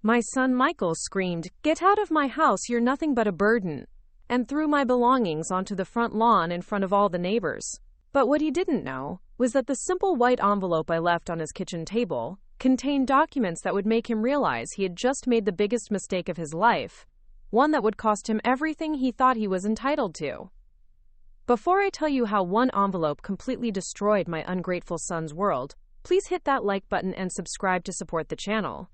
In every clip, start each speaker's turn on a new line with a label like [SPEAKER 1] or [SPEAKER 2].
[SPEAKER 1] My son Michael screamed, "Get out of my house, you're nothing but a burden," and threw my belongings onto the front lawn in front of all the neighbors. But what he didn't know was that the simple white envelope I left on his kitchen table contained documents that would make him realize he had just made the biggest mistake of his life, one that would cost him everything he thought he was entitled to. Before I tell you how one envelope completely destroyed my ungrateful son's world, please hit that like button and subscribe to support the channel.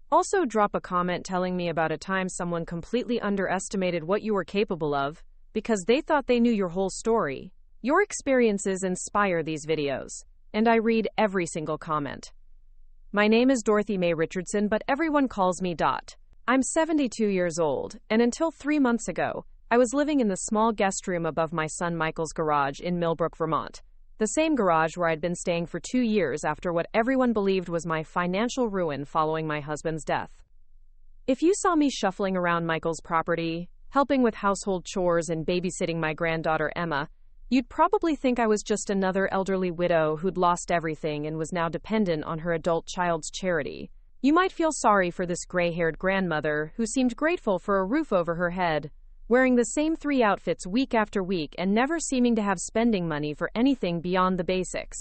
[SPEAKER 1] Also, drop a comment telling me about a time someone completely underestimated what you were capable of because they thought they knew your whole story. Your experiences inspire these videos, and I read every single comment. My name is Dorothy Mae Richardson, but everyone calls me Dot. I'm 72 years old, and until 3 months ago, I was living in the small guest room above my son Michael's garage in Millbrook, Vermont, the same garage where I'd been staying for 2 years after what everyone believed was my financial ruin following my husband's death. If you saw me shuffling around Michael's property, helping with household chores and babysitting my granddaughter Emma, you'd probably think I was just another elderly widow who'd lost everything and was now dependent on her adult child's charity. You might feel sorry for this gray-haired grandmother who seemed grateful for a roof over her head, wearing the same 3 outfits week after week and never seeming to have spending money for anything beyond the basics.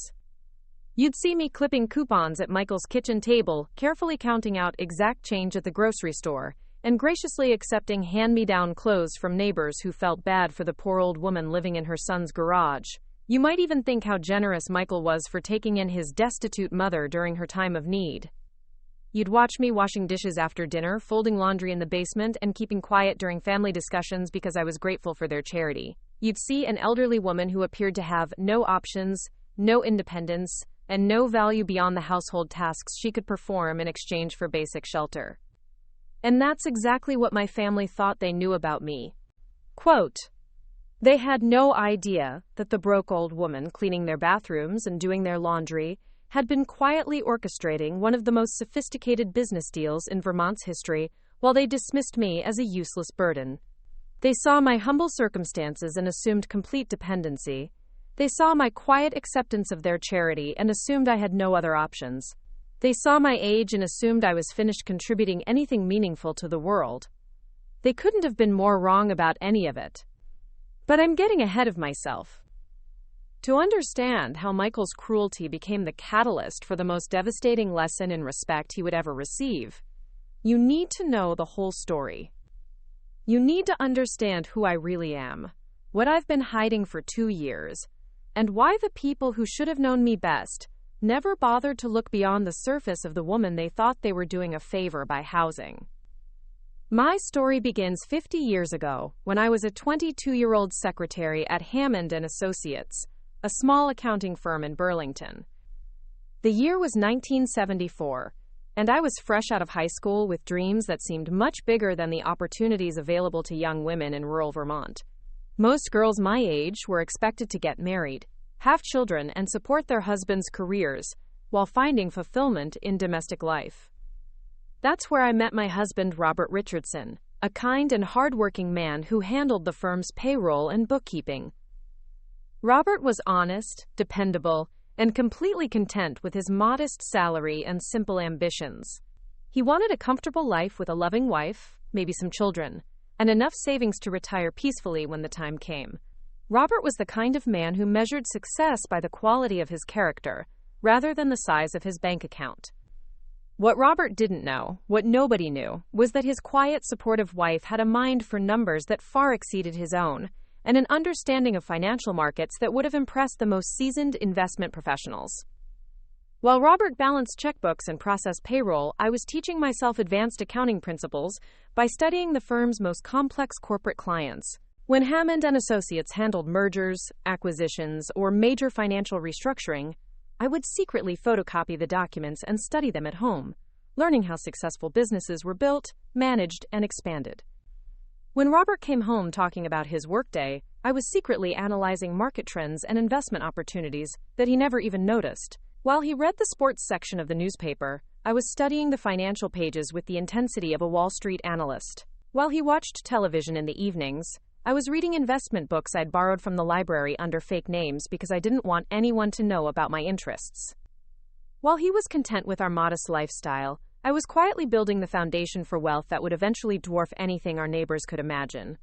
[SPEAKER 1] You'd see me clipping coupons at Michael's kitchen table, carefully counting out exact change at the grocery store, and graciously accepting hand-me-down clothes from neighbors who felt bad for the poor old woman living in her son's garage. You might even think how generous Michael was for taking in his destitute mother during her time of need. You'd watch me washing dishes after dinner, folding laundry in the basement, and keeping quiet during family discussions because I was grateful for their charity. You'd see an elderly woman who appeared to have no options, no independence, and no value beyond the household tasks she could perform in exchange for basic shelter. And that's exactly what my family thought they knew about me. Quote, "They had no idea that the broke old woman cleaning their bathrooms and doing their laundry had been quietly orchestrating one of the most sophisticated business deals in Vermont's history, while they dismissed me as a useless burden. They saw my humble circumstances and assumed complete dependency. They saw my quiet acceptance of their charity and assumed I had no other options. They saw my age and assumed I was finished contributing anything meaningful to the world. They couldn't have been more wrong about any of it. But I'm getting ahead of myself. To understand how Michael's cruelty became the catalyst for the most devastating lesson in respect he would ever receive, you need to know the whole story. You need to understand who I really am, what I've been hiding for 2 years, and why the people who should have known me best never bothered to look beyond the surface of the woman they thought they were doing a favor by housing. My story begins 50 years ago when I was a 22-year-old secretary at Hammond & Associates, a small accounting firm in Burlington. The year was 1974, and I was fresh out of high school with dreams that seemed much bigger than the opportunities available to young women in rural Vermont. Most girls my age were expected to get married, have children, and support their husbands' careers while finding fulfillment in domestic life. That's where I met my husband, Robert Richardson, a kind and hardworking man who handled the firm's payroll and bookkeeping. Robert was honest, dependable, and completely content with his modest salary and simple ambitions. He wanted a comfortable life with a loving wife, maybe some children, and enough savings to retire peacefully when the time came. Robert was the kind of man who measured success by the quality of his character, rather than the size of his bank account. What Robert didn't know, what nobody knew, was that his quiet, supportive wife had a mind for numbers that far exceeded his own, and an understanding of financial markets that would have impressed the most seasoned investment professionals. While Robert balanced checkbooks and processed payroll, I was teaching myself advanced accounting principles by studying the firm's most complex corporate clients. When Hammond & Associates handled mergers, acquisitions, or major financial restructuring, I would secretly photocopy the documents and study them at home, learning how successful businesses were built, managed, and expanded. When Robert came home talking about his workday, I was secretly analyzing market trends and investment opportunities that he never even noticed. While he read the sports section of the newspaper, I was studying the financial pages with the intensity of a Wall Street analyst. While he watched television in the evenings, I was reading investment books I'd borrowed from the library under fake names because I didn't want anyone to know about my interests. While he was content with our modest lifestyle, I was quietly building the foundation for wealth that would eventually dwarf anything our neighbors could imagine.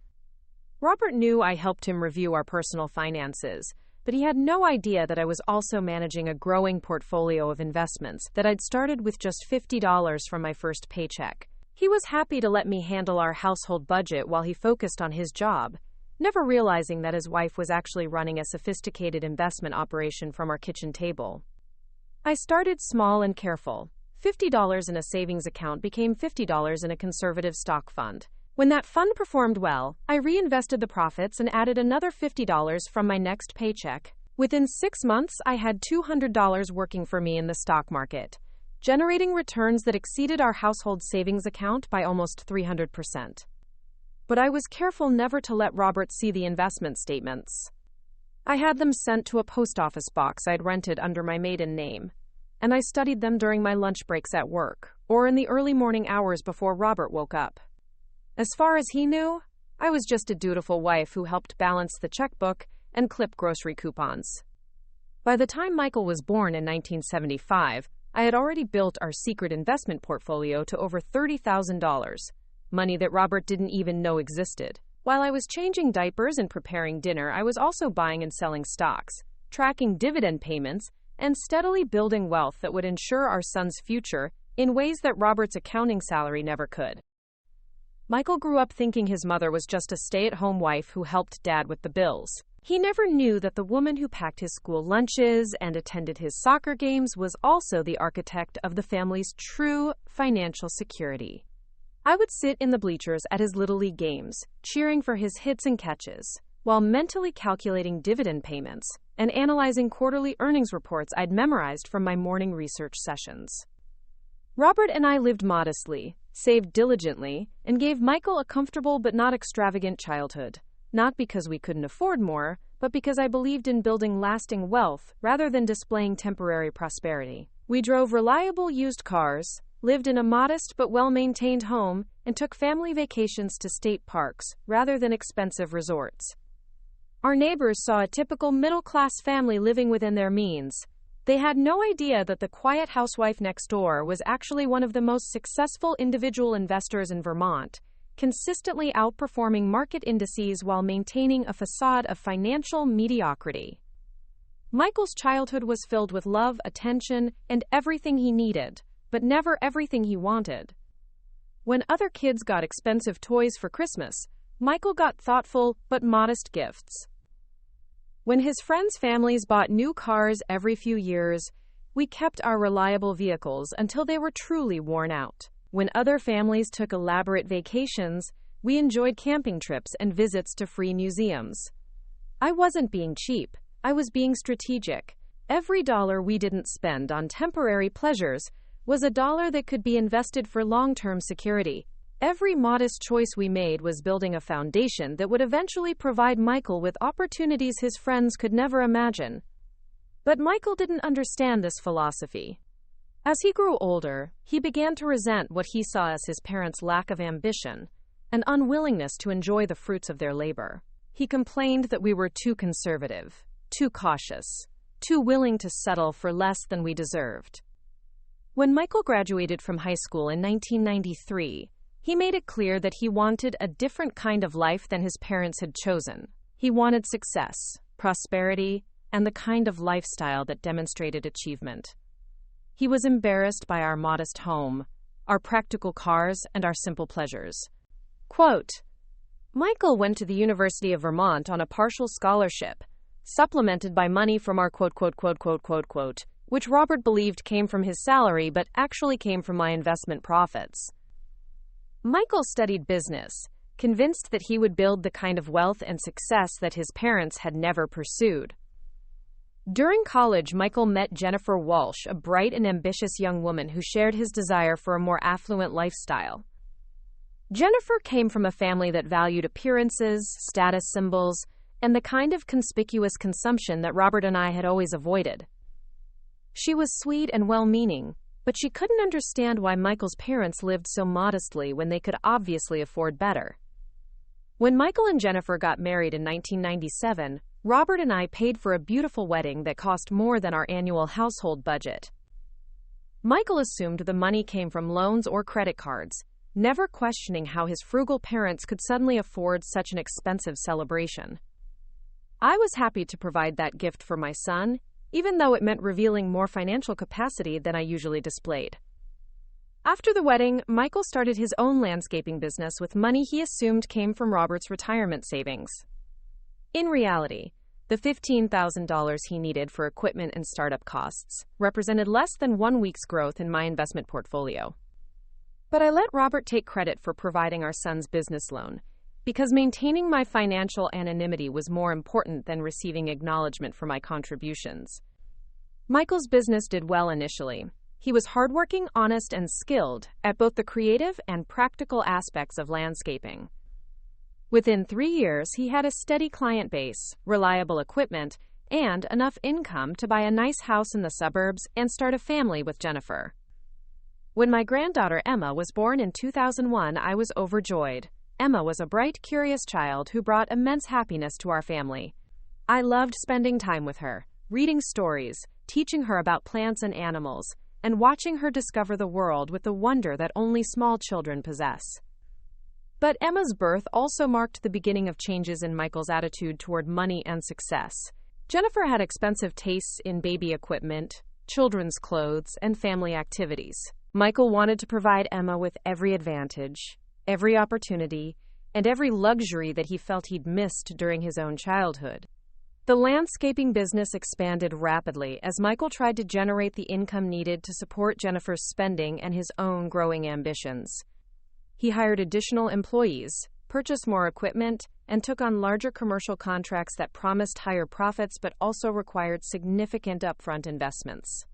[SPEAKER 1] Robert knew I helped him review our personal finances, but he had no idea that I was also managing a growing portfolio of investments that I'd started with just $50 from my first paycheck. He was happy to let me handle our household budget while he focused on his job, never realizing that his wife was actually running a sophisticated investment operation from our kitchen table. I started small and careful. $50 in a savings account became $50 in a conservative stock fund. When that fund performed well, I reinvested the profits and added another $50 from my next paycheck. Within 6 months, I had $200 working for me in the stock market, generating returns that exceeded our household savings account by almost 300%. But I was careful never to let Robert see the investment statements. I had them sent to a post office box I'd rented under my maiden name, and I studied them during my lunch breaks at work, or in the early morning hours before Robert woke up. As far as he knew, I was just a dutiful wife who helped balance the checkbook and clip grocery coupons. By the time Michael was born in 1975, I had already built our secret investment portfolio to over $30,000, money that Robert didn't even know existed. While I was changing diapers and preparing dinner, I was also buying and selling stocks, tracking dividend payments, and steadily building wealth that would ensure our son's future in ways that Robert's accounting salary never could. Michael grew up thinking his mother was just a stay-at-home wife who helped Dad with the bills. He never knew that the woman who packed his school lunches and attended his soccer games was also the architect of the family's true financial security. I would sit in the bleachers at his Little League games, cheering for his hits and catches, while mentally calculating dividend payments and analyzing quarterly earnings reports I'd memorized from my morning research sessions. Robert and I lived modestly, saved diligently, and gave Michael a comfortable but not extravagant childhood, not because we couldn't afford more, but because I believed in building lasting wealth rather than displaying temporary prosperity. We drove reliable used cars, lived in a modest but well-maintained home, and took family vacations to state parks rather than expensive resorts. Our neighbors saw a typical middle-class family living within their means. They had no idea that the quiet housewife next door was actually one of the most successful individual investors in Vermont, consistently outperforming market indices while maintaining a facade of financial mediocrity. Michael's childhood was filled with love, attention, and everything he needed, but never everything he wanted. When other kids got expensive toys for Christmas, Michael got thoughtful but modest gifts. When his friends' families bought new cars every few years, we kept our reliable vehicles until they were truly worn out. When other families took elaborate vacations, we enjoyed camping trips and visits to free museums. I wasn't being cheap, I was being strategic. Every dollar we didn't spend on temporary pleasures was a dollar that could be invested for long-term security. Every modest choice we made was building a foundation that would eventually provide Michael with opportunities his friends could never imagine. But Michael didn't understand this philosophy. As he grew older, he began to resent what he saw as his parents' lack of ambition and unwillingness to enjoy the fruits of their labor. He complained that we were too conservative, too cautious, too willing to settle for less than we deserved. When Michael graduated from high school in 1993, he made it clear that he wanted a different kind of life than his parents had chosen. He wanted success, prosperity, and the kind of lifestyle that demonstrated achievement. He was embarrassed by our modest home, our practical cars, and our simple pleasures. Quote, Michael went to the University of Vermont on a partial scholarship, supplemented by money from our quote, which Robert believed came from his salary but actually came from my investment profits. Michael studied business, convinced that he would build the kind of wealth and success that his parents had never pursued. During college, Michael met Jennifer Walsh, a bright and ambitious young woman who shared his desire for a more affluent lifestyle. Jennifer came from a family that valued appearances, status symbols, and the kind of conspicuous consumption that Robert and I had always avoided. She was sweet and well-meaning, but she couldn't understand why Michael's parents lived so modestly when they could obviously afford better. When Michael and Jennifer got married in 1997, Robert and I paid for a beautiful wedding that cost more than our annual household budget. Michael assumed the money came from loans or credit cards, never questioning how his frugal parents could suddenly afford such an expensive celebration. I was happy to provide that gift for my son, even though it meant revealing more financial capacity than I usually displayed. After the wedding, Michael started his own landscaping business with money he assumed came from Robert's retirement savings. In reality, the $15,000 he needed for equipment and startup costs represented less than 1 week's growth in my investment portfolio. But I let Robert take credit for providing our son's business loan, because maintaining my financial anonymity was more important than receiving acknowledgement for my contributions. Michael's business did well initially. He was hardworking, honest, and skilled at both the creative and practical aspects of landscaping. Within 3 years, he had a steady client base, reliable equipment, and enough income to buy a nice house in the suburbs and start a family with Jennifer. When my granddaughter Emma was born in 2001, I was overjoyed. Emma was a bright, curious child who brought immense happiness to our family. I loved spending time with her, reading stories, teaching her about plants and animals, and watching her discover the world with the wonder that only small children possess. But Emma's birth also marked the beginning of changes in Michael's attitude toward money and success. Jennifer had expensive tastes in baby equipment, children's clothes, and family activities. Michael wanted to provide Emma with every advantage, every opportunity, and every luxury that he felt he'd missed during his own childhood. The landscaping business expanded rapidly as Michael tried to generate the income needed to support Jennifer's spending and his own growing ambitions. He hired additional employees, purchased more equipment, and took on larger commercial contracts that promised higher profits but also required significant upfront investments.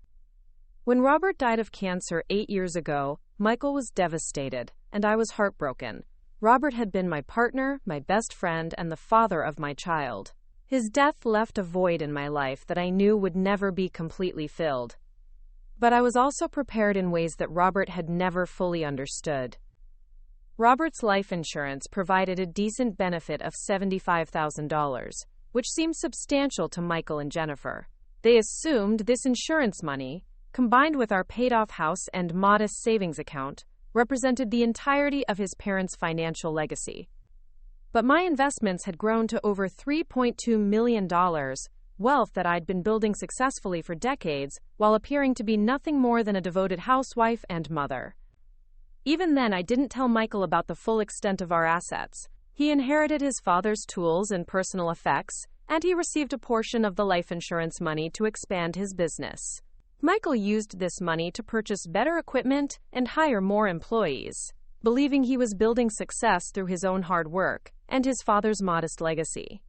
[SPEAKER 1] When Robert died of cancer 8 years ago, Michael was devastated, and I was heartbroken. Robert had been my partner, my best friend, and the father of my child. His death left a void in my life that I knew would never be completely filled. But I was also prepared in ways that Robert had never fully understood. Robert's life insurance provided a decent benefit of $75,000, which seemed substantial to Michael and Jennifer. They assumed this insurance money, combined with our paid-off house and modest savings account, represented the entirety of his parents' financial legacy. But my investments had grown to over $3.2 million, wealth that I'd been building successfully for decades, while appearing to be nothing more than a devoted housewife and mother. Even then, I didn't tell Michael about the full extent of our assets. He inherited his father's tools and personal effects, and he received a portion of the life insurance money to expand his business. Michael used this money to purchase better equipment and hire more employees, believing he was building success through his own hard work and his father's modest legacy.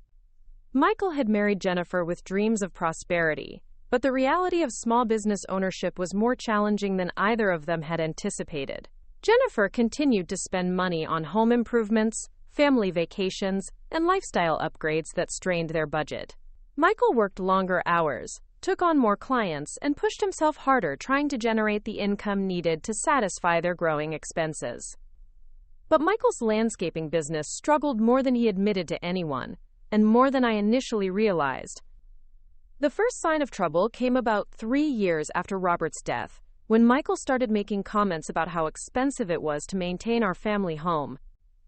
[SPEAKER 1] Michael had married Jennifer with dreams of prosperity, but the reality of small business ownership was more challenging than either of them had anticipated. Jennifer continued to spend money on home improvements, family vacations, and lifestyle upgrades that strained their budget. Michael worked longer hours, took on more clients, and pushed himself harder trying to generate the income needed to satisfy their growing expenses. But Michael's landscaping business struggled more than he admitted to anyone, and more than I initially realized. The first sign of trouble came about 3 years after Robert's death, when Michael started making comments about how expensive it was to maintain our family home.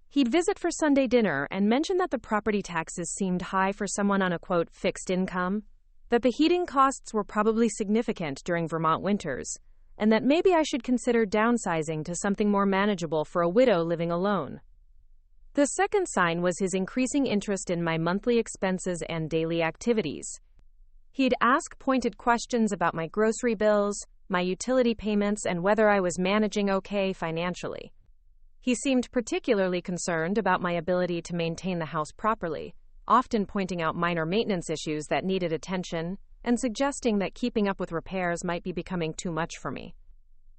[SPEAKER 1] He'd visit for Sunday dinner and mention that the property taxes seemed high for someone on a, quote, fixed income, that the heating costs were probably significant during Vermont winters, and that maybe I should consider downsizing to something more manageable for a widow living alone. The second sign was his increasing interest in my monthly expenses and daily activities. He'd ask pointed questions about my grocery bills, my utility payments, and whether I was managing okay financially. He seemed particularly concerned about my ability to maintain the house properly, often pointing out minor maintenance issues that needed attention and suggesting that keeping up with repairs might be becoming too much for me.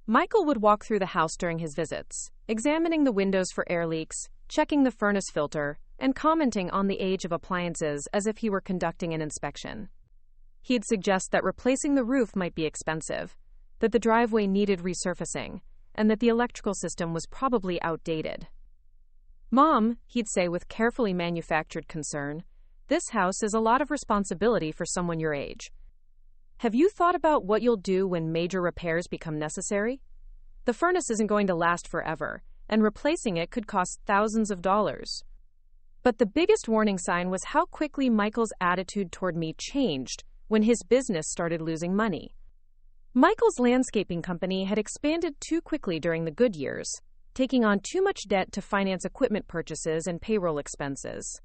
[SPEAKER 1] Michael would walk through the house during his visits, examining the windows for air leaks, checking the furnace filter, and commenting on the age of appliances as if he were conducting an inspection. He'd suggest that replacing the roof might be expensive, that the driveway needed resurfacing, and that the electrical system was probably outdated. "Mom," he'd say with carefully manufactured concern, "this house is a lot of responsibility for someone your age. Have you thought about what you'll do when major repairs become necessary? The furnace isn't going to last forever, and replacing it could cost thousands of dollars. But the biggest warning sign was how quickly Michael's attitude toward me changed when his business started losing money. Michael's landscaping company had expanded too quickly during the good years, taking on too much debt to finance equipment purchases and payroll expenses.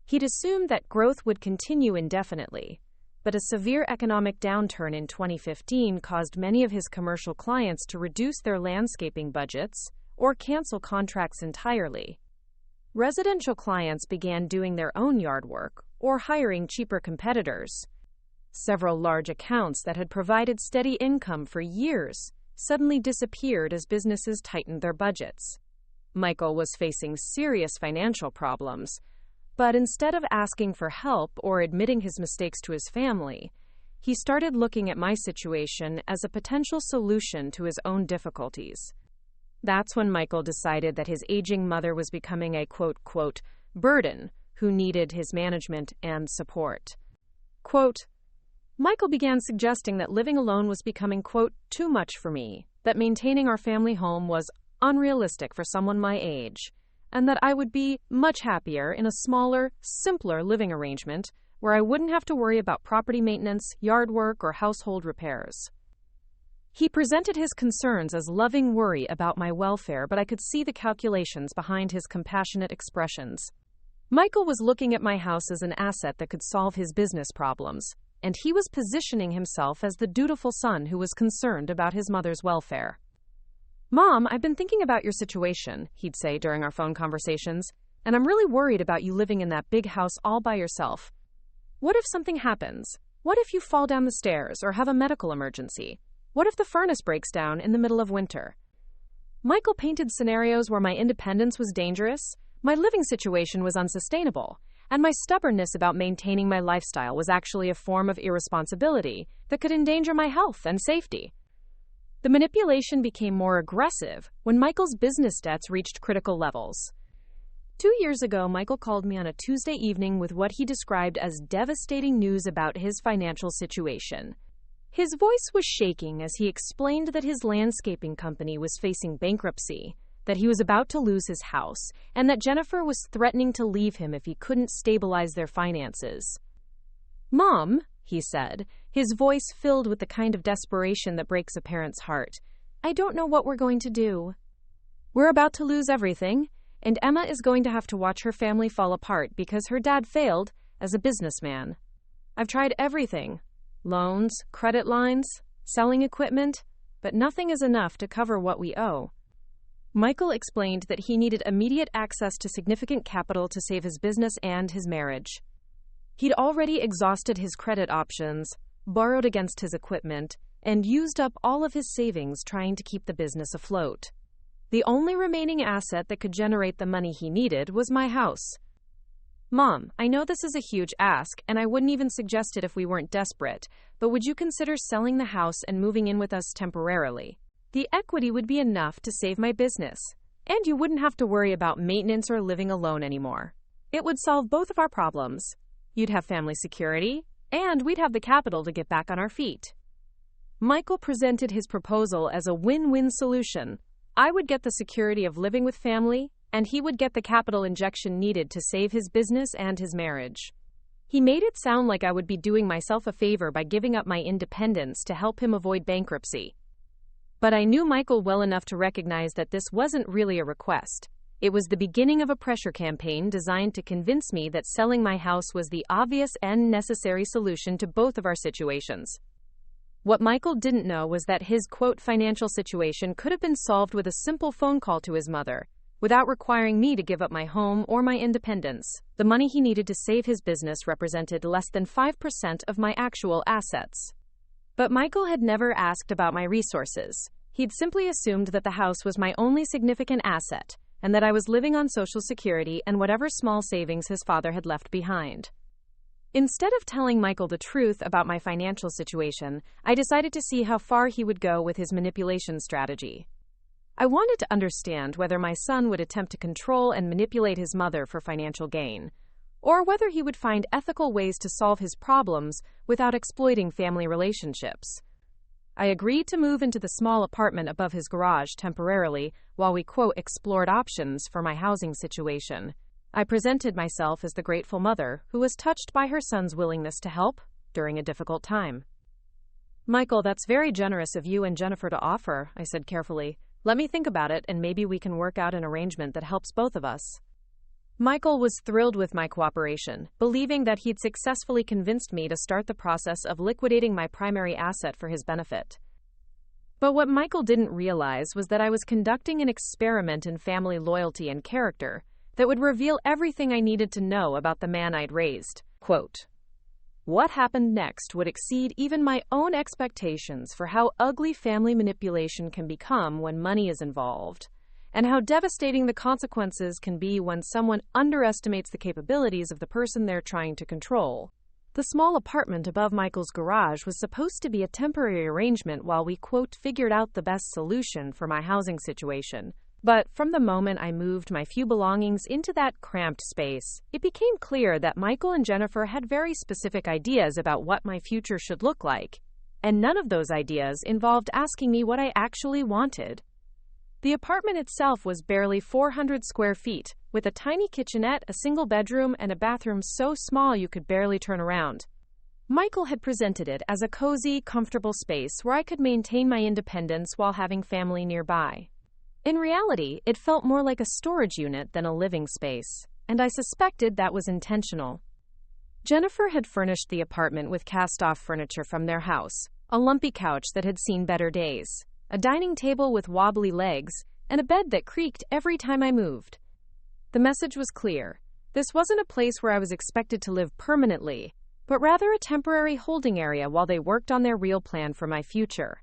[SPEAKER 1] He'd assumed that growth would continue indefinitely, but a severe economic downturn in 2015 caused many of his commercial clients to reduce their landscaping budgets or cancel contracts entirely. Residential clients began doing their own yard work or hiring cheaper competitors. Several large accounts that had provided steady income for years suddenly disappeared as businesses tightened their budgets. Michael was facing serious financial problems, but instead of asking for help or admitting his mistakes to his family, he started looking at my situation as a potential solution to his own difficulties. That's when Michael decided that his aging mother was becoming a quote, burden who needed his management and support. Michael began suggesting that living alone was becoming, too much for me, that maintaining our family home was unrealistic for someone my age, and that I would be much happier in a smaller, simpler living arrangement where I wouldn't have to worry about property maintenance, yard work, or household repairs. He presented his concerns as loving worry about my welfare, but I could see the calculations behind his compassionate expressions. Michael was looking at my house as an asset that could solve his business problems, and he was positioning himself as the dutiful son who was concerned about his mother's welfare. "Mom, I've been thinking about your situation," he'd say during our phone conversations, "and I'm really worried about you living in that big house all by yourself. What if something happens? What if you fall down the stairs or have a medical emergency? What if the furnace breaks down in the middle of winter?" Michael painted scenarios where my independence was dangerous, my living situation was unsustainable, and my stubbornness about maintaining my lifestyle was actually a form of irresponsibility that could endanger my health and safety. The manipulation became more aggressive when Michael's business debts reached critical levels. 2 years ago, Michael called me on a Tuesday evening with what he described as devastating news about his financial situation. His voice was shaking as he explained that his landscaping company was facing bankruptcy, that he was about to lose his house, and that Jennifer was threatening to leave him if he couldn't stabilize their finances. "Mom," he said, his voice filled with the kind of desperation that breaks a parent's heart, "I don't know what we're going to do. We're about to lose everything, and Emma is going to have to watch her family fall apart because her dad failed as a businessman. I've tried everything, loans, credit lines, selling equipment, but nothing is enough to cover what we owe." Michael explained that he needed immediate access to significant capital to save his business and his marriage. He'd already exhausted his credit options, borrowed against his equipment, and used up all of his savings trying to keep the business afloat. The only remaining asset that could generate the money he needed was my house. "Mom, I know this is a huge ask, and I wouldn't even suggest it if we weren't desperate, but would you consider selling the house and moving in with us temporarily? The equity would be enough to save my business, and you wouldn't have to worry about maintenance or living alone anymore. It would solve both of our problems. You'd have family security, and we'd have the capital to get back on our feet." Michael presented his proposal as a win-win solution. I would get the security of living with family, and he would get the capital injection needed to save his business and his marriage. He made it sound like I would be doing myself a favor by giving up my independence to help him avoid bankruptcy. But I knew Michael well enough to recognize that this wasn't really a request. It was the beginning of a pressure campaign designed to convince me that selling my house was the obvious and necessary solution to both of our situations. What Michael didn't know was that his, financial situation could have been solved with a simple phone call to his mother, without requiring me to give up my home or my independence. The money he needed to save his business represented less than 5% of my actual assets. But Michael had never asked about my resources. He'd simply assumed that the house was my only significant asset, and that I was living on Social Security and whatever small savings his father had left behind. Instead of telling Michael the truth about my financial situation, I decided to see how far he would go with his manipulation strategy. I wanted to understand whether my son would attempt to control and manipulate his mother for financial gain, or whether he would find ethical ways to solve his problems without exploiting family relationships. I agreed to move into the small apartment above his garage temporarily while we, quote, explored options for my housing situation. I presented myself as the grateful mother who was touched by her son's willingness to help during a difficult time. Michael, that's very generous of you and Jennifer to offer, I said carefully. Let me think about it, and maybe we can work out an arrangement that helps both of us. Michael was thrilled with my cooperation, believing that he'd successfully convinced me to start the process of liquidating my primary asset for his benefit. But what Michael didn't realize was that I was conducting an experiment in family loyalty and character that would reveal everything I needed to know about the man I'd raised. Quote, what happened next would exceed even my own expectations for how ugly family manipulation can become when money is involved, and how devastating the consequences can be when someone underestimates the capabilities of the person they're trying to control. The small apartment above Michael's garage was supposed to be a temporary arrangement while we, quote, figured out the best solution for my housing situation. But from the moment I moved my few belongings into that cramped space, it became clear that Michael and Jennifer had very specific ideas about what my future should look like, and none of those ideas involved asking me what I actually wanted. The apartment itself was barely 400 square feet, with a tiny kitchenette, a single bedroom, and a bathroom so small you could barely turn around. Michael had presented it as a cozy, comfortable space where I could maintain my independence while having family nearby. In reality, it felt more like a storage unit than a living space, and I suspected that was intentional. Jennifer had furnished the apartment with cast-off furniture from their house, a lumpy couch that had seen better days, a dining table with wobbly legs, and a bed that creaked every time I moved. The message was clear. This wasn't a place where I was expected to live permanently, but rather a temporary holding area while they worked on their real plan for my future.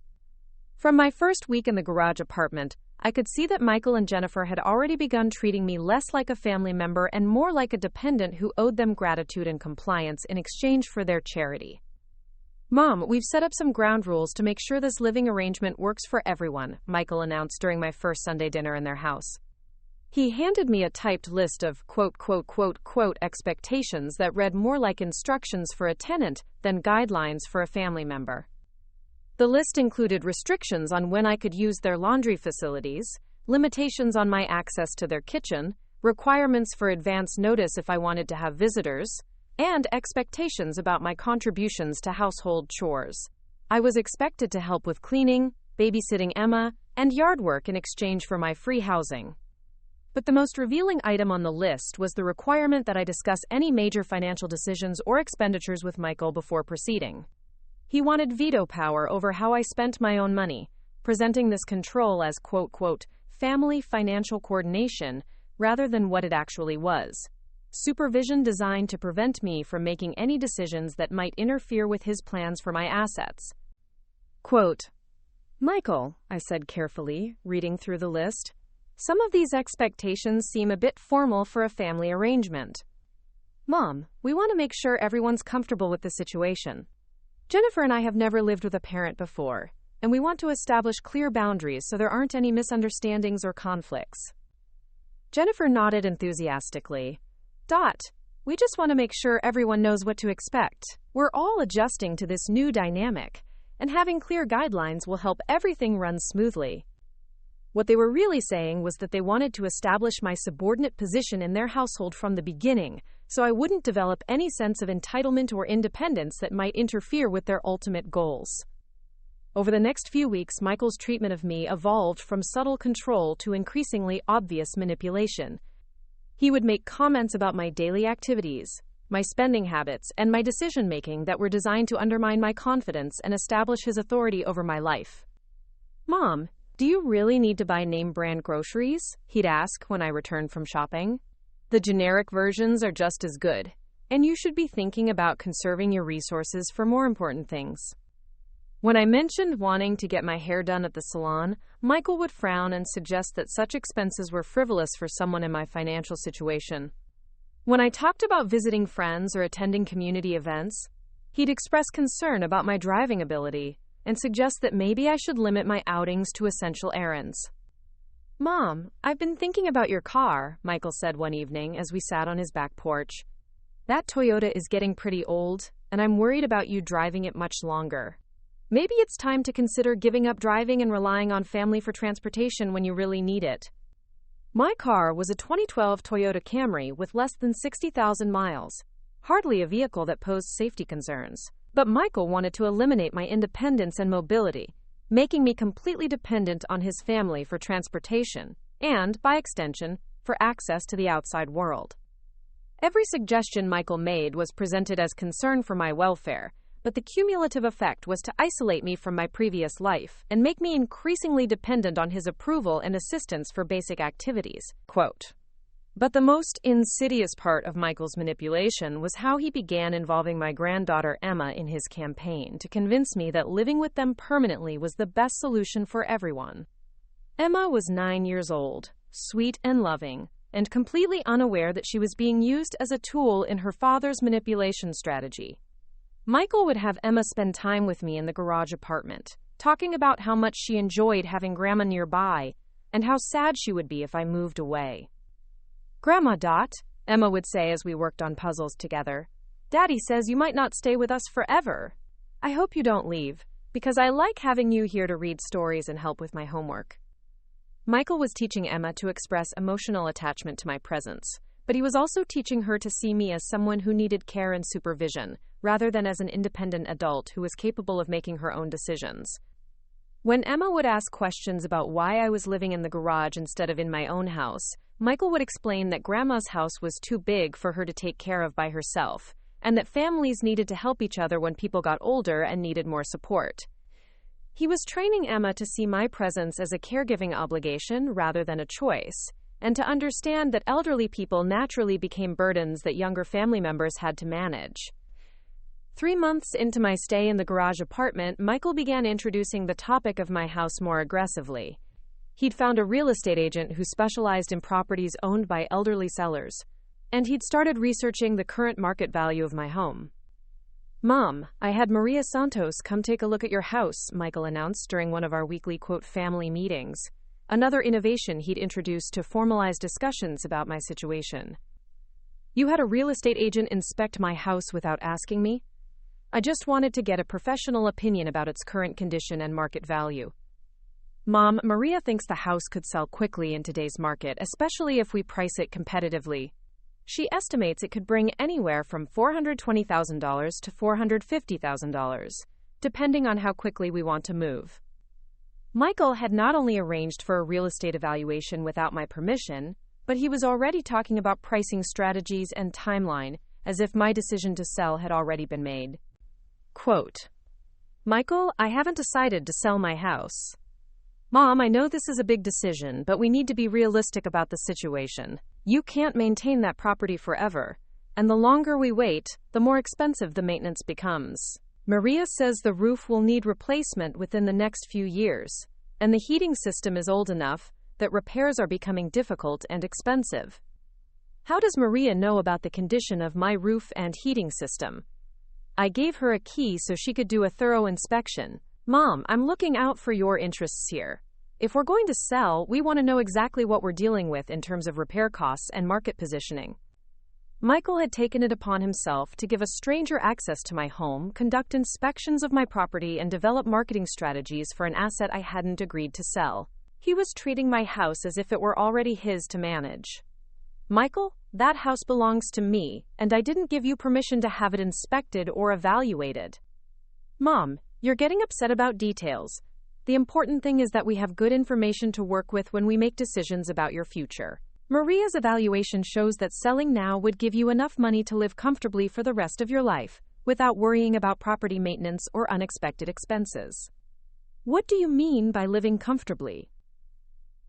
[SPEAKER 1] From my first week in the garage apartment, I could see that Michael and Jennifer had already begun treating me less like a family member and more like a dependent who owed them gratitude and compliance in exchange for their charity. Mom, we've set up some ground rules to make sure this living arrangement works for everyone, Michael announced during my first Sunday dinner in their house. He handed me a typed list of quote expectations that read more like instructions for a tenant than guidelines for a family member. The list included restrictions on when I could use their laundry facilities, limitations on my access to their kitchen, requirements for advance notice if I wanted to have visitors, and expectations about my contributions to household chores. I was expected to help with cleaning, babysitting Emma, and yard work in exchange for my free housing. But the most revealing item on the list was the requirement that I discuss any major financial decisions or expenditures with Michael before proceeding. He wanted veto power over how I spent my own money, presenting this control as quote family financial coordination rather than what it actually was. Supervision designed to prevent me from making any decisions that might interfere with his plans for my assets. Quote, Michael, I said carefully, reading through the list, some of these expectations seem a bit formal for a family arrangement. Mom, we want to make sure everyone's comfortable with the situation. Jennifer and I have never lived with a parent before, and we want to establish clear boundaries so there aren't any misunderstandings or conflicts. Jennifer nodded enthusiastically. We just want to make sure everyone knows what to expect. We're all adjusting to this new dynamic, and having clear guidelines will help everything run smoothly. What they were really saying was that they wanted to establish my subordinate position in their household from the beginning, so I wouldn't develop any sense of entitlement or independence that might interfere with their ultimate goals. Over the next few weeks, Michael's treatment of me evolved from subtle control to increasingly obvious manipulation. He would make comments about my daily activities, my spending habits, and my decision-making that were designed to undermine my confidence and establish his authority over my life. Mom, do you really need to buy name-brand groceries? He'd ask when I returned from shopping. The generic versions are just as good, and you should be thinking about conserving your resources for more important things. When I mentioned wanting to get my hair done at the salon, Michael would frown and suggest that such expenses were frivolous for someone in my financial situation. When I talked about visiting friends or attending community events, he'd express concern about my driving ability and suggest that maybe I should limit my outings to essential errands. Mom, I've been thinking about your car, Michael said one evening as we sat on his back porch. That Toyota is getting pretty old, and I'm worried about you driving it much longer. Maybe it's time to consider giving up driving and relying on family for transportation when you really need it. My car was a 2012 Toyota Camry with less than 60,000 miles. Hardly a vehicle that posed safety concerns. But Michael wanted to eliminate my independence and mobility, making me completely dependent on his family for transportation and, by extension, for access to the outside world. Every suggestion Michael made was presented as concern for my welfare, but the cumulative effect was to isolate me from my previous life and make me increasingly dependent on his approval and assistance for basic activities. Quote, but the most insidious part of Michael's manipulation was how he began involving my granddaughter Emma in his campaign to convince me that living with them permanently was the best solution for everyone. Emma was 9 years old, sweet and loving, and completely unaware that she was being used as a tool in her father's manipulation strategy. Michael would have Emma spend time with me in the garage apartment, talking about how much she enjoyed having Grandma nearby and how sad she would be if I moved away. Grandma, Emma would say as we worked on puzzles together, Daddy says you might not stay with us forever. I hope you don't leave, because I like having you here to read stories and help with my homework. Michael was teaching Emma to express emotional attachment to my presence, but he was also teaching her to see me as someone who needed care and supervision, rather than as an independent adult who was capable of making her own decisions. When Emma would ask questions about why I was living in the garage instead of in my own house, Michael would explain that Grandma's house was too big for her to take care of by herself, and that families needed to help each other when people got older and needed more support. He was training Emma to see my presence as a caregiving obligation rather than a choice, and to understand that elderly people naturally became burdens that younger family members had to manage. 3 months into my stay in the garage apartment, Michael began introducing the topic of my house more aggressively. He'd found a real estate agent who specialized in properties owned by elderly sellers, and he'd started researching the current market value of my home. Mom, I had Maria Santos come take a look at your house, Michael announced during one of our weekly, quote, family meetings, another innovation he'd introduced to formalize discussions about my situation. You had a real estate agent inspect my house without asking me? I just wanted to get a professional opinion about its current condition and market value. Mom, Maria thinks the house could sell quickly in today's market, especially if we price it competitively. She estimates it could bring anywhere from $420,000 to $450,000, depending on how quickly we want to move. Michael had not only arranged for a real estate evaluation without my permission, but he was already talking about pricing strategies and timeline, as if my decision to sell had already been made. Quote, Michael, I haven't decided to sell my house. Mom, I know this is a big decision, but we need to be realistic about the situation. You can't maintain that property forever, and the longer we wait, the more expensive the maintenance becomes. Maria says the roof will need replacement within the next few years, and the heating system is old enough that repairs are becoming difficult and expensive. How does Maria know about the condition of my roof and heating system? I gave her a key so she could do a thorough inspection. Mom, I'm looking out for your interests here. If we're going to sell, we want to know exactly what we're dealing with in terms of repair costs and market positioning. Michael had taken it upon himself to give a stranger access to my home, conduct inspections of my property, and develop marketing strategies for an asset I hadn't agreed to sell. He was treating my house as if it were already his to manage. Michael, that house belongs to me, and I didn't give you permission to have it inspected or evaluated. Mom, you're getting upset about details. The important thing is that we have good information to work with when we make decisions about your future. Maria's evaluation shows that selling now would give you enough money to live comfortably for the rest of your life, without worrying about property maintenance or unexpected expenses. What do you mean by living comfortably?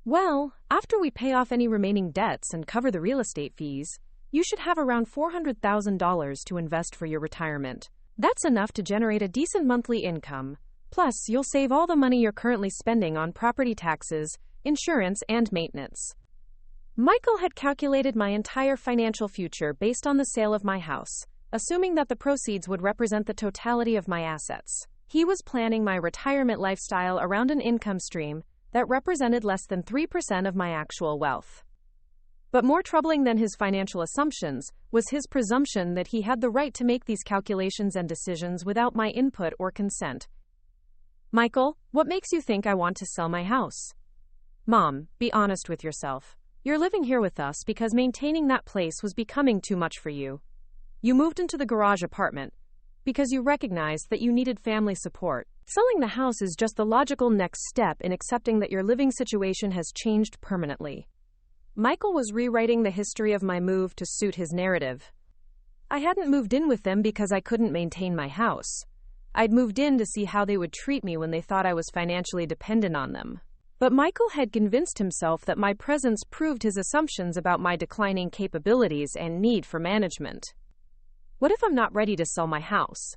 [SPEAKER 1] Well, after we pay off any remaining debts and cover the real estate fees, you should have around $400,000 to invest for your retirement. That's enough to generate a decent monthly income. Plus, you'll save all the money you're currently spending on property taxes, insurance, and maintenance. Michael had calculated my entire financial future based on the sale of my house, assuming that the proceeds would represent the totality of my assets. He was planning my retirement lifestyle around an income stream that represented less than 3% of my actual wealth. But more troubling than his financial assumptions was his presumption that he had the right to make these calculations and decisions without my input or consent. Michael, what makes you think I want to sell my house? Mom, be honest with yourself. You're living here with us because maintaining that place was becoming too much for you. You moved into the garage apartment because you recognized that you needed family support. Selling the house is just the logical next step in accepting that your living situation has changed permanently. Michael was rewriting the history of my move to suit his narrative. I hadn't moved in with them because I couldn't maintain my house. I'd moved in to see how they would treat me when they thought I was financially dependent on them. But Michael had convinced himself that my presence proved his assumptions about my declining capabilities and need for management. What if I'm not ready to sell my house?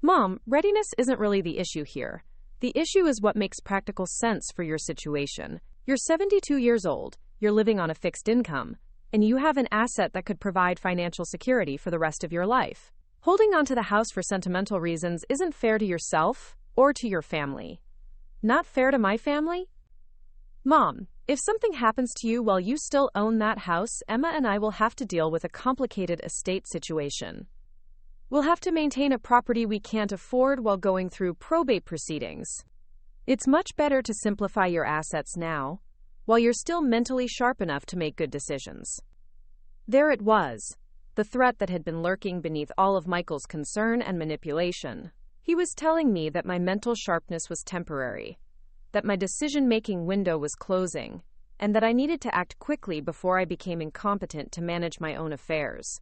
[SPEAKER 1] Mom, readiness isn't really the issue here. The issue is what makes practical sense for your situation. You're 72 years old, you're living on a fixed income, and you have an asset that could provide financial security for the rest of your life. Holding onto the house for sentimental reasons isn't fair to yourself or to your family. Not fair to my family? Mom, if something happens to you while you still own that house, Emma and I will have to deal with a complicated estate situation. We'll have to maintain a property we can't afford while going through probate proceedings. It's much better to simplify your assets now, while you're still mentally sharp enough to make good decisions. There it was, the threat that had been lurking beneath all of Michael's concern and manipulation. He was telling me that my mental sharpness was temporary, that my decision-making window was closing, and that I needed to act quickly before I became incompetent to manage my own affairs.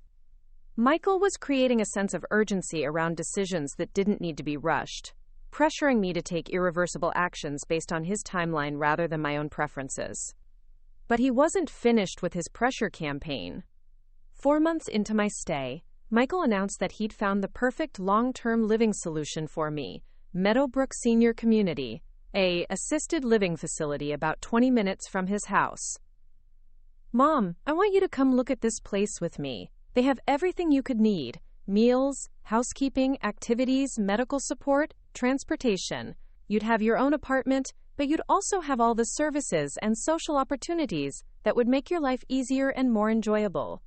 [SPEAKER 1] Michael was creating a sense of urgency around decisions that didn't need to be rushed, pressuring me to take irreversible actions based on his timeline rather than my own preferences. But he wasn't finished with his pressure campaign. 4 months into my stay, Michael announced that he'd found the perfect long-term living solution for me, Meadowbrook Senior Community, a assisted living facility about 20 minutes from his house. Mom, I want you to come look at this place with me. They have everything you could need: meals, housekeeping, activities, medical support, transportation. You'd have your own apartment, but you'd also have all the services and social opportunities that would make your life easier and more enjoyable.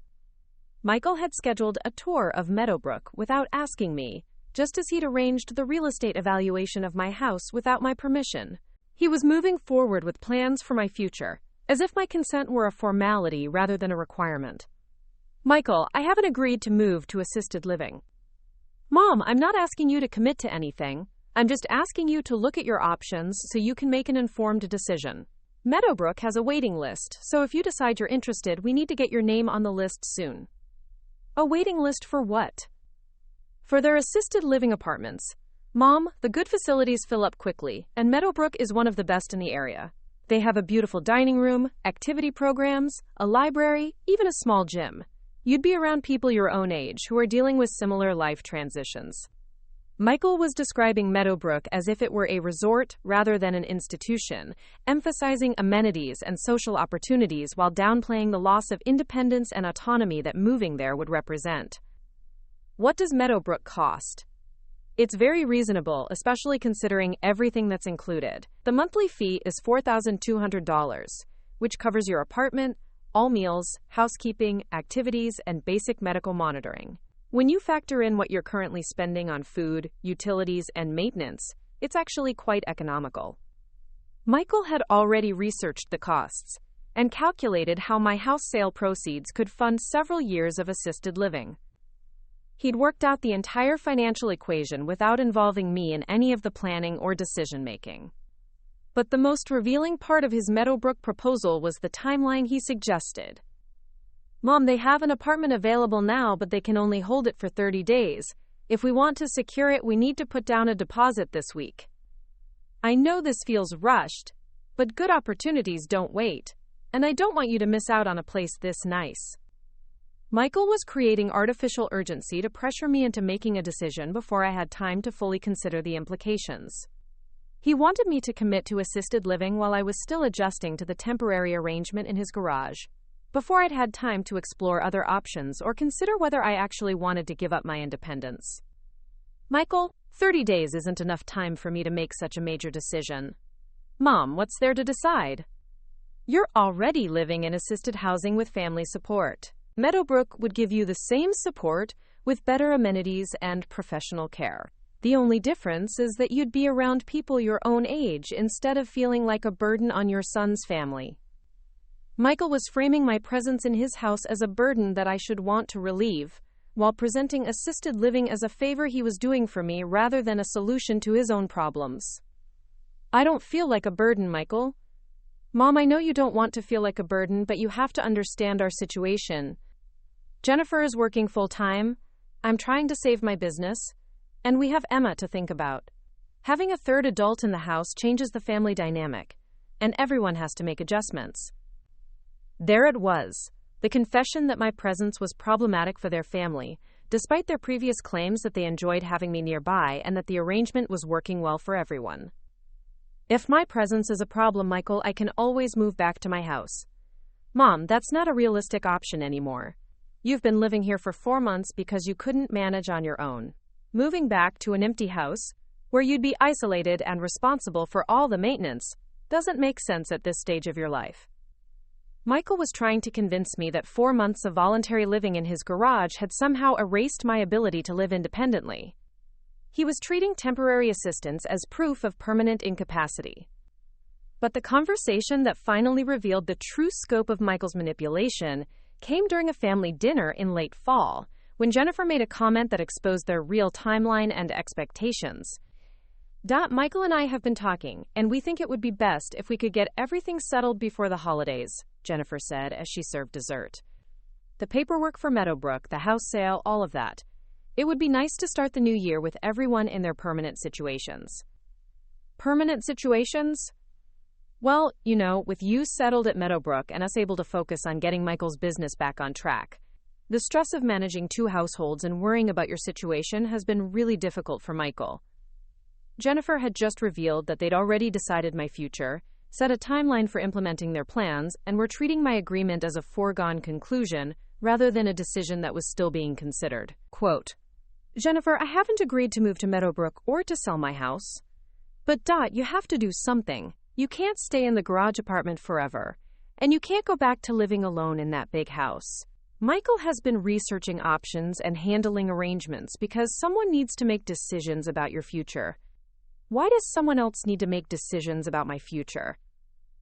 [SPEAKER 1] Michael had scheduled a tour of Meadowbrook without asking me, just as he'd arranged the real estate evaluation of my house without my permission. He was moving forward with plans for my future, as if my consent were a formality rather than a requirement. Michael, I haven't agreed to move to assisted living. Mom, I'm not asking you to commit to anything. I'm just asking you to look at your options so you can make an informed decision. Meadowbrook has a waiting list, so if you decide you're interested, we need to get your name on the list soon. A waiting list for what? For their assisted living apartments. Mom, the good facilities fill up quickly, and Meadowbrook is one of the best in the area. They have a beautiful dining room, activity programs, a library, even a small gym. You'd be around people your own age who are dealing with similar life transitions. Michael was describing Meadowbrook as if it were a resort rather than an institution, emphasizing amenities and social opportunities while downplaying the loss of independence and autonomy that moving there would represent. What does Meadowbrook cost? It's very reasonable, especially considering everything that's included. The monthly fee is $4,200, which covers your apartment, all meals, housekeeping, activities, and basic medical monitoring. When you factor in what you're currently spending on food, utilities, and maintenance, it's actually quite economical. Michael had already researched the costs and calculated how my house sale proceeds could fund several years of assisted living. He'd worked out the entire financial equation without involving me in any of the planning or decision-making. But the most revealing part of his Meadowbrook proposal was the timeline he suggested. Mom, they have an apartment available now, but they can only hold it for 30 days. If we want to secure it, we need to put down a deposit this week. I know this feels rushed, but good opportunities don't wait, and I don't want you to miss out on a place this nice. Michael was creating artificial urgency to pressure me into making a decision before I had time to fully consider the implications. He wanted me to commit to assisted living while I was still adjusting to the temporary arrangement in his garage, before I'd had time to explore other options or consider whether I actually wanted to give up my independence. Michael, 30 days isn't enough time for me to make such a major decision. Mom, what's there to decide? You're already living in assisted housing with family support. Meadowbrook would give you the same support with better amenities and professional care. The only difference is that you'd be around people your own age instead of feeling like a burden on your son's family. Michael was framing my presence in his house as a burden that I should want to relieve, while presenting assisted living as a favor he was doing for me rather than a solution to his own problems. I don't feel like a burden, Michael. Mom, I know you don't want to feel like a burden, but you have to understand our situation. Jennifer is working full-time, I'm trying to save my business, and we have Emma to think about. Having a third adult in the house changes the family dynamic, and everyone has to make adjustments. There it was, the confession that my presence was problematic for their family, despite their previous claims that they enjoyed having me nearby and that the arrangement was working well for everyone. If my presence is a problem, Michael, I can always move back to my house. Mom, that's not a realistic option anymore. You've been living here for 4 months because you couldn't manage on your own. Moving back to an empty house, where you'd be isolated and responsible for all the maintenance, doesn't make sense at this stage of your life. Michael was trying to convince me that 4 months of voluntary living in his garage had somehow erased my ability to live independently. He was treating temporary assistance as proof of permanent incapacity. But the conversation that finally revealed the true scope of Michael's manipulation came during a family dinner in late fall, when Jennifer made a comment that exposed their real timeline and expectations. Michael and I have been talking, and we think it would be best if we could get everything settled before the holidays, Jennifer said as she served dessert. The paperwork for Meadowbrook, the house sale, all of that. It would be nice to start the new year with everyone in their permanent situations. Permanent situations? Well, with you settled at Meadowbrook and us able to focus on getting Michael's business back on track. The stress of managing 2 households and worrying about your situation has been really difficult for Michael. Jennifer had just revealed that they'd already decided my future, set a timeline for implementing their plans, and were treating my agreement as a foregone conclusion rather than a decision that was still being considered. Quote, Jennifer, I haven't agreed to move to Meadowbrook or to sell my house. But you have to do something. You can't stay in the garage apartment forever, and you can't go back to living alone in that big house. Michael has been researching options and handling arrangements because someone needs to make decisions about your future. Why does someone else need to make decisions about my future?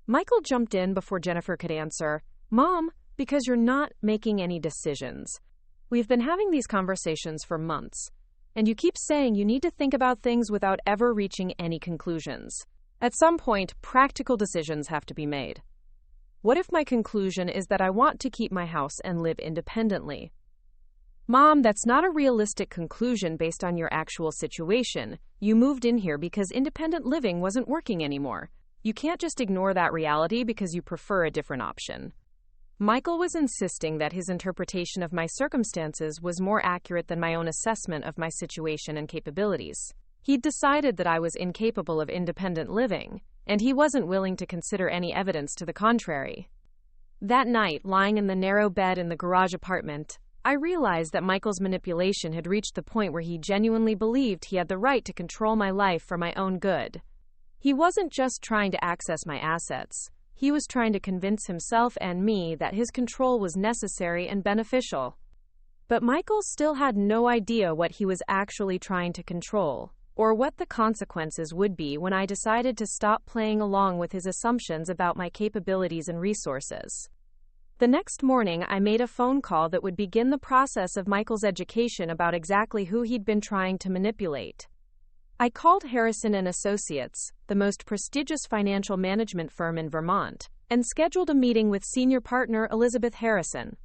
[SPEAKER 1] Michael jumped in before Jennifer could answer. Mom, because you're not making any decisions. We've been having these conversations for months, and you keep saying you need to think about things without ever reaching any conclusions. At some point, practical decisions have to be made. What if my conclusion is that I want to keep my house and live independently? Mom, that's not a realistic conclusion based on your actual situation. You moved in here because independent living wasn't working anymore. You can't just ignore that reality because you prefer a different option. Michael was insisting that his interpretation of my circumstances was more accurate than my own assessment of my situation and capabilities. He'd decided that I was incapable of independent living, and he wasn't willing to consider any evidence to the contrary. That night, lying in the narrow bed in the garage apartment, I realized that Michael's manipulation had reached the point where he genuinely believed he had the right to control my life for my own good. He wasn't just trying to access my assets. He was trying to convince himself and me that his control was necessary and beneficial. But Michael still had no idea what he was actually trying to control, or what the consequences would be when I decided to stop playing along with his assumptions about my capabilities and resources. The next morning, I made a phone call that would begin the process of Michael's education about exactly who he'd been trying to manipulate. I called Harrison & Associates, the most prestigious financial management firm in Vermont, and scheduled a meeting with senior partner Elizabeth Harrison.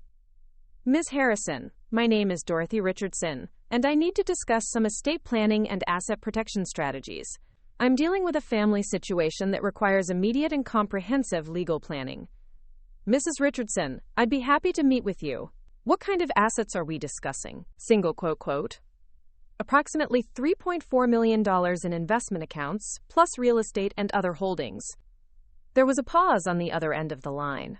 [SPEAKER 1] Ms. Harrison, my name is Dorothy Richardson, and I need to discuss some estate planning and asset protection strategies. I'm dealing with a family situation that requires immediate and comprehensive legal planning. Mrs. Richardson, I'd be happy to meet with you. What kind of assets are we discussing? Single quote. Approximately $3.4 million in investment accounts, plus real estate and other holdings. There was a pause on the other end of the line.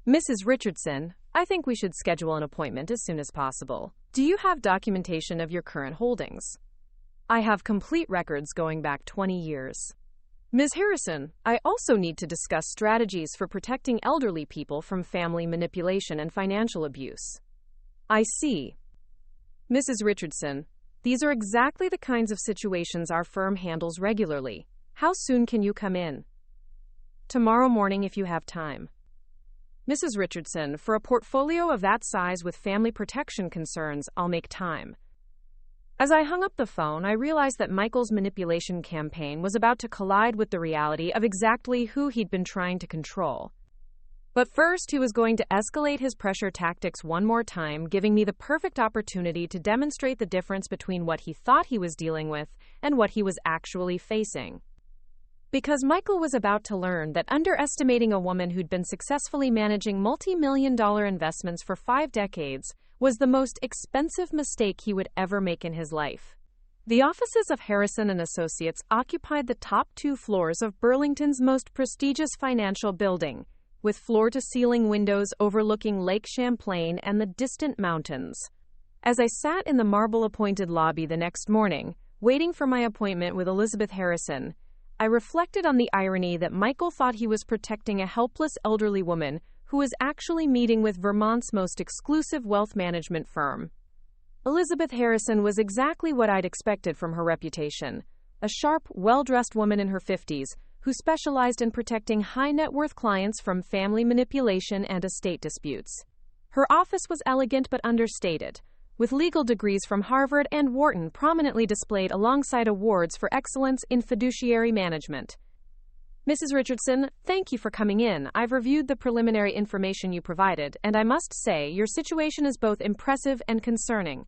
[SPEAKER 1] Mrs. Richardson, I think we should schedule an appointment as soon as possible. Do you have documentation of your current holdings? I have complete records going back 20 years. Ms. Harrison, I also need to discuss strategies for protecting elderly people from family manipulation and financial abuse. I see. Mrs. Richardson, these are exactly the kinds of situations our firm handles regularly. How soon can you come in? Tomorrow morning if you have time. Mrs. Richardson, for a portfolio of that size with family protection concerns, I'll make time. As I hung up the phone, I realized that Michael's manipulation campaign was about to collide with the reality of exactly who he'd been trying to control. But first, he was going to escalate his pressure tactics one more time, giving me the perfect opportunity to demonstrate the difference between what he thought he was dealing with and what he was actually facing. Because Michael was about to learn that underestimating a woman who'd been successfully managing multi-million-dollar investments for 5 decades was the most expensive mistake he would ever make in his life. The offices of Harrison & Associates occupied the top 2 floors of Burlington's most prestigious financial building, with floor-to-ceiling windows overlooking Lake Champlain and the distant mountains. As I sat in the marble-appointed lobby the next morning, waiting for my appointment with Elizabeth Harrison, I reflected on the irony that Michael thought he was protecting a helpless elderly woman who was actually meeting with Vermont's most exclusive wealth management firm. Elizabeth Harrison was exactly what I'd expected from her reputation, a sharp, well-dressed woman in her 50s who specialized in protecting high-net-worth clients from family manipulation and estate disputes. Her office was elegant but understated, with legal degrees from Harvard and Wharton prominently displayed alongside awards for excellence in fiduciary management. Mrs. Richardson, thank you for coming in. I've reviewed the preliminary information you provided, and I must say your situation is both impressive and concerning.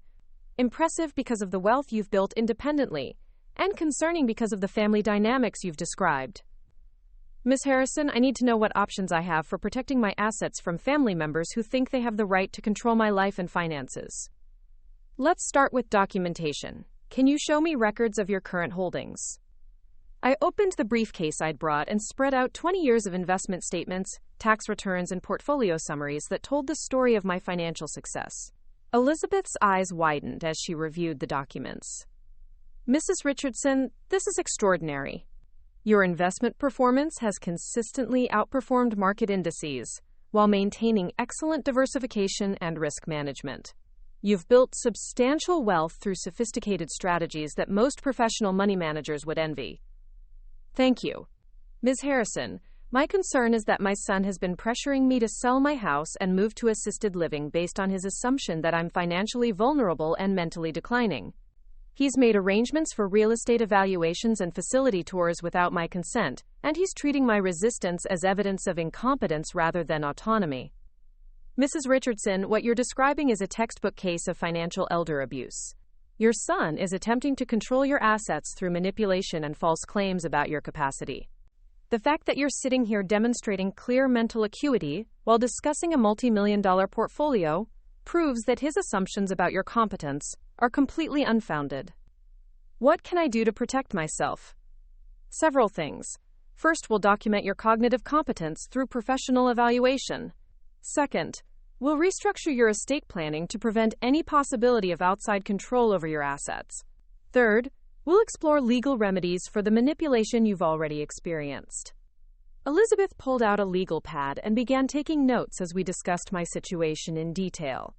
[SPEAKER 1] Impressive because of the wealth you've built independently, and concerning because of the family dynamics you've described. Ms. Harrison, I need to know what options I have for protecting my assets from family members who think they have the right to control my life and finances. Let's start with documentation. Can you show me records of your current holdings? I opened the briefcase I'd brought and spread out 20 years of investment statements, tax returns, and portfolio summaries that told the story of my financial success. Elizabeth's eyes widened as she reviewed the documents. Mrs. Richardson, this is extraordinary. Your investment performance has consistently outperformed market indices while maintaining excellent diversification and risk management. You've built substantial wealth through sophisticated strategies that most professional money managers would envy. Thank you. Ms. Harrison, my concern is that my son has been pressuring me to sell my house and move to assisted living based on his assumption that I'm financially vulnerable and mentally declining. He's made arrangements for real estate evaluations and facility tours without my consent, and he's treating my resistance as evidence of incompetence rather than autonomy. Mrs. Richardson, what you're describing is a textbook case of financial elder abuse. Your son is attempting to control your assets through manipulation and false claims about your capacity. The fact that you're sitting here demonstrating clear mental acuity while discussing a multi-million-dollar portfolio proves that his assumptions about your competence are completely unfounded. What can I do to protect myself? Several things. First, we'll document your cognitive competence through professional evaluation. Second, we'll restructure your estate planning to prevent any possibility of outside control over your assets. Third, we'll explore legal remedies for the manipulation you've already experienced. Elizabeth pulled out a legal pad and began taking notes as we discussed my situation in detail.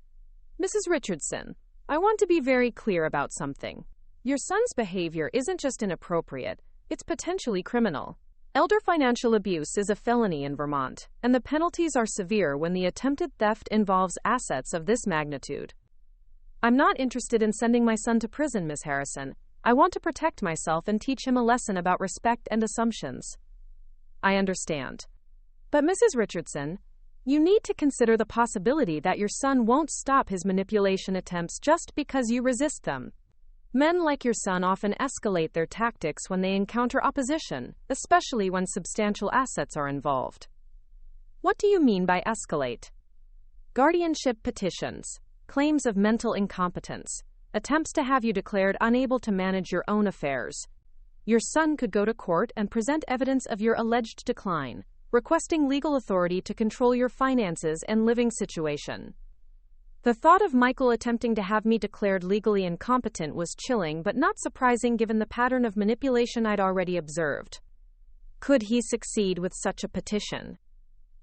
[SPEAKER 1] Mrs. Richardson, I want to be very clear about something. Your son's behavior isn't just inappropriate, it's potentially criminal. Elder financial abuse is a felony in Vermont, and the penalties are severe when the attempted theft involves assets of this magnitude. I'm not interested in sending my son to prison, Ms. Harrison. I want to protect myself and teach him a lesson about respect and assumptions. I understand. But Mrs. Richardson, you need to consider the possibility that your son won't stop his manipulation attempts just because you resist them. Men like your son often escalate their tactics when they encounter opposition, especially when substantial assets are involved. What do you mean by escalate? Guardianship petitions, claims of mental incompetence, attempts to have you declared unable to manage your own affairs. Your son could go to court and present evidence of your alleged decline, requesting legal authority to control your finances and living situation. The thought of Michael attempting to have me declared legally incompetent was chilling but not surprising given the pattern of manipulation I'd already observed. Could he succeed with such a petition?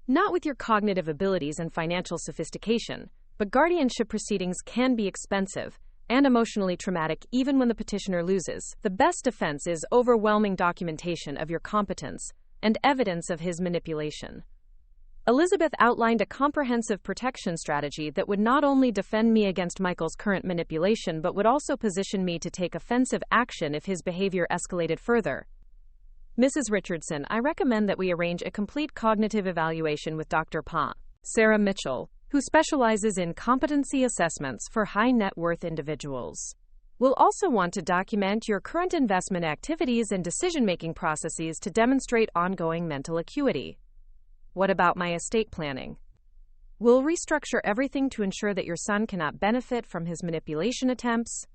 [SPEAKER 1] Not with your cognitive abilities and financial sophistication, but guardianship proceedings can be expensive and emotionally traumatic even when the petitioner loses. The best defense is overwhelming documentation of your competence and evidence of his manipulation. Elizabeth outlined a comprehensive protection strategy that would not only defend me against Michael's current manipulation but would also position me to take offensive action if his behavior escalated further. Mrs. Richardson, I recommend that we arrange a complete cognitive evaluation with Dr. Sarah Mitchell, who specializes in competency assessments for high net worth individuals. We'll also want to document your current investment activities and decision-making processes to demonstrate ongoing mental acuity. What about my estate planning? We'll restructure everything to ensure that your son cannot benefit from his manipulation attempts.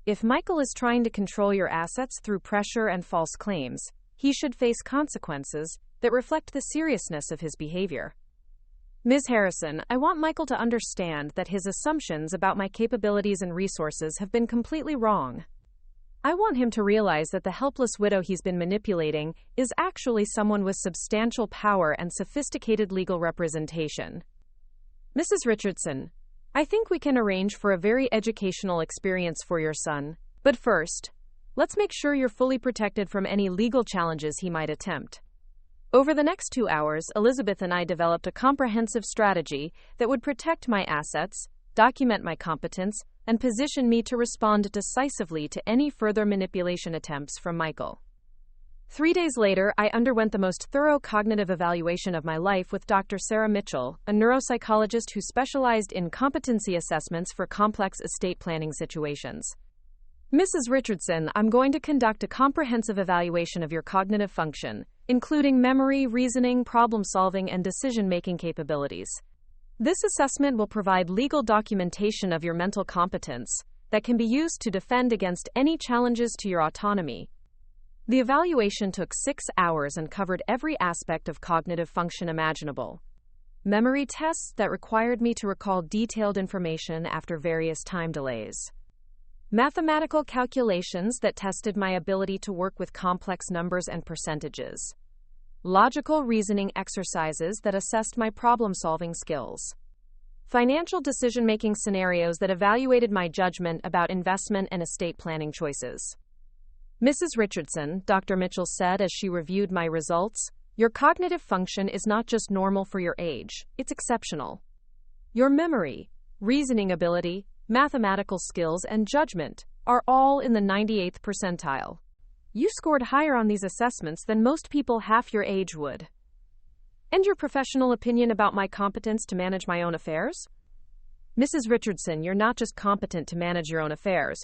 [SPEAKER 1] If Michael is trying to control your assets through pressure and false claims, he should face consequences that reflect the seriousness of his behavior. Ms. Harrison, I want Michael to understand that his assumptions about my capabilities and resources have been completely wrong. I want him to realize that the helpless widow he's been manipulating is actually someone with substantial power and sophisticated legal representation. Mrs. Richardson, I think we can arrange for a very educational experience for your son, but first, let's make sure you're fully protected from any legal challenges he might attempt. Over the next 2 hours, Elizabeth and I developed a comprehensive strategy that would protect my assets, document my competence, and position me to respond decisively to any further manipulation attempts from Michael. 3 days later, I underwent the most thorough cognitive evaluation of my life with Dr. Sarah Mitchell, a neuropsychologist who specialized in competency assessments for complex estate planning situations. Mrs. Richardson, I'm going to conduct a comprehensive evaluation of your cognitive function, including memory, reasoning, problem-solving, and decision-making capabilities. This assessment will provide legal documentation of your mental competence that can be used to defend against any challenges to your autonomy. The evaluation took 6 hours and covered every aspect of cognitive function imaginable. Memory tests that required me to recall detailed information after various time delays. Mathematical calculations that tested my ability to work with complex numbers and percentages. Logical reasoning exercises that assessed my problem-solving skills. Financial decision-making scenarios that evaluated my judgment about investment and estate planning choices. Mrs. Richardson, Dr. Mitchell said as she reviewed my results, your cognitive function is not just normal for your age, it's exceptional. Your memory, reasoning ability, mathematical skills, and judgment are all in the 98th percentile. You scored higher on these assessments than most people half your age would. And your professional opinion about my competence to manage my own affairs? Mrs. Richardson, you're not just competent to manage your own affairs,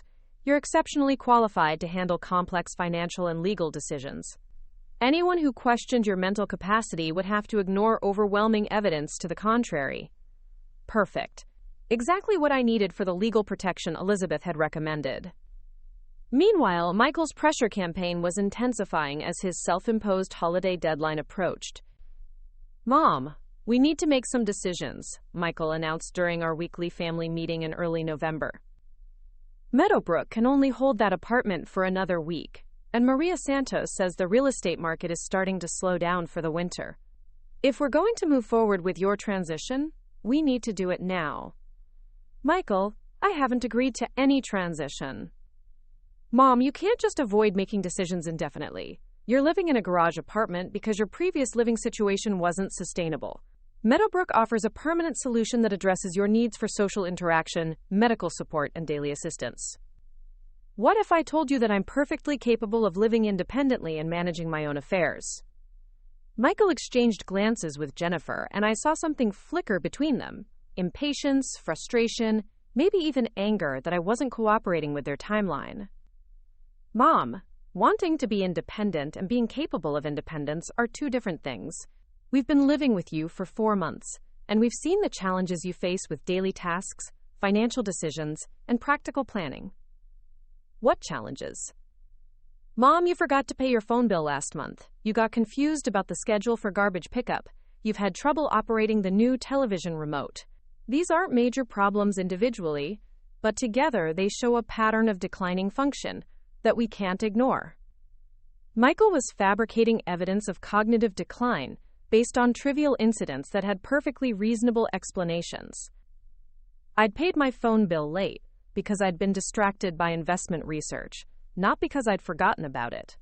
[SPEAKER 1] you're exceptionally qualified to handle complex financial and legal decisions. Anyone who questioned your mental capacity would have to ignore overwhelming evidence to the contrary. Perfect. Exactly what I needed for the legal protection Elizabeth had recommended. Meanwhile, Michael's pressure campaign was intensifying as his self-imposed holiday deadline approached. Mom, we need to make some decisions, Michael announced during our weekly family meeting in early November. Meadowbrook can only hold that apartment for another week, and Maria Santos says the real estate market is starting to slow down for the winter. If we're going to move forward with your transition, we need to do it now. Michael, I haven't agreed to any transition. Mom, you can't just avoid making decisions indefinitely. You're living in a garage apartment because your previous living situation wasn't sustainable. Meadowbrook offers a permanent solution that addresses your needs for social interaction, medical support, and daily assistance. What if I told you that I'm perfectly capable of living independently and managing my own affairs? Michael exchanged glances with Jennifer, and I saw something flicker between them. Impatience, frustration, maybe even anger that I wasn't cooperating with their timeline. Mom, wanting to be independent and being capable of independence are two different things. We've been living with you for 4 months, and we've seen the challenges you face with daily tasks, financial decisions, and practical planning. What challenges? Mom, you forgot to pay your phone bill last month. You got confused about the schedule for garbage pickup. You've had trouble operating the new television remote. These aren't major problems individually, but together they show a pattern of declining function that we can't ignore. Michael was fabricating evidence of cognitive decline based on trivial incidents that had perfectly reasonable explanations. I'd paid my phone bill late because I'd been distracted by investment research, not because I'd forgotten about it.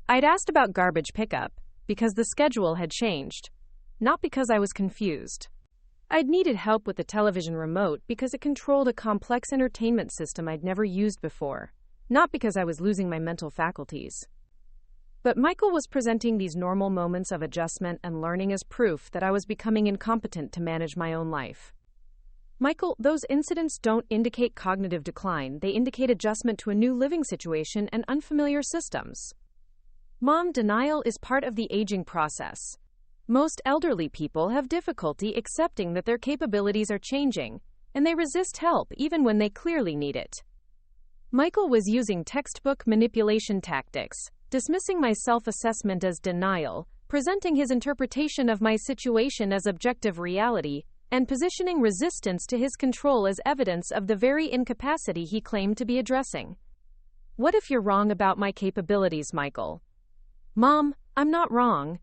[SPEAKER 1] I'd asked about garbage pickup because the schedule had changed, not because I was confused. I'd needed help with the television remote because it controlled a complex entertainment system I'd never used before, not because I was losing my mental faculties. But Michael was presenting these normal moments of adjustment and learning as proof that I was becoming incompetent to manage my own life. Michael, those incidents don't indicate cognitive decline. They indicate adjustment to a new living situation and unfamiliar systems. Mom, denial is part of the aging process. Most elderly people have difficulty accepting that their capabilities are changing, and they resist help even when they clearly need it. Michael was using textbook manipulation tactics, dismissing my self-assessment as denial, presenting his interpretation of my situation as objective reality, and positioning resistance to his control as evidence of the very incapacity he claimed to be addressing. What if you're wrong about my capabilities, Michael? Mom, I'm not wrong.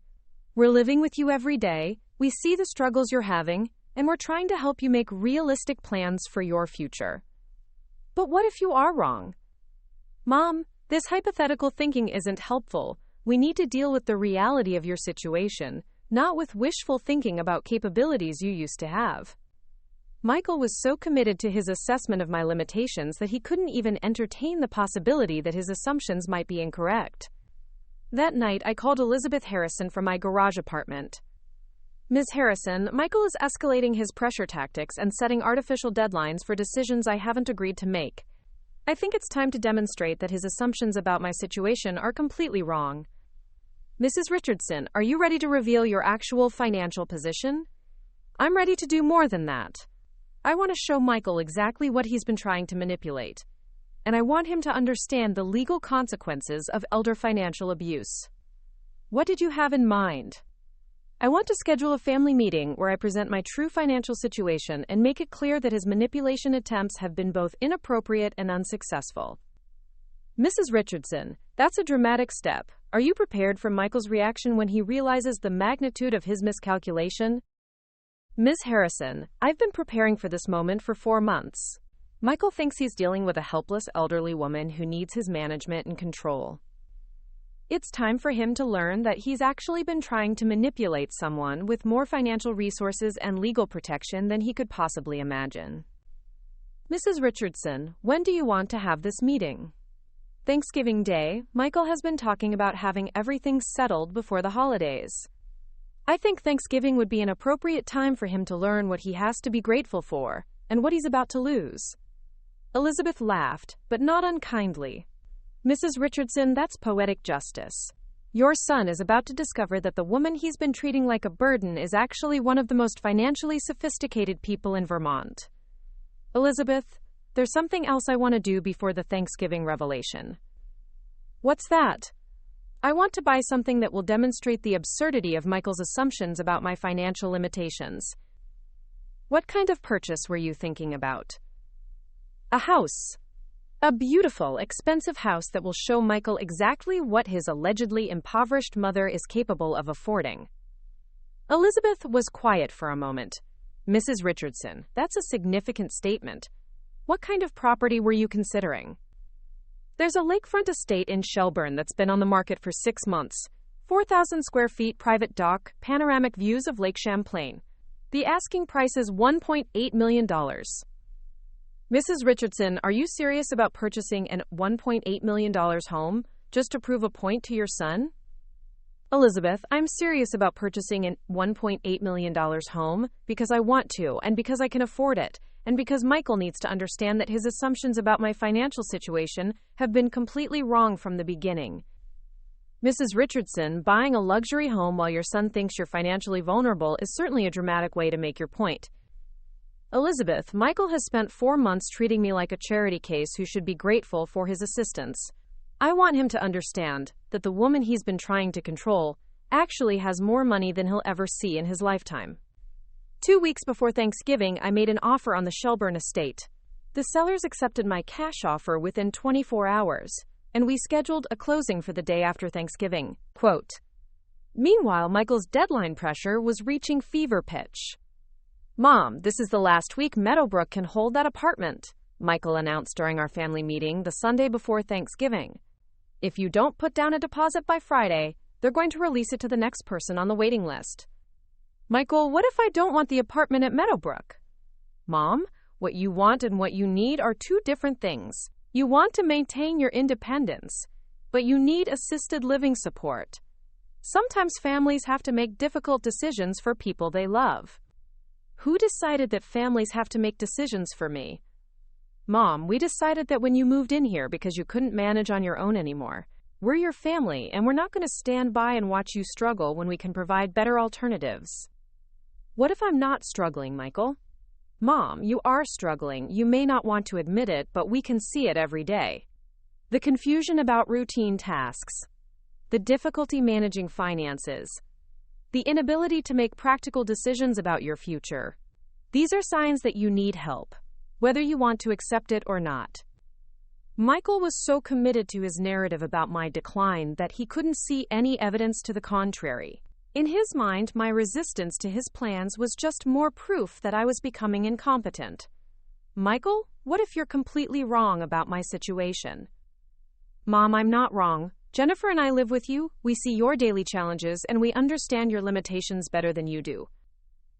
[SPEAKER 1] We're living with you every day, we see the struggles you're having, and we're trying to help you make realistic plans for your future. But what if you are wrong? Mom, this hypothetical thinking isn't helpful. We need to deal with the reality of your situation, not with wishful thinking about capabilities you used to have. Michael was so committed to his assessment of my limitations that he couldn't even entertain the possibility that his assumptions might be incorrect. That night, I called Elizabeth Harrison from my garage apartment. Ms. Harrison, Michael is escalating his pressure tactics and setting artificial deadlines for decisions I haven't agreed to make. I think it's time to demonstrate that his assumptions about my situation are completely wrong. Mrs. Richardson, are you ready to reveal your actual financial position? I'm ready to do more than that. I want to show Michael exactly what he's been trying to manipulate, and I want him to understand the legal consequences of elder financial abuse. What did you have in mind? I want to schedule a family meeting where I present my true financial situation and make it clear that his manipulation attempts have been both inappropriate and unsuccessful. Mrs. Richardson, that's a dramatic step. Are you prepared for Michael's reaction when he realizes the magnitude of his miscalculation? Ms. Harrison, I've been preparing for this moment for 4 months. Michael thinks he's dealing with a helpless elderly woman who needs his management and control. It's time for him to learn that he's actually been trying to manipulate someone with more financial resources and legal protection than he could possibly imagine. Mrs. Richardson, when do you want to have this meeting? Thanksgiving Day. Michael has been talking about having everything settled before the holidays. I think Thanksgiving would be an appropriate time for him to learn what he has to be grateful for and what he's about to lose. Elizabeth laughed, but not unkindly. Mrs. Richardson, that's poetic justice. Your son is about to discover that the woman he's been treating like a burden is actually one of the most financially sophisticated people in Vermont. Elizabeth, there's something else I want to do before the Thanksgiving revelation. What's that? I want to buy something that will demonstrate the absurdity of Michael's assumptions about my financial limitations. What kind of purchase were you thinking about? A house. A beautiful, expensive house that will show Michael exactly what his allegedly impoverished mother is capable of affording. Elizabeth was quiet for a moment. Mrs. Richardson, that's a significant statement. What kind of property were you considering? There's a lakefront estate in Shelburne that's been on the market for 6 months. 4,000 square feet, private dock, panoramic views of Lake Champlain. The asking price is $1.8 million. Mrs. Richardson, are you serious about purchasing an $1.8 million home just to prove a point to your son? Elizabeth, I'm serious about purchasing an $1.8 million home because I want to and because I can afford it, and because Michael needs to understand that his assumptions about my financial situation have been completely wrong from the beginning. Mrs. Richardson, buying a luxury home while your son thinks you're financially vulnerable is certainly a dramatic way to make your point. Elizabeth, Michael has spent 4 months treating me like a charity case who should be grateful for his assistance. I want him to understand that the woman he's been trying to control actually has more money than he'll ever see in his lifetime. 2 weeks before Thanksgiving, I made an offer on the Shelburne estate. The sellers accepted my cash offer within 24 hours, and we scheduled a closing for the day after Thanksgiving. Quote, meanwhile, Michael's deadline pressure was reaching fever pitch. Mom, this is the last week Meadowbrook can hold that apartment, Michael announced during our family meeting the Sunday before Thanksgiving. If you don't put down a deposit by Friday, they're going to release it to the next person on the waiting list. Michael, what if I don't want the apartment at Meadowbrook? Mom, what you want and what you need are two different things. You want to maintain your independence, but you need assisted living support. Sometimes families have to make difficult decisions for people they love. Who decided that families have to make decisions for me? Mom, we decided that when you moved in here because you couldn't manage on your own anymore. We're your family, and we're not going to stand by and watch you struggle when we can provide better alternatives. What if I'm not struggling, Michael? Mom, you are struggling. You may not want to admit it, but we can see it every day. The confusion about routine tasks. The difficulty managing finances. The inability to make practical decisions about your future. These are signs that you need help, whether you want to accept it or not. Michael was so committed to his narrative about my decline that he couldn't see any evidence to the contrary. In his mind, my resistance to his plans was just more proof that I was becoming incompetent. Michael, what if you're completely wrong about my situation? Mom, I'm not wrong. Jennifer and I live with you, we see your daily challenges, and we understand your limitations better than you do.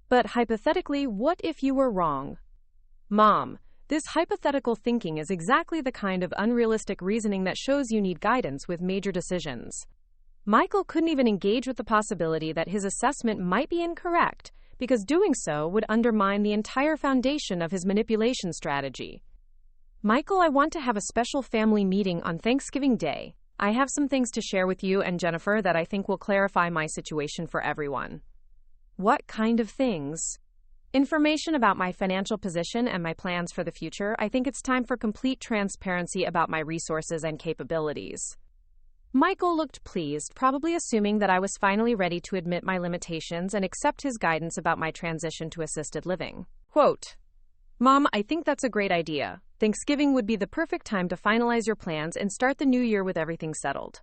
[SPEAKER 1] But hypothetically, what if you were wrong? Mom, this hypothetical thinking is exactly the kind of unrealistic reasoning that shows you need guidance with major decisions. Michael couldn't even engage with the possibility that his assessment might be incorrect, because doing so would undermine the entire foundation of his manipulation strategy. Michael, I want to have a special family meeting on Thanksgiving Day. I have some things to share with you and Jennifer that I think will clarify my situation for everyone. What kind of things? Information about my financial position and my plans for the future. I think it's time for complete transparency about my resources and capabilities. Michael looked pleased, probably assuming that I was finally ready to admit my limitations and accept his guidance about my transition to assisted living. Quote, Mom, I think that's a great idea. Thanksgiving would be the perfect time to finalize your plans and start the new year with everything settled.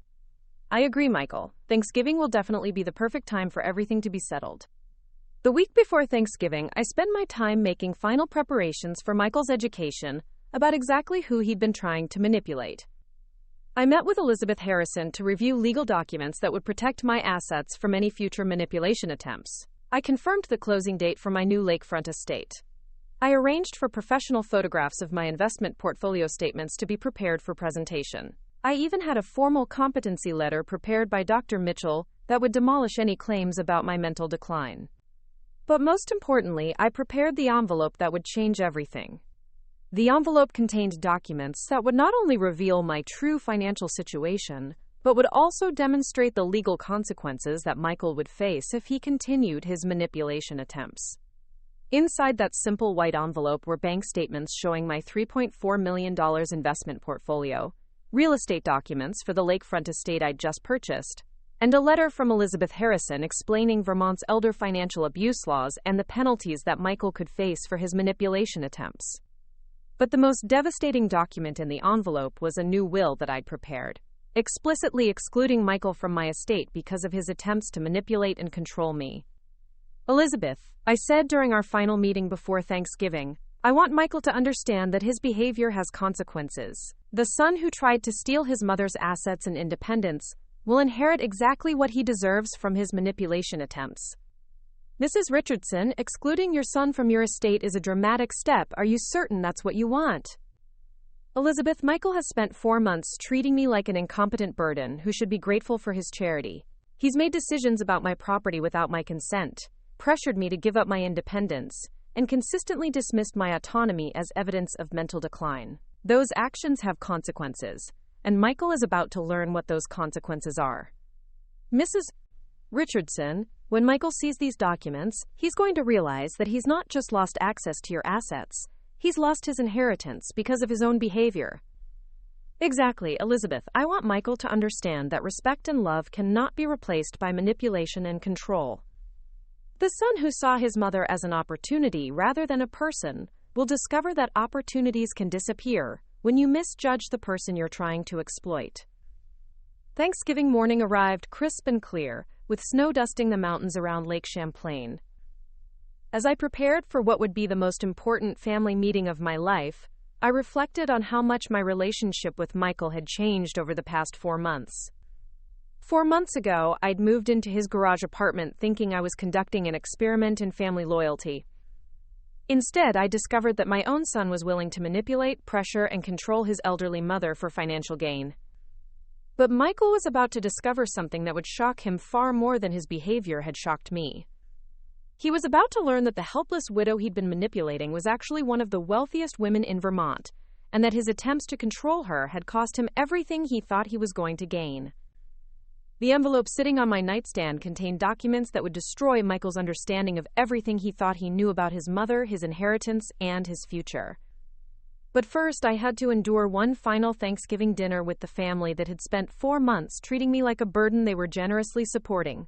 [SPEAKER 1] I agree, Michael. Thanksgiving will definitely be the perfect time for everything to be settled. The week before Thanksgiving, I spent my time making final preparations for Michael's education about exactly who he'd been trying to manipulate. I met with Elizabeth Harrison to review legal documents that would protect my assets from any future manipulation attempts. I confirmed the closing date for my new lakefront estate. I arranged for professional photographs of my investment portfolio statements to be prepared for presentation. I even had a formal competency letter prepared by Dr. Mitchell that would demolish any claims about my mental decline. But most importantly, I prepared the envelope that would change everything. The envelope contained documents that would not only reveal my true financial situation, but would also demonstrate the legal consequences that Michael would face if he continued his manipulation attempts. Inside that simple white envelope were bank statements showing my $3.4 million investment portfolio, real estate documents for the lakefront estate I'd just purchased, and a letter from Elizabeth Harrison explaining Vermont's elder financial abuse laws and the penalties that Michael could face for his manipulation attempts. But the most devastating document in the envelope was a new will that I'd prepared, explicitly excluding Michael from my estate because of his attempts to manipulate and control me. Elizabeth, I said during our final meeting before Thanksgiving, I want Michael to understand that his behavior has consequences. The son who tried to steal his mother's assets and independence will inherit exactly what he deserves from his manipulation attempts. Mrs. Richardson, excluding your son from your estate is a dramatic step. Are you certain that's what you want? Elizabeth, Michael has spent 4 months treating me like an incompetent burden who should be grateful for his charity. He's made decisions about my property without my consent, pressured me to give up my independence, and consistently dismissed my autonomy as evidence of mental decline. Those actions have consequences, and Michael is about to learn what those consequences are. Mrs. Richardson, when Michael sees these documents, he's going to realize that he's not just lost access to your assets, he's lost his inheritance because of his own behavior. Exactly, Elizabeth. I want Michael to understand that respect and love cannot be replaced by manipulation and control. The son who saw his mother as an opportunity rather than a person will discover that opportunities can disappear when you misjudge the person you're trying to exploit. Thanksgiving morning arrived crisp and clear, with snow dusting the mountains around Lake Champlain. As I prepared for what would be the most important family meeting of my life, I reflected on how much my relationship with Michael had changed over the past 4 months. 4 months ago, I'd moved into his garage apartment thinking I was conducting an experiment in family loyalty. Instead, I discovered that my own son was willing to manipulate, pressure, and control his elderly mother for financial gain. But Michael was about to discover something that would shock him far more than his behavior had shocked me. He was about to learn that the helpless widow he'd been manipulating was actually one of the wealthiest women in Vermont, and that his attempts to control her had cost him everything he thought he was going to gain. The envelope sitting on my nightstand contained documents that would destroy Michael's understanding of everything he thought he knew about his mother, his inheritance, and his future. But first, I had to endure one final Thanksgiving dinner with the family that had spent 4 months treating me like a burden they were generously supporting.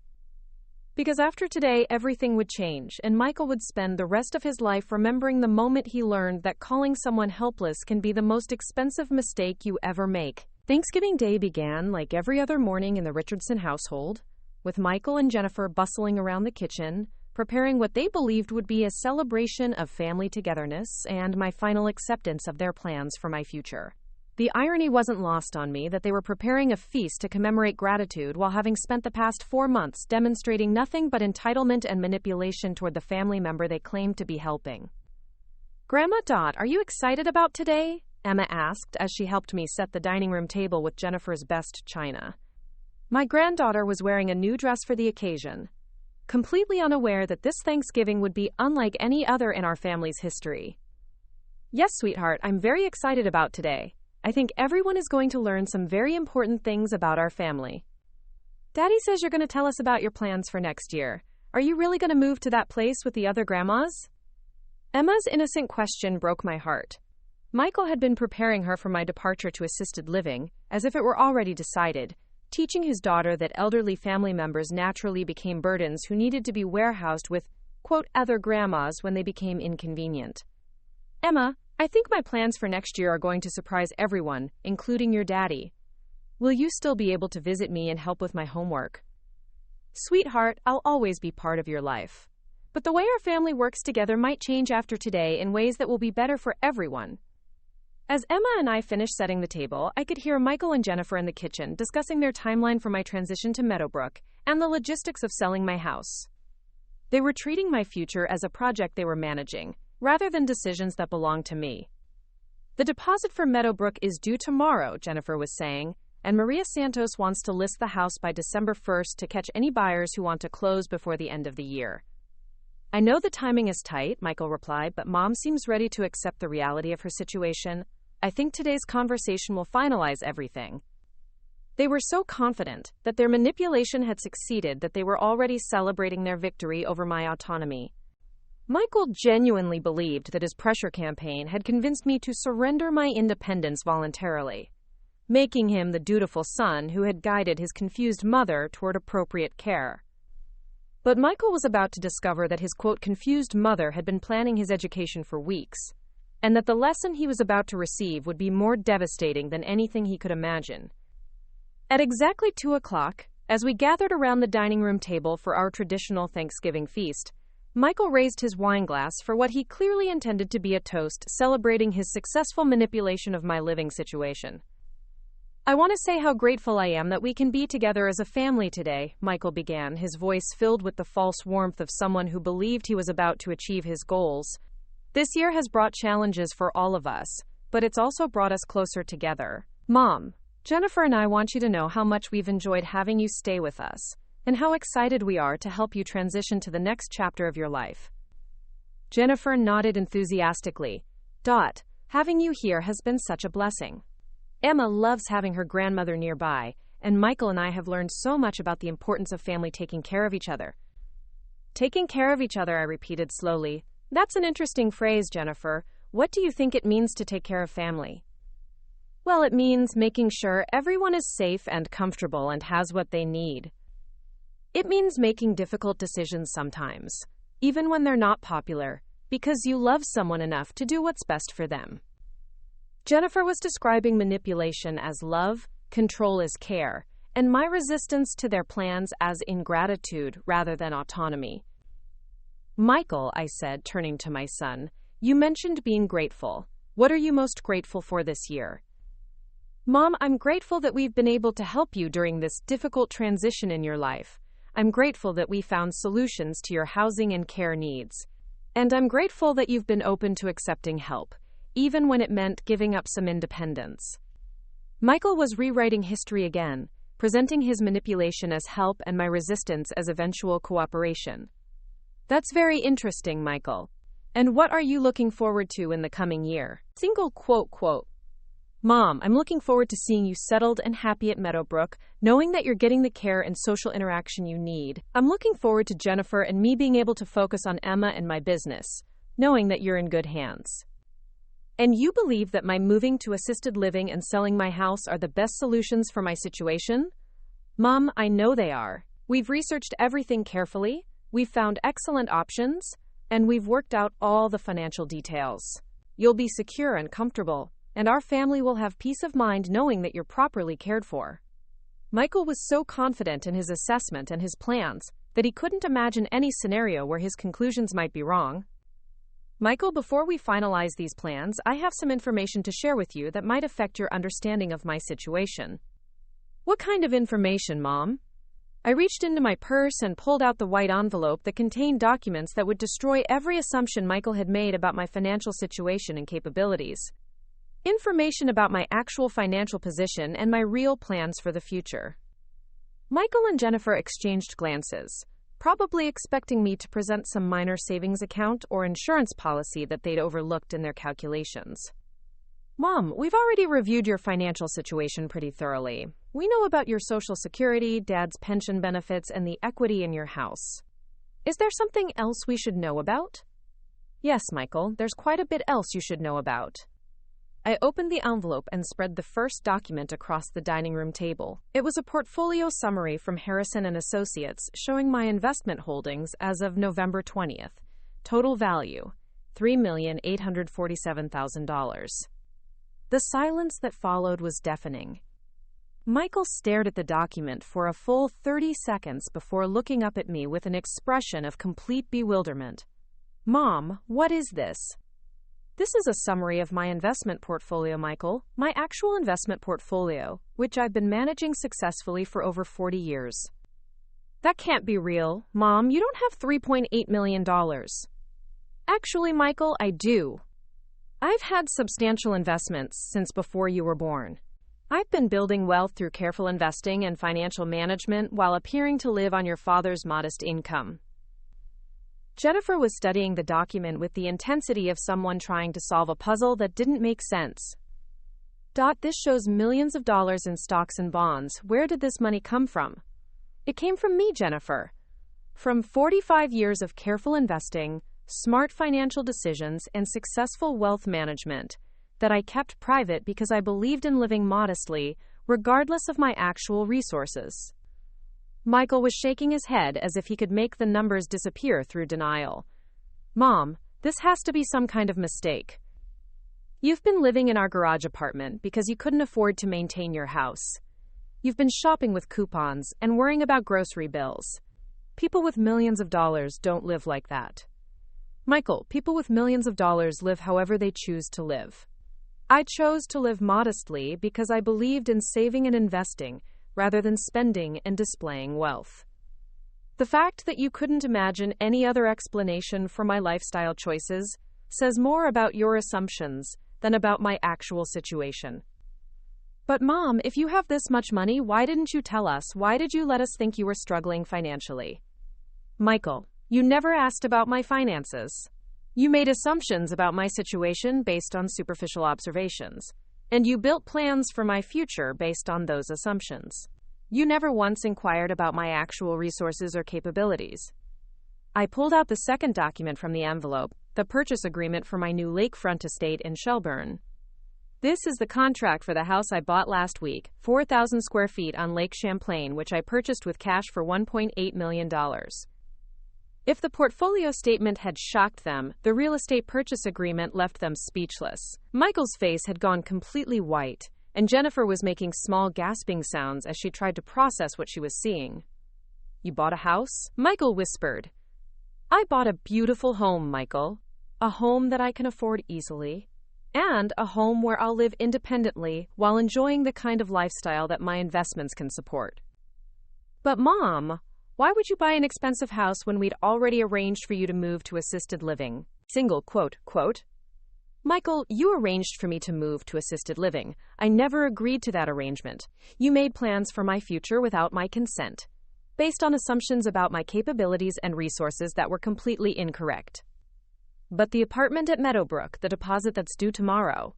[SPEAKER 1] Because after today, everything would change, and Michael would spend the rest of his life remembering the moment he learned that calling someone helpless can be the most expensive mistake you ever make. Thanksgiving Day began like every other morning in the Richardson household, with Michael and Jennifer bustling around the kitchen, preparing what they believed would be a celebration of family togetherness and my final acceptance of their plans for my future. The irony wasn't lost on me that they were preparing a feast to commemorate gratitude while having spent the past 4 months demonstrating nothing but entitlement and manipulation toward the family member they claimed to be helping. "Grandma Dot, are you excited about today?" Emma asked as she helped me set the dining room table with Jennifer's best china. My granddaughter was wearing a new dress for the occasion, completely unaware that this Thanksgiving would be unlike any other in our family's history. "Yes, sweetheart, I'm very excited about today. I think everyone is going to learn some very important things about our family." "Daddy says you're going to tell us about your plans for next year. Are you really going to move to that place with the other grandmas?" Emma's innocent question broke my heart. Michael had been preparing her for my departure to assisted living, as if it were already decided, teaching his daughter that elderly family members naturally became burdens who needed to be warehoused with, quote, other grandmas when they became inconvenient. "Emma, I think my plans for next year are going to surprise everyone, including your daddy. Will you still be able to visit me and help with my homework?" "Sweetheart, I'll always be part of your life. But the way our family works together might change after today in ways that will be better for everyone." As Emma and I finished setting the table, I could hear Michael and Jennifer in the kitchen discussing their timeline for my transition to Meadowbrook and the logistics of selling my house. They were treating my future as a project they were managing, rather than decisions that belonged to me. "The deposit for Meadowbrook is due tomorrow," Jennifer was saying, "and Maria Santos wants to list the house by December 1st to catch any buyers who want to close before the end of the year." "I know the timing is tight," Michael replied, "but Mom seems ready to accept the reality of her situation. I think today's conversation will finalize everything." They were so confident that their manipulation had succeeded that they were already celebrating their victory over my autonomy. Michael genuinely believed that his pressure campaign had convinced me to surrender my independence voluntarily, making him the dutiful son who had guided his confused mother toward appropriate care. But Michael was about to discover that his, quote, confused mother had been planning his education for weeks, and that the lesson he was about to receive would be more devastating than anything he could imagine. At exactly 2 o'clock, as we gathered around the dining room table for our traditional Thanksgiving feast, Michael raised his wine glass for what he clearly intended to be a toast celebrating his successful manipulation of my living situation. "I want to say how grateful I am that we can be together as a family today," Michael began, his voice filled with the false warmth of someone who believed he was about to achieve his goals. "This year has brought challenges for all of us, but it's also brought us closer together. Mom, Jennifer and I want you to know how much we've enjoyed having you stay with us, and how excited we are to help you transition to the next chapter of your life." Jennifer nodded enthusiastically. "Dot, having you here has been such a blessing. Emma loves having her grandmother nearby, and Michael and I have learned so much about the importance of family taking care of each other." "Taking care of each other," I repeated slowly. "That's an interesting phrase, Jennifer. What do you think it means to take care of family?" "Well, it means making sure everyone is safe and comfortable and has what they need. It means making difficult decisions sometimes, even when they're not popular, because you love someone enough to do what's best for them." Jennifer was describing manipulation as love, control as care, and my resistance to their plans as ingratitude rather than autonomy. Michael, I said, turning to my son, you mentioned being grateful. What are you most grateful for this year? Mom, I'm grateful that we've been able to help you during this difficult transition in your life. I'm grateful that we found solutions to your housing and care needs. And I'm grateful that you've been open to accepting help, even when it meant giving up some independence. Michael was rewriting history again, presenting his manipulation as help and my resistance as eventual cooperation. That's very interesting, Michael. And what are you looking forward to in the coming year? Quote. Mom, I'm looking forward to seeing you settled and happy at Meadowbrook, knowing that you're getting the care and social interaction you need. I'm looking forward to Jennifer and me being able to focus on Emma and my business, knowing that you're in good hands. And you believe that my moving to assisted living and selling my house are the best solutions for my situation? Mom, I know they are. We've researched everything carefully, we've found excellent options, and we've worked out all the financial details. You'll be secure and comfortable, and our family will have peace of mind knowing that you're properly cared for. Michael was so confident in his assessment and his plans that he couldn't imagine any scenario where his conclusions might be wrong. Michael, before we finalize these plans, I have some information to share with you that might affect your understanding of my situation. What kind of information, Mom? I reached into my purse and pulled out the white envelope that contained documents that would destroy every assumption Michael had made about my financial situation and capabilities. Information about my actual financial position and my real plans for the future. Michael and Jennifer exchanged glances, probably expecting me to present some minor savings account or insurance policy that they'd overlooked in their calculations. Mom, we've already reviewed your financial situation pretty thoroughly. We know about your Social Security, Dad's pension benefits, and the equity in your house. Is there something else we should know about? Yes, Michael, there's quite a bit else you should know about. I opened the envelope and spread the first document across the dining room table. It was a portfolio summary from Harrison & Associates showing my investment holdings as of November 20th. Total value, $3,847,000. The silence that followed was deafening. Michael stared at the document for a full 30 seconds before looking up at me with an expression of complete bewilderment. Mom, what is this? This is a summary of my investment portfolio, Michael. My actual investment portfolio, which I've been managing successfully for over 40 years. That can't be real. Mom, you don't have $3.8 million. Actually, Michael, I do. I've had substantial investments since before you were born. I've been building wealth through careful investing and financial management while appearing to live on your father's modest income. Jennifer was studying the document with the intensity of someone trying to solve a puzzle that didn't make sense. This shows millions of dollars in stocks and bonds. Where did this money come from? It came from me, Jennifer. From 45 years of careful investing, smart financial decisions, and successful wealth management that I kept private because I believed in living modestly, regardless of my actual resources. Michael was shaking his head as if he could make the numbers disappear through denial. Mom, this has to be some kind of mistake. You've been living in our garage apartment because you couldn't afford to maintain your house. You've been shopping with coupons and worrying about grocery bills. People with millions of dollars don't live like that. Michael, people with millions of dollars live however they choose to live. I chose to live modestly because I believed in saving and investing, rather than spending and displaying wealth. The fact that you couldn't imagine any other explanation for my lifestyle choices says more about your assumptions than about my actual situation. But Mom, if you have this much money, why didn't you tell us? Why did you let us think you were struggling financially? Michael, you never asked about my finances. You made assumptions about my situation based on superficial observations. And you built plans for my future based on those assumptions. You never once inquired about my actual resources or capabilities. I pulled out the second document from the envelope, the purchase agreement for my new lakefront estate in Shelburne. This is the contract for the house I bought last week, 4,000 square feet on Lake Champlain, which I purchased with cash for $1.8 million. If the portfolio statement had shocked them, the real estate purchase agreement left them speechless. Michael's face had gone completely white, and Jennifer was making small gasping sounds as she tried to process what she was seeing. "You bought a house?" Michael whispered. "I bought a beautiful home, Michael. A home that I can afford easily. And a home where I'll live independently while enjoying the kind of lifestyle that my investments can support." "But Mom, why would you buy an expensive house when we'd already arranged for you to move to assisted living?" Michael, you arranged for me to move to assisted living. I never agreed to that arrangement. You made plans for my future without my consent, based on assumptions about my capabilities and resources that were completely incorrect. "But the apartment at Meadowbrook, the deposit that's due tomorrow."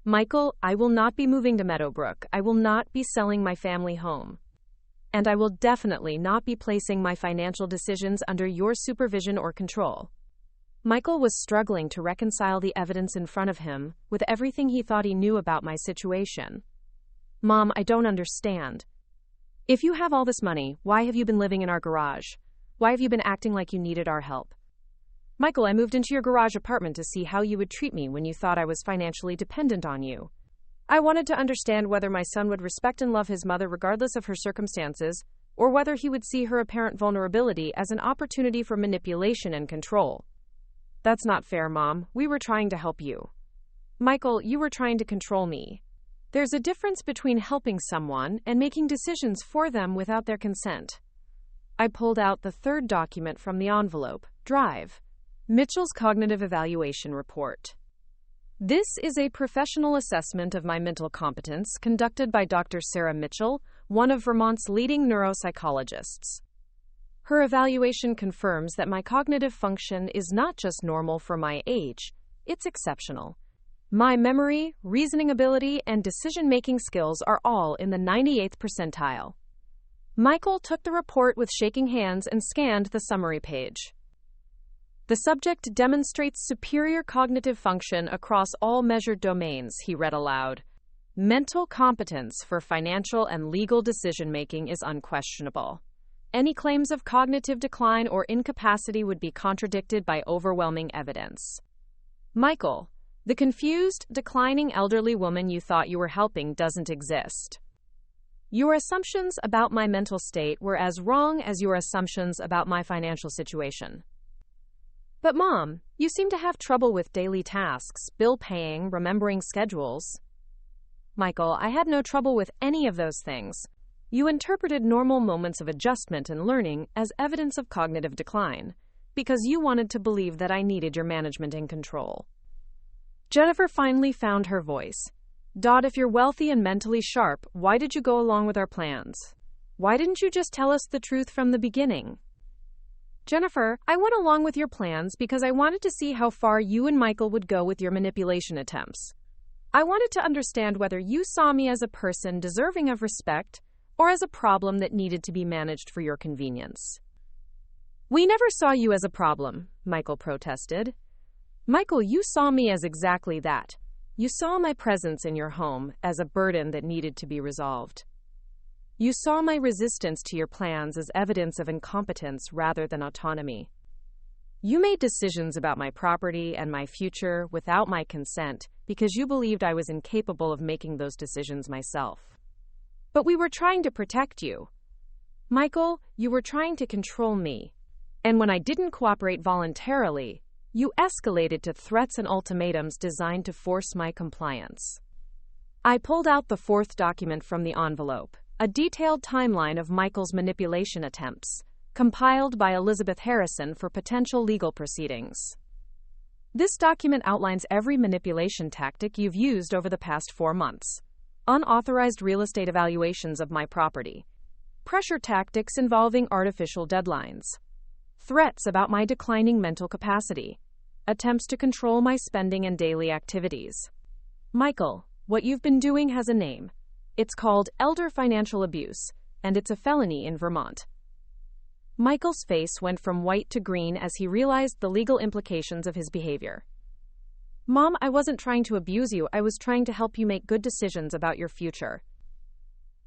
[SPEAKER 1] "Michael, I will not be moving to Meadowbrook. I will not be selling my family home. And I will definitely not be placing my financial decisions under your supervision or control." Michael was struggling to reconcile the evidence in front of him with everything he thought he knew about my situation. "Mom, I don't understand. If you have all this money, why have you been living in our garage? Why have you been acting like you needed our help?" "Michael, I moved into your garage apartment to see how you would treat me when you thought I was financially dependent on you. I wanted to understand whether my son would respect and love his mother regardless of her circumstances, or whether he would see her apparent vulnerability as an opportunity for manipulation and control." "That's not fair, Mom. We were trying to help you." "Michael, you were trying to control me. There's a difference between helping someone and making decisions for them without their consent." I pulled out the third document from the envelope. Drive. Mitchell's Cognitive Evaluation Report. This is a professional assessment of my mental competence conducted by Dr. Sarah Mitchell, one of Vermont's leading neuropsychologists. Her evaluation confirms that my cognitive function is not just normal for my age, it's exceptional. My memory, reasoning ability, and decision-making skills are all in the 98th percentile. Michael took the report with shaking hands and scanned the summary page. "The subject demonstrates superior cognitive function across all measured domains," he read aloud. "Mental competence for financial and legal decision-making is unquestionable. Any claims of cognitive decline or incapacity would be contradicted by overwhelming evidence. Michael, the confused, declining elderly woman you thought you were helping doesn't exist. Your assumptions about my mental state were as wrong as your assumptions about my financial situation." "But Mom, you seem to have trouble with daily tasks, bill paying, remembering schedules." "Michael, I had no trouble with any of those things. You interpreted normal moments of adjustment and learning as evidence of cognitive decline, because you wanted to believe that I needed your management and control." Jennifer finally found her voice. "Dot, if you're wealthy and mentally sharp, why did you go along with our plans? Why didn't you just tell us the truth from the beginning?" "Jennifer, I went along with your plans because I wanted to see how far you and Michael would go with your manipulation attempts. I wanted to understand whether you saw me as a person deserving of respect or as a problem that needed to be managed for your convenience." "We never saw you as a problem," Michael protested. "Michael, you saw me as exactly that. You saw my presence in your home as a burden that needed to be resolved. You saw my resistance to your plans as evidence of incompetence rather than autonomy. You made decisions about my property and my future without my consent because you believed I was incapable of making those decisions myself. But we were trying to protect you. Michael, you were trying to control me. And when I didn't cooperate voluntarily, you escalated to threats and ultimatums designed to force my compliance." I pulled out the fourth document from the envelope, a detailed timeline of Michael's manipulation attempts, compiled by Elizabeth Harrison for potential legal proceedings. This document outlines every manipulation tactic you've used over the past 4 months. Unauthorized real estate evaluations of my property. Pressure tactics involving artificial deadlines. Threats about my declining mental capacity. Attempts to control my spending and daily activities. Michael, what you've been doing has a name. It's called elder financial abuse, and it's a felony in Vermont. Michael's face went from white to green as he realized the legal implications of his behavior. "Mom, I wasn't trying to abuse you. I was trying to help you make good decisions about your future."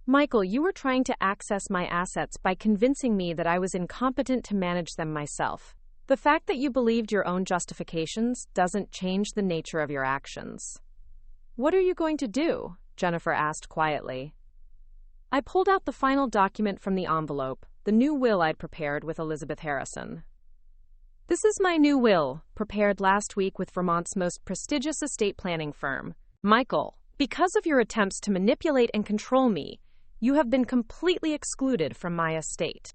[SPEAKER 1] Michael, you were trying to access my assets by convincing me that I was incompetent to manage them myself. The fact that you believed your own justifications doesn't change the nature of your actions. What are you going to do? Jennifer asked quietly. I pulled out the final document from the envelope, the new will I'd prepared with Elizabeth Harrison. This is my new will, prepared last week with Vermont's most prestigious estate planning firm. Michael, because of your attempts to manipulate and control me, you have been completely excluded from my estate.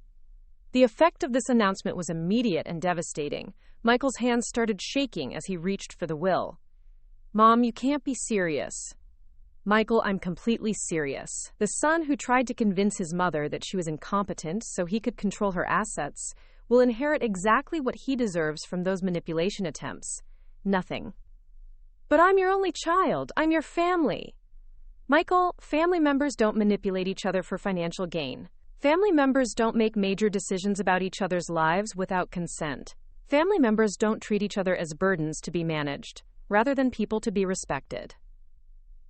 [SPEAKER 1] The effect of this announcement was immediate and devastating. Michael's hands started shaking as he reached for the will. Mom, you can't be serious. Michael, I'm completely serious. The son who tried to convince his mother that she was incompetent so he could control her assets will inherit exactly what he deserves from those manipulation attempts. Nothing. But I'm your only child. I'm your family. Michael, family members don't manipulate each other for financial gain. Family members don't make major decisions about each other's lives without consent. Family members don't treat each other as burdens to be managed, rather than people to be respected.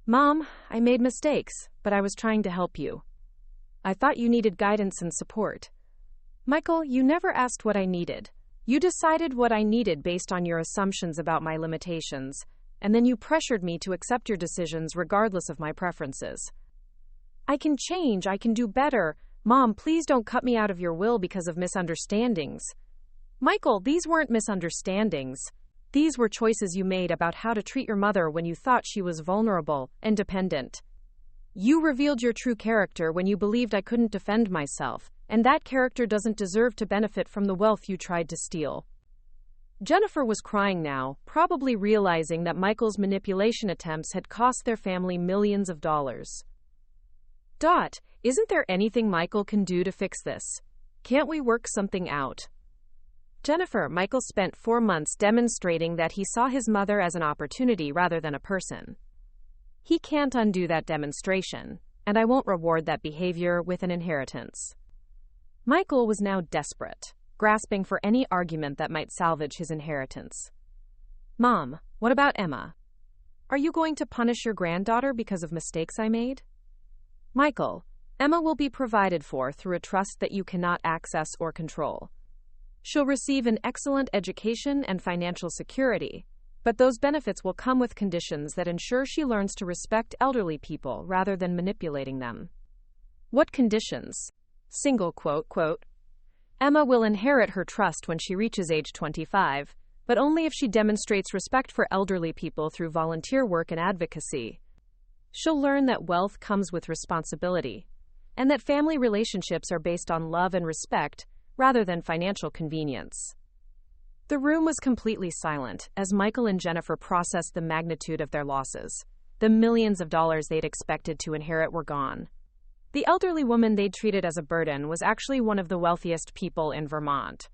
[SPEAKER 1] Mom, I made mistakes, but I was trying to help you. I thought you needed guidance and support. Michael, you never asked what I needed. You decided what I needed based on your assumptions about my limitations, and then you pressured me to accept your decisions regardless of my preferences. I can change, I can do better. Mom, please don't cut me out of your will because of misunderstandings. Michael, these weren't misunderstandings. These were choices you made about how to treat your mother when you thought she was vulnerable and dependent. You revealed your true character when you believed I couldn't defend myself, and that character doesn't deserve to benefit from the wealth you tried to steal. Jennifer was crying now, probably realizing that Michael's manipulation attempts had cost their family millions of dollars. Isn't there anything Michael can do to fix this? Can't we work something out? Jennifer, Michael spent 4 months demonstrating that he saw his mother as an opportunity rather than a person. He can't undo that demonstration, and I won't reward that behavior with an inheritance. Michael was now desperate, grasping for any argument that might salvage his inheritance. Mom, what about Emma? Are you going to punish your granddaughter because of mistakes I made? Michael, Emma will be provided for through a trust that you cannot access or control. She'll receive an excellent education and financial security, but those benefits will come with conditions that ensure she learns to respect elderly people rather than manipulating them. What conditions? Quote, Emma will inherit her trust when she reaches age 25, but only if she demonstrates respect for elderly people through volunteer work and advocacy. She'll learn that wealth comes with responsibility, and that family relationships are based on love and respect rather than financial convenience. The room was completely silent as Michael and Jennifer processed the magnitude of their losses. The millions of dollars they'd expected to inherit were gone. The elderly woman they'd treated as a burden was actually one of the wealthiest people in Vermont.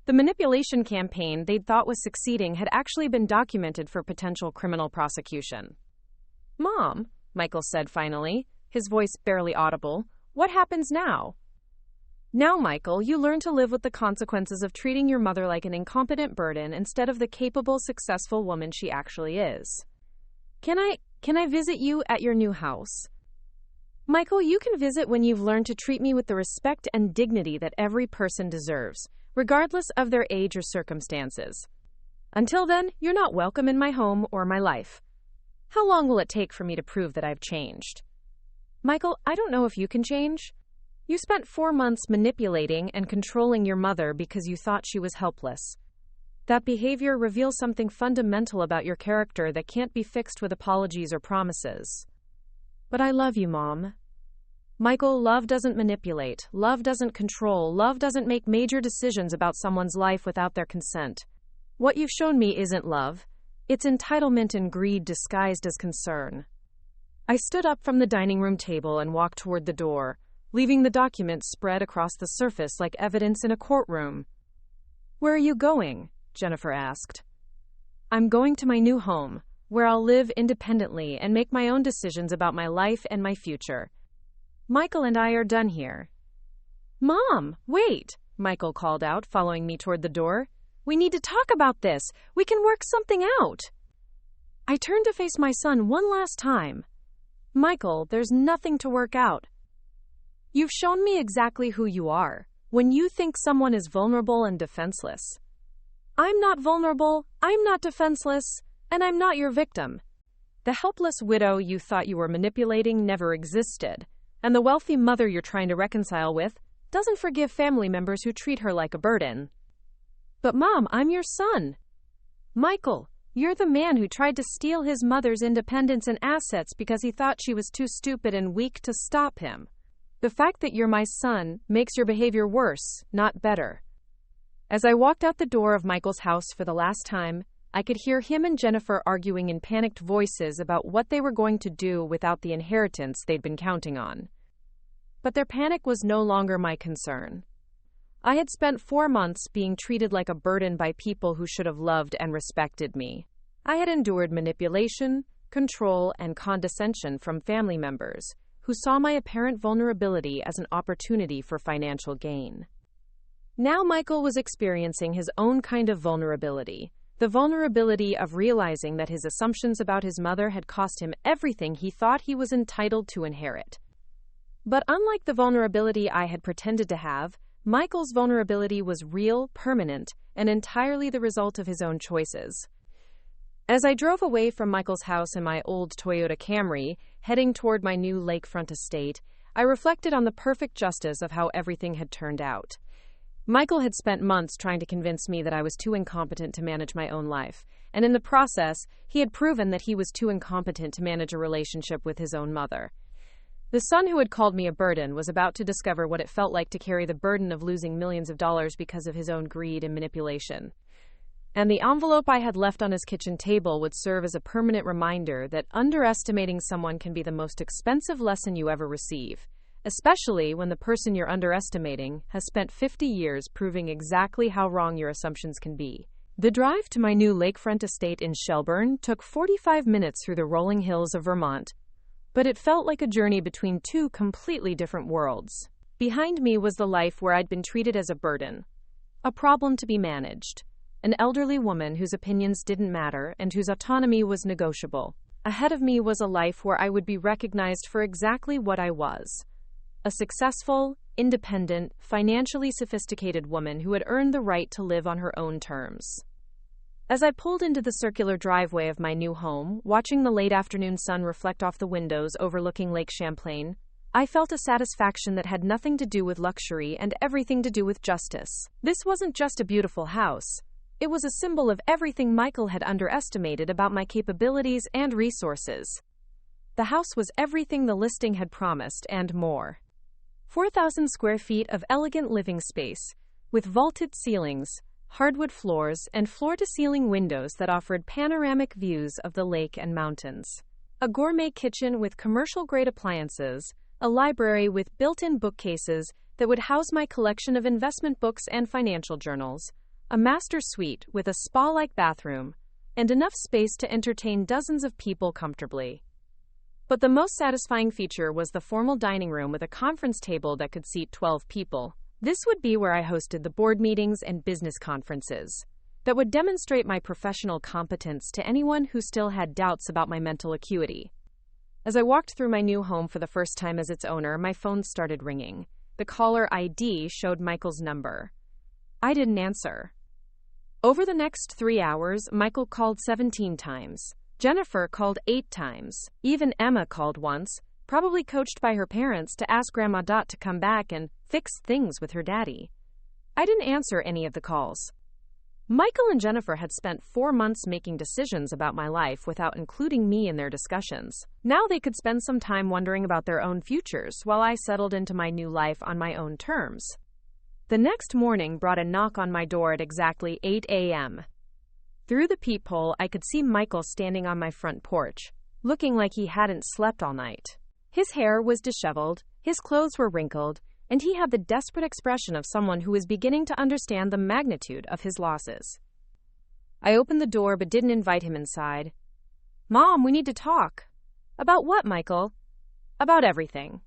[SPEAKER 1] The manipulation campaign they'd thought was succeeding had actually been documented for potential criminal prosecution. Mom, Michael said finally, his voice barely audible, what happens now? Now, Michael, you learn to live with the consequences of treating your mother like an incompetent burden instead of the capable, successful woman she actually is. Can I visit you at your new house? Michael, you can visit when you've learned to treat me with the respect and dignity that every person deserves, regardless of their age or circumstances. Until then, you're not welcome in my home or my life. How long will it take for me to prove that I've changed? Michael, I don't know if you can change. You spent 4 months manipulating and controlling your mother because you thought she was helpless. That behavior reveals something fundamental about your character that can't be fixed with apologies or promises. But I love you, Mom. Michael, love doesn't manipulate, love doesn't control, love doesn't make major decisions about someone's life without their consent. What you've shown me isn't love. It's entitlement and greed disguised as concern. I stood up from the dining room table and walked toward the door, leaving the documents spread across the surface like evidence in a courtroom. Where are you going? Jennifer asked. I'm going to my new home, where I'll live independently and make my own decisions about my life and my future. Michael and I are done here. Mom, wait, Michael called out, following me toward the door. We need to talk about this. We can work something out. I turned to face my son one last time. Michael, there's nothing to work out. You've shown me exactly who you are when you think someone is vulnerable and defenseless. I'm not vulnerable, I'm not defenseless, and I'm not your victim. The helpless widow you thought you were manipulating never existed, and the wealthy mother you're trying to reconcile with doesn't forgive family members who treat her like a burden. But Mom, I'm your son. Michael, you're the man who tried to steal his mother's independence and assets because he thought she was too stupid and weak to stop him. The fact that you're my son makes your behavior worse, not better. As I walked out the door of Michael's house for the last time, I could hear him and Jennifer arguing in panicked voices about what they were going to do without the inheritance they'd been counting on. But their panic was no longer my concern. I had spent 4 months being treated like a burden by people who should have loved and respected me. I had endured manipulation, control, and condescension from family members who saw my apparent vulnerability as an opportunity for financial gain. Now Michael was experiencing his own kind of vulnerability, the vulnerability of realizing that his assumptions about his mother had cost him everything he thought he was entitled to inherit. But unlike the vulnerability I had pretended to have, Michael's vulnerability was real, permanent, and entirely the result of his own choices. As I drove away from Michael's house in my old Toyota Camry, heading toward my new lakefront estate, I reflected on the perfect justice of how everything had turned out. Michael had spent months trying to convince me that I was too incompetent to manage my own life, and in the process, he had proven that he was too incompetent to manage a relationship with his own mother. The son who had called me a burden was about to discover what it felt like to carry the burden of losing millions of dollars because of his own greed and manipulation. And the envelope I had left on his kitchen table would serve as a permanent reminder that underestimating someone can be the most expensive lesson you ever receive, especially when the person you're underestimating has spent 50 years proving exactly how wrong your assumptions can be. The drive to my new lakefront estate in Shelburne took 45 minutes through the rolling hills of Vermont, but it felt like a journey between two completely different worlds. Behind me was the life where I'd been treated as a burden, a problem to be managed, an elderly woman whose opinions didn't matter and whose autonomy was negotiable. Ahead of me was a life where I would be recognized for exactly what I was, a successful, independent, financially sophisticated woman who had earned the right to live on her own terms. As I pulled into the circular driveway of my new home, watching the late afternoon sun reflect off the windows overlooking Lake Champlain, I felt a satisfaction that had nothing to do with luxury and everything to do with justice. This wasn't just a beautiful house. It was a symbol of everything Michael had underestimated about my capabilities and resources. The house was everything the listing had promised and more. 4,000 square feet of elegant living space, with vaulted ceilings, hardwood floors, and floor-to-ceiling windows that offered panoramic views of the lake and mountains. A gourmet kitchen with commercial-grade appliances, a library with built-in bookcases that would house my collection of investment books and financial journals, a master suite with a spa-like bathroom, and enough space to entertain dozens of people comfortably. But the most satisfying feature was the formal dining room with a conference table that could seat 12 people. This would be where I hosted the board meetings and business conferences that would demonstrate my professional competence to anyone who still had doubts about my mental acuity. As I walked through my new home for the first time as its owner, my phone started ringing. The caller ID showed Michael's number. I didn't answer. Over the next 3 hours, Michael called 17 times. Jennifer called 8 times. Even Emma called once, probably coached by her parents to ask Grandma Dot to come back and fix things with her daddy. I didn't answer any of the calls. Michael and Jennifer had spent 4 months making decisions about my life without including me in their discussions. Now they could spend some time wondering about their own futures while I settled into my new life on my own terms. The next morning brought a knock on my door at exactly 8 a.m. Through the peephole, I could see Michael standing on my front porch, looking like he hadn't slept all night. His hair was disheveled, his clothes were wrinkled, and he had the desperate expression of someone who is beginning to understand the magnitude of his losses. I opened the door but didn't invite him inside. "Mom, we need to talk." "About what, Michael?" "About everything.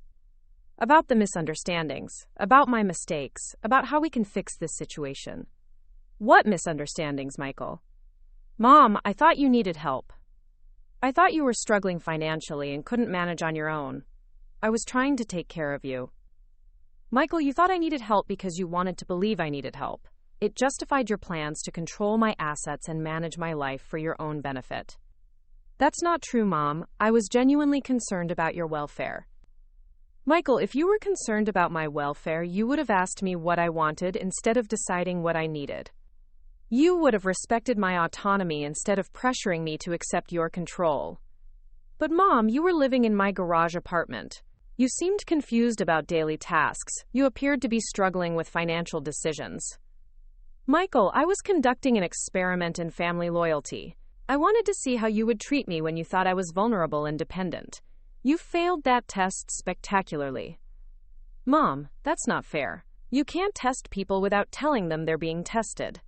[SPEAKER 1] About the misunderstandings, about my mistakes, about how we can fix this situation." "What misunderstandings, Michael?" "Mom, I thought you needed help. I thought you were struggling financially and couldn't manage on your own. I was trying to take care of you." Michael, you thought I needed help because you wanted to believe I needed help. It justified your plans to control my assets and manage my life for your own benefit. That's not true, Mom. I was genuinely concerned about your welfare. Michael, if you were concerned about my welfare, you would have asked me what I wanted instead of deciding what I needed. You would have respected my autonomy instead of pressuring me to accept your control. But Mom, you were living in my garage apartment. You seemed confused about daily tasks. You appeared to be struggling with financial decisions. Michael, I was conducting an experiment in family loyalty. I wanted to see how you would treat me when you thought I was vulnerable and dependent. You failed that test spectacularly. Mom, that's not fair. You can't test people without telling them they're being tested.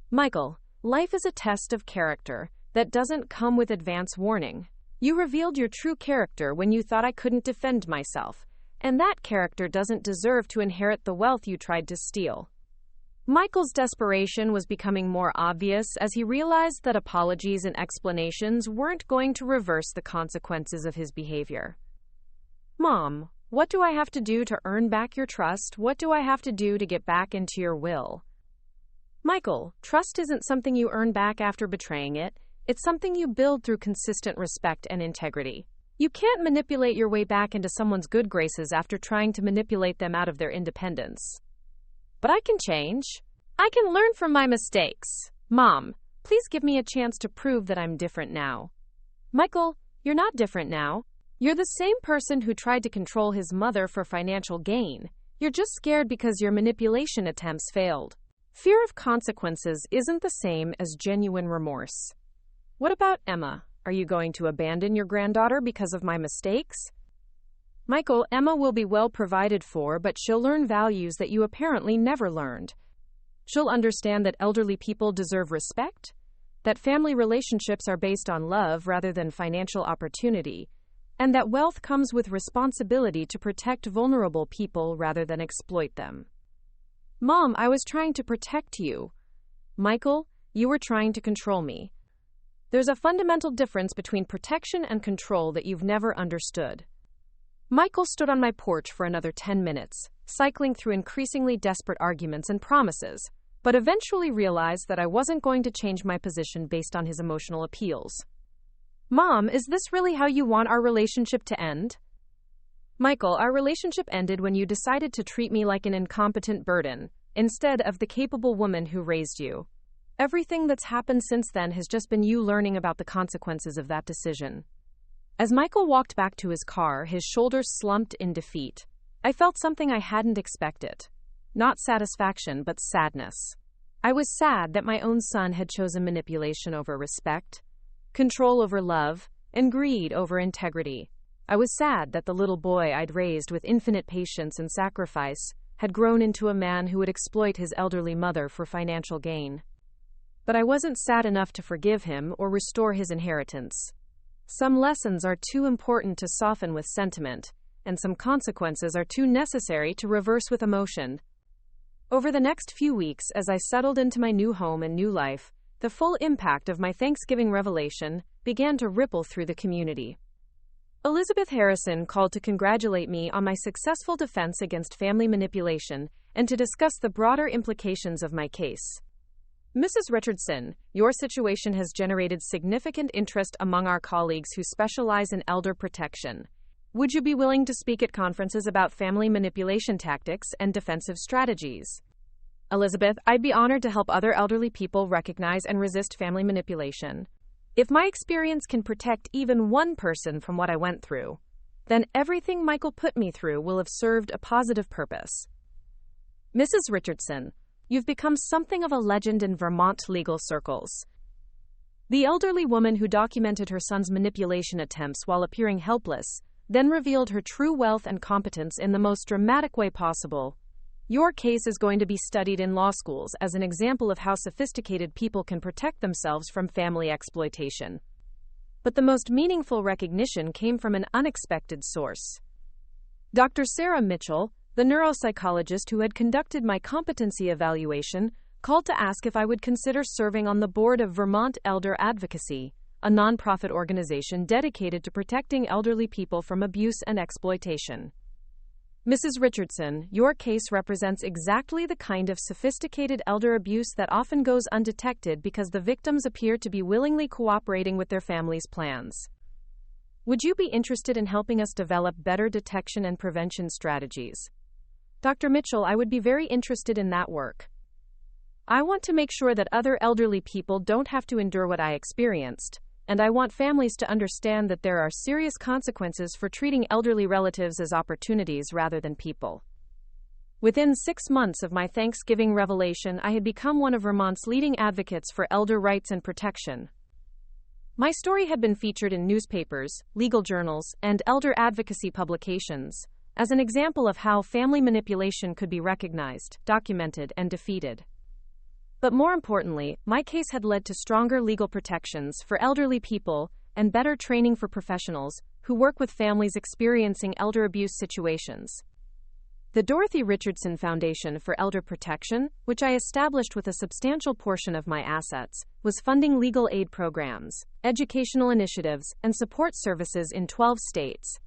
[SPEAKER 1] Michael, life is a test of character that doesn't come with advance warning. You revealed your true character when you thought I couldn't defend myself, and that character doesn't deserve to inherit the wealth you tried to steal. Michael's desperation was becoming more obvious as he realized that apologies and explanations weren't going to reverse the consequences of his behavior. Mom, what do I have to do to earn back your trust? What do I have to do to get back into your will? Michael, trust isn't something you earn back after betraying it. It's something you build through consistent respect and integrity. You can't manipulate your way back into someone's good graces after trying to manipulate them out of their independence. But I can change. I can learn from my mistakes. Mom, please give me a chance to prove that I'm different now. Michael, you're not different now. You're the same person who tried to control his mother for financial gain. You're just scared because your manipulation attempts failed. Fear of consequences isn't the same as genuine remorse. What about Emma? Are you going to abandon your granddaughter because of my mistakes? Michael, Emma will be well provided for, but she'll learn values that you apparently never learned. She'll understand that elderly people deserve respect, that family relationships are based on love rather than financial opportunity, and that wealth comes with responsibility to protect vulnerable people rather than exploit them. Mom, I was trying to protect you. Michael, you were trying to control me. There's a fundamental difference between protection and control that you've never understood. Michael stood on my porch for another 10 minutes, cycling through increasingly desperate arguments and promises, but eventually realized that I wasn't going to change my position based on his emotional appeals. Mom, is this really how you want our relationship to end? Michael, our relationship ended when you decided to treat me like an incompetent burden, instead of the capable woman who raised you. Everything that's happened since then has just been you learning about the consequences of that decision. As Michael walked back to his car, his shoulders slumped in defeat. I felt something I hadn't expected. Not satisfaction, but sadness. I was sad that my own son had chosen manipulation over respect, control over love, and greed over integrity. I was sad that the little boy I'd raised with infinite patience and sacrifice had grown into a man who would exploit his elderly mother for financial gain. But I wasn't sad enough to forgive him or restore his inheritance. Some lessons are too important to soften with sentiment, and some consequences are too necessary to reverse with emotion. Over the next few weeks, as I settled into my new home and new life, the full impact of my Thanksgiving revelation began to ripple through the community. Elizabeth Harrison called to congratulate me on my successful defense against family manipulation and to discuss the broader implications of my case. Mrs. Richardson, your situation has generated significant interest among our colleagues who specialize in elder protection. Would you be willing to speak at conferences about family manipulation tactics and defensive strategies? Elizabeth, I'd be honored to help other elderly people recognize and resist family manipulation. If my experience can protect even one person from what I went through, then everything Michael put me through will have served a positive purpose. Mrs. Richardson, you've become something of a legend in Vermont legal circles. The elderly woman who documented her son's manipulation attempts while appearing helpless, then revealed her true wealth and competence in the most dramatic way possible. Your case is going to be studied in law schools as an example of how sophisticated people can protect themselves from family exploitation. But the most meaningful recognition came from an unexpected source. Dr. Sarah Mitchell, the neuropsychologist who had conducted my competency evaluation, called to ask if I would consider serving on the board of Vermont Elder Advocacy, a nonprofit organization dedicated to protecting elderly people from abuse and exploitation. Mrs. Richardson, your case represents exactly the kind of sophisticated elder abuse that often goes undetected because the victims appear to be willingly cooperating with their family's plans. Would you be interested in helping us develop better detection and prevention strategies? Dr. Mitchell, I would be very interested in that work. I want to make sure that other elderly people don't have to endure what I experienced, and I want families to understand that there are serious consequences for treating elderly relatives as opportunities rather than people. Within 6 months of my Thanksgiving revelation, I had become one of Vermont's leading advocates for elder rights and protection. My story had been featured in newspapers, legal journals, and elder advocacy publications as an example of how family manipulation could be recognized, documented, and defeated. But more importantly, my case had led to stronger legal protections for elderly people and better training for professionals who work with families experiencing elder abuse situations. The Dorothy Richardson Foundation for Elder Protection, which I established with a substantial portion of my assets, was funding legal aid programs, educational initiatives, and support services in 12 states.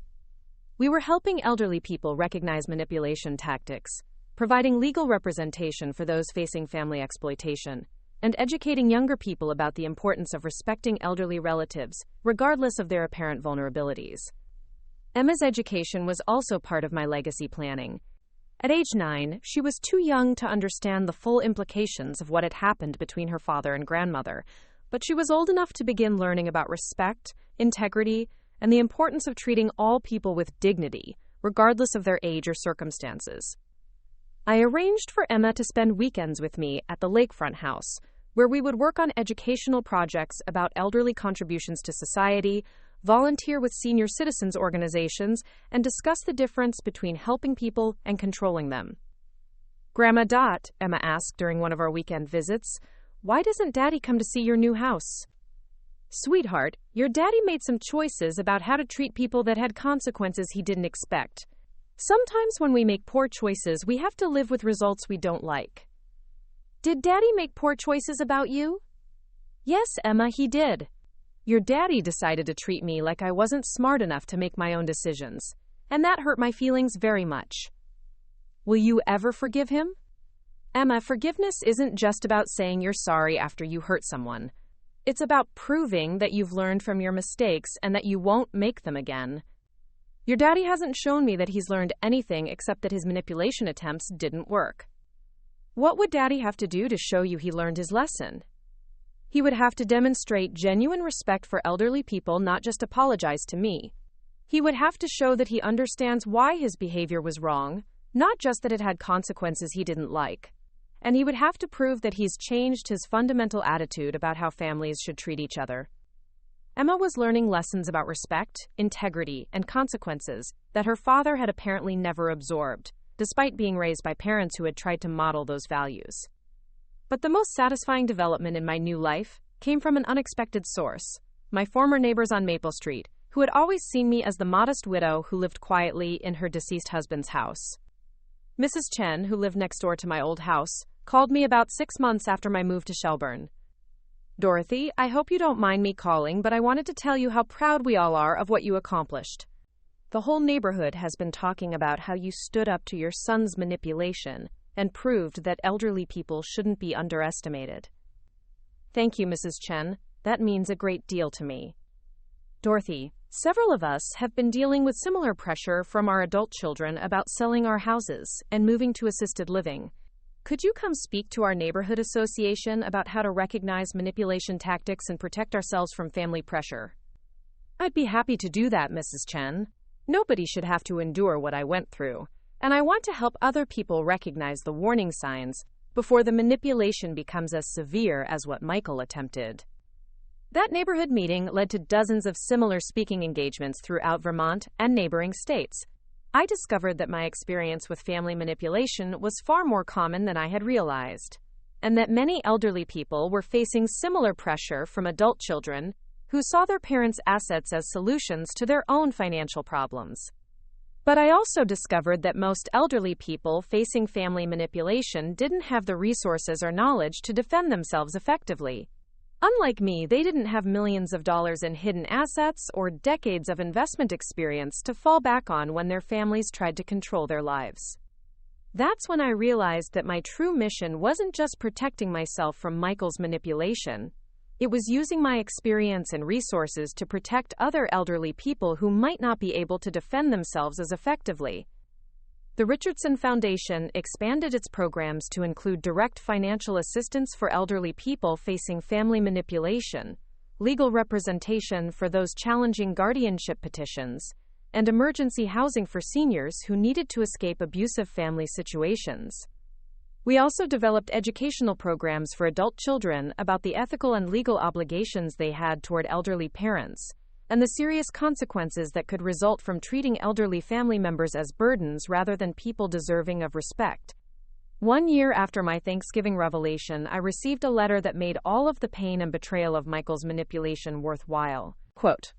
[SPEAKER 1] We were helping elderly people recognize manipulation tactics, providing legal representation for those facing family exploitation, and educating younger people about the importance of respecting elderly relatives, regardless of their apparent vulnerabilities. Emma's education was also part of my legacy planning. At age 9, she was too young to understand the full implications of what had happened between her father and grandmother, but she was old enough to begin learning about respect, integrity, and the importance of treating all people with dignity, regardless of their age or circumstances. I arranged for Emma to spend weekends with me at the lakefront house, where we would work on educational projects about elderly contributions to society, volunteer with senior citizens organizations, and discuss the difference between helping people and controlling them. Grandma Dot, Emma asked during one of our weekend visits, why doesn't Daddy come to see your new house? Sweetheart, your daddy made some choices about how to treat people that had consequences he didn't expect. Sometimes when we make poor choices, we have to live with results we don't like. Did Daddy make poor choices about you? Yes, Emma, he did. Your daddy decided to treat me like I wasn't smart enough to make my own decisions, and that hurt my feelings very much. Will you ever forgive him? Emma, forgiveness isn't just about saying you're sorry after you hurt someone. It's about proving that you've learned from your mistakes and that you won't make them again. Your daddy hasn't shown me that he's learned anything except that his manipulation attempts didn't work. What would Daddy have to do to show you he learned his lesson? He would have to demonstrate genuine respect for elderly people, not just apologize to me. He would have to show that he understands why his behavior was wrong, not just that it had consequences he didn't like. And he would have to prove that he's changed his fundamental attitude about how families should treat each other. Emma was learning lessons about respect, integrity, and consequences that her father had apparently never absorbed, despite being raised by parents who had tried to model those values. But the most satisfying development in my new life came from an unexpected source: my former neighbors on Maple Street, who had always seen me as the modest widow who lived quietly in her deceased husband's house. Mrs. Chen, who lived next door to my old house, called me about 6 months after my move to Shelburne. Dorothy, I hope you don't mind me calling, but I wanted to tell you how proud we all are of what you accomplished. The whole neighborhood has been talking about how you stood up to your son's manipulation and proved that elderly people shouldn't be underestimated. Thank you, Mrs. Chen. That means a great deal to me. Dorothy, several of us have been dealing with similar pressure from our adult children about selling our houses and moving to assisted living. Could you come speak to our neighborhood association about how to recognize manipulation tactics and protect ourselves from family pressure? I'd be happy to do that, Mrs. Chen. Nobody should have to endure what I went through, and I want to help other people recognize the warning signs before the manipulation becomes as severe as what Michael attempted. That neighborhood meeting led to dozens of similar speaking engagements throughout Vermont and neighboring states. I discovered that my experience with family manipulation was far more common than I had realized, and that many elderly people were facing similar pressure from adult children who saw their parents' assets as solutions to their own financial problems. But I also discovered that most elderly people facing family manipulation didn't have the resources or knowledge to defend themselves effectively. Unlike me, they didn't have millions of dollars in hidden assets or decades of investment experience to fall back on when their families tried to control their lives. That's when I realized that my true mission wasn't just protecting myself from Michael's manipulation. It was using my experience and resources to protect other elderly people who might not be able to defend themselves as effectively. The Richardson Foundation expanded its programs to include direct financial assistance for elderly people facing family manipulation, legal representation for those challenging guardianship petitions, and emergency housing for seniors who needed to escape abusive family situations. We also developed educational programs for adult children about the ethical and legal obligations they had toward elderly parents, and the serious consequences that could result from treating elderly family members as burdens rather than people deserving of respect. 1 year after my Thanksgiving revelation, I received a letter that made all of the pain and betrayal of Michael's manipulation worthwhile. Quote,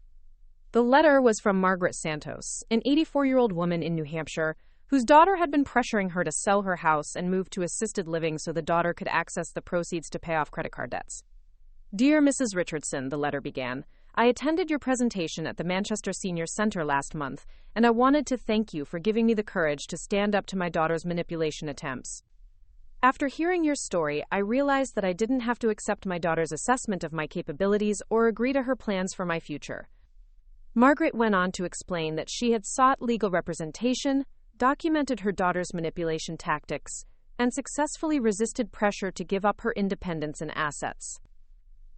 [SPEAKER 1] the letter was from Margaret Santos, an 84-year-old woman in New Hampshire, whose daughter had been pressuring her to sell her house and move to assisted living so the daughter could access the proceeds to pay off credit card debts. Dear Mrs. Richardson, the letter began, I attended your presentation at the Manchester Senior Center last month, and I wanted to thank you for giving me the courage to stand up to my daughter's manipulation attempts. After hearing your story, I realized that I didn't have to accept my daughter's assessment of my capabilities or agree to her plans for my future. Margaret went on to explain that she had sought legal representation, documented her daughter's manipulation tactics, and successfully resisted pressure to give up her independence and assets.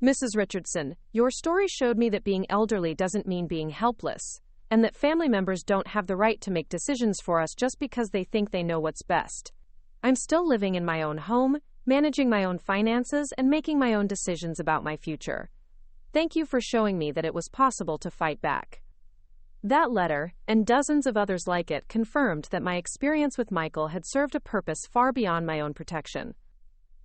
[SPEAKER 1] Mrs. Richardson, your story showed me that being elderly doesn't mean being helpless, and that family members don't have the right to make decisions for us just because they think they know what's best. I'm still living in my own home, managing my own finances, and making my own decisions about my future. Thank you for showing me that it was possible to fight back. That letter, and dozens of others like it, confirmed that my experience with Michael had served a purpose far beyond my own protection.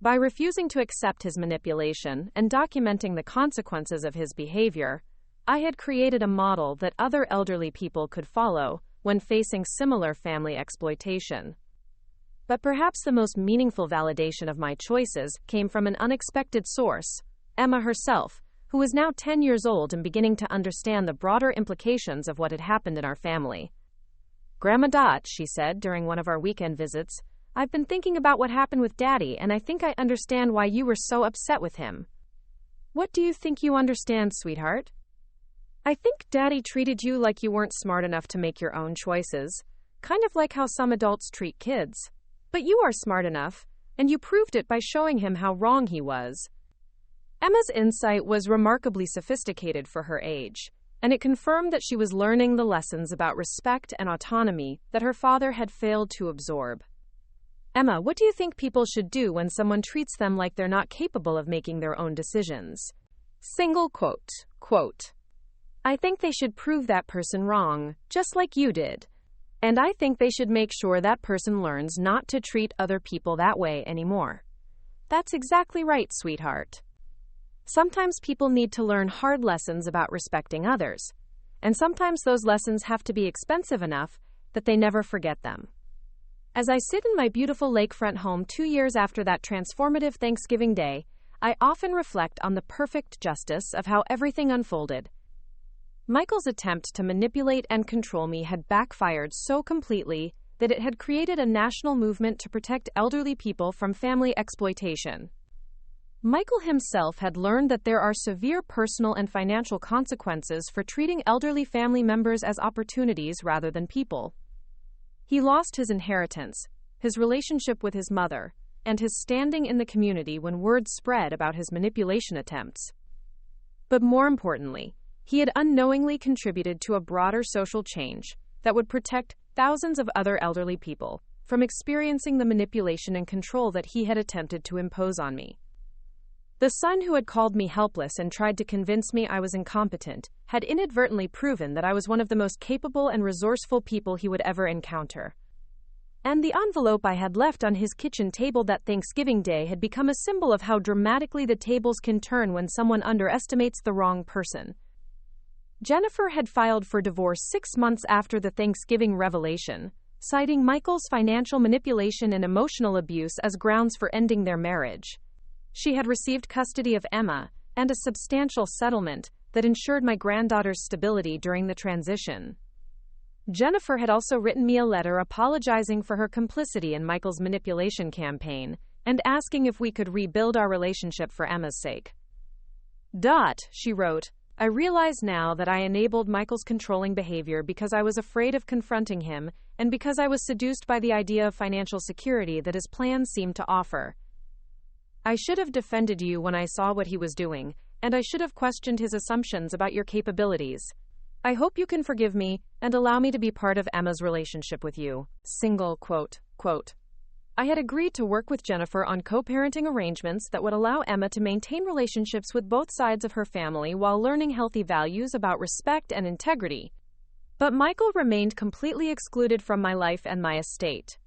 [SPEAKER 1] By refusing to accept his manipulation and documenting the consequences of his behavior, I had created a model that other elderly people could follow when facing similar family exploitation. But perhaps the most meaningful validation of my choices came from an unexpected source, Emma herself, who was now 10 years old and beginning to understand the broader implications of what had happened in our family. Grandma Dot, she said during one of our weekend visits, I've been thinking about what happened with Daddy, and I think I understand why you were so upset with him. What do you think you understand, sweetheart? I think Daddy treated you like you weren't smart enough to make your own choices, kind of like how some adults treat kids. But you are smart enough, and you proved it by showing him how wrong he was. Emma's insight was remarkably sophisticated for her age, and it confirmed that she was learning the lessons about respect and autonomy that her father had failed to absorb. Emma, what do you think people should do when someone treats them like they're not capable of making their own decisions? Single quote, I think they should prove that person wrong, just like you did. And I think they should make sure that person learns not to treat other people that way anymore. That's exactly right, sweetheart. Sometimes people need to learn hard lessons about respecting others, and sometimes those lessons have to be expensive enough that they never forget them. As I sit in my beautiful lakefront home 2 years after that transformative Thanksgiving Day, I often reflect on the perfect justice of how everything unfolded. Michael's attempt to manipulate and control me had backfired so completely that it had created a national movement to protect elderly people from family exploitation. Michael himself had learned that there are severe personal and financial consequences for treating elderly family members as opportunities rather than people. He lost his inheritance, his relationship with his mother, and his standing in the community when word spread about his manipulation attempts. But more importantly, he had unknowingly contributed to a broader social change that would protect thousands of other elderly people from experiencing the manipulation and control that he had attempted to impose on me. The son who had called me helpless and tried to convince me I was incompetent had inadvertently proven that I was one of the most capable and resourceful people he would ever encounter. And the envelope I had left on his kitchen table that Thanksgiving Day had become a symbol of how dramatically the tables can turn when someone underestimates the wrong person. Jennifer had filed for divorce 6 months after the Thanksgiving revelation, citing Michael's financial manipulation and emotional abuse as grounds for ending their marriage. She had received custody of Emma, and a substantial settlement that ensured my granddaughter's stability during the transition. Jennifer had also written me a letter apologizing for her complicity in Michael's manipulation campaign and asking if we could rebuild our relationship for Emma's sake. She wrote, I realize now that I enabled Michael's controlling behavior because I was afraid of confronting him and because I was seduced by the idea of financial security that his plans seemed to offer. I should have defended you when I saw what he was doing, and I should have questioned his assumptions about your capabilities. I hope you can forgive me and allow me to be part of Emma's relationship with you. I had agreed to work with Jennifer on co-parenting arrangements that would allow Emma to maintain relationships with both sides of her family while learning healthy values about respect and integrity. But Michael remained completely excluded from my life and my estate.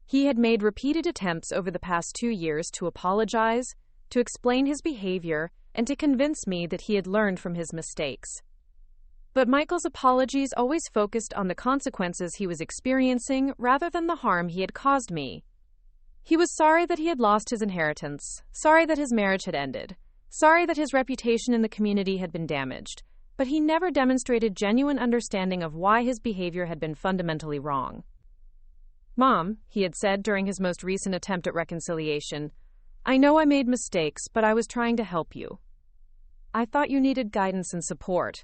[SPEAKER 1] He had made repeated attempts over the past 2 years to apologize, to explain his behavior, and to convince me that he had learned from his mistakes. But Michael's apologies always focused on the consequences he was experiencing rather than the harm he had caused me. He was sorry that he had lost his inheritance, sorry that his marriage had ended, sorry that his reputation in the community had been damaged, but he never demonstrated genuine understanding of why his behavior had been fundamentally wrong. Mom, he had said during his most recent attempt at reconciliation, I know I made mistakes, but I was trying to help you. I thought you needed guidance and support,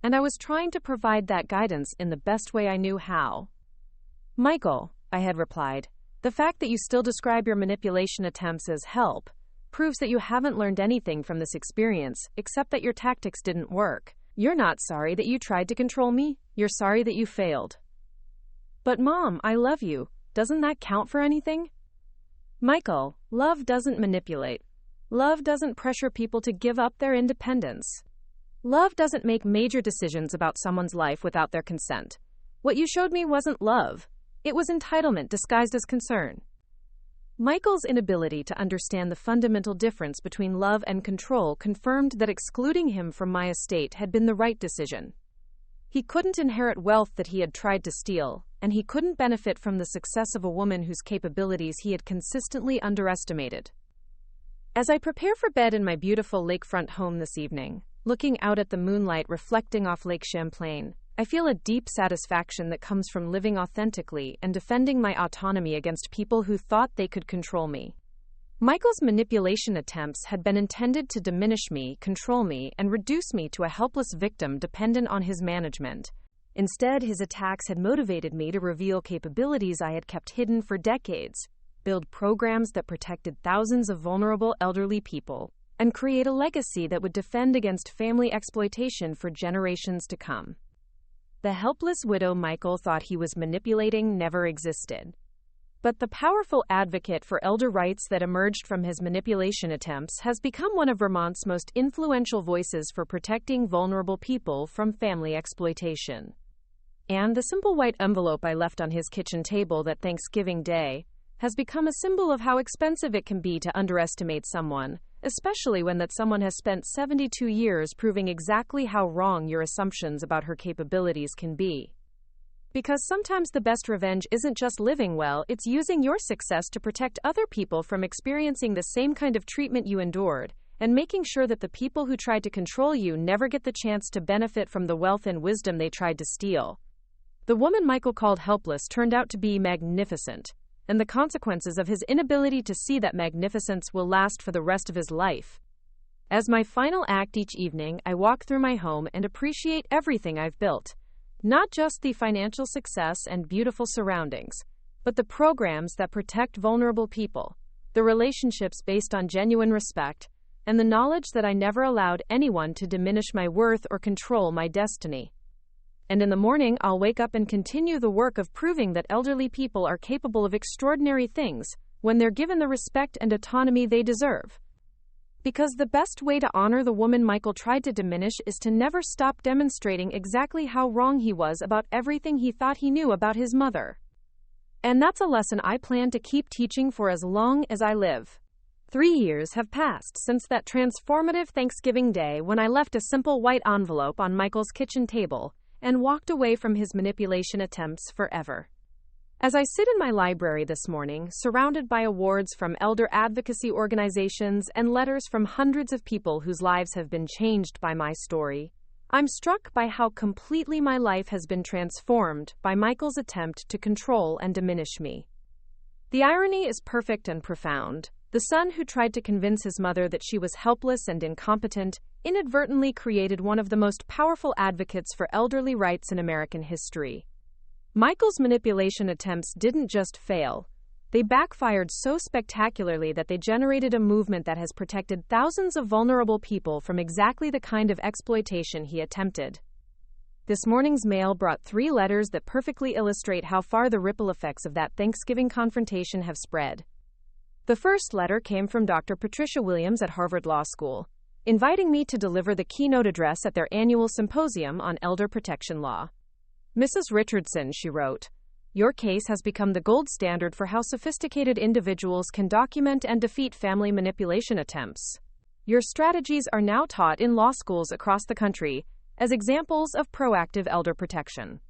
[SPEAKER 1] and I was trying to provide that guidance in the best way I knew how. Michael, I had replied, the fact that you still describe your manipulation attempts as help proves that you haven't learned anything from this experience, except that your tactics didn't work. You're not sorry that you tried to control me. You're sorry that you failed. But Mom, I love you. Doesn't that count for anything? Michael, love doesn't manipulate. Love doesn't pressure people to give up their independence. Love doesn't make major decisions about someone's life without their consent. What you showed me wasn't love. It was entitlement disguised as concern. Michael's inability to understand the fundamental difference between love and control confirmed that excluding him from my estate had been the right decision. He couldn't inherit wealth that he had tried to steal, and he couldn't benefit from the success of a woman whose capabilities he had consistently underestimated. As I prepare for bed in my beautiful lakefront home this evening, looking out at the moonlight reflecting off Lake Champlain, I feel a deep satisfaction that comes from living authentically and defending my autonomy against people who thought they could control me. Michael's manipulation attempts had been intended to diminish me, control me, and reduce me to a helpless victim dependent on his management. Instead, his attacks had motivated me to reveal capabilities I had kept hidden for decades, build programs that protected thousands of vulnerable elderly people, and create a legacy that would defend against family exploitation for generations to come. The helpless widow Michael thought he was manipulating never existed. But the powerful advocate for elder rights that emerged from his manipulation attempts has become one of Vermont's most influential voices for protecting vulnerable people from family exploitation. And the simple white envelope I left on his kitchen table that Thanksgiving Day has become a symbol of how expensive it can be to underestimate someone, especially when that someone has spent 72 years proving exactly how wrong your assumptions about her capabilities can be. Because sometimes the best revenge isn't just living well, it's using your success to protect other people from experiencing the same kind of treatment you endured, and making sure that the people who tried to control you never get the chance to benefit from the wealth and wisdom they tried to steal. The woman Michael called helpless turned out to be magnificent, and the consequences of his inability to see that magnificence will last for the rest of his life. As my final act each evening, I walk through my home and appreciate everything I've built. Not just the financial success and beautiful surroundings, but the programs that protect vulnerable people, the relationships based on genuine respect, and the knowledge that I never allowed anyone to diminish my worth or control my destiny. And in the morning, I'll wake up and continue the work of proving that elderly people are capable of extraordinary things when they're given the respect and autonomy they deserve. Because the best way to honor the woman Michael tried to diminish is to never stop demonstrating exactly how wrong he was about everything he thought he knew about his mother. And that's a lesson I plan to keep teaching for as long as I live. 3 years have passed since that transformative Thanksgiving Day when I left a simple white envelope on Michael's kitchen table and walked away from his manipulation attempts forever. As I sit in my library this morning, surrounded by awards from elder advocacy organizations and letters from hundreds of people whose lives have been changed by my story, I'm struck by how completely my life has been transformed by Michael's attempt to control and diminish me. The irony is perfect and profound. The son who tried to convince his mother that she was helpless and incompetent inadvertently created one of the most powerful advocates for elderly rights in American history. Michael's manipulation attempts didn't just fail. They backfired so spectacularly that they generated a movement that has protected thousands of vulnerable people from exactly the kind of exploitation he attempted. This morning's mail brought 3 letters that perfectly illustrate how far the ripple effects of that Thanksgiving confrontation have spread. The first letter came from Dr. Patricia Williams at Harvard Law School, inviting me to deliver the keynote address at their annual symposium on elder protection law. Mrs. Richardson, she wrote, your case has become the gold standard for how sophisticated individuals can document and defeat family manipulation attempts. Your strategies are now taught in law schools across the country as examples of proactive elder protection.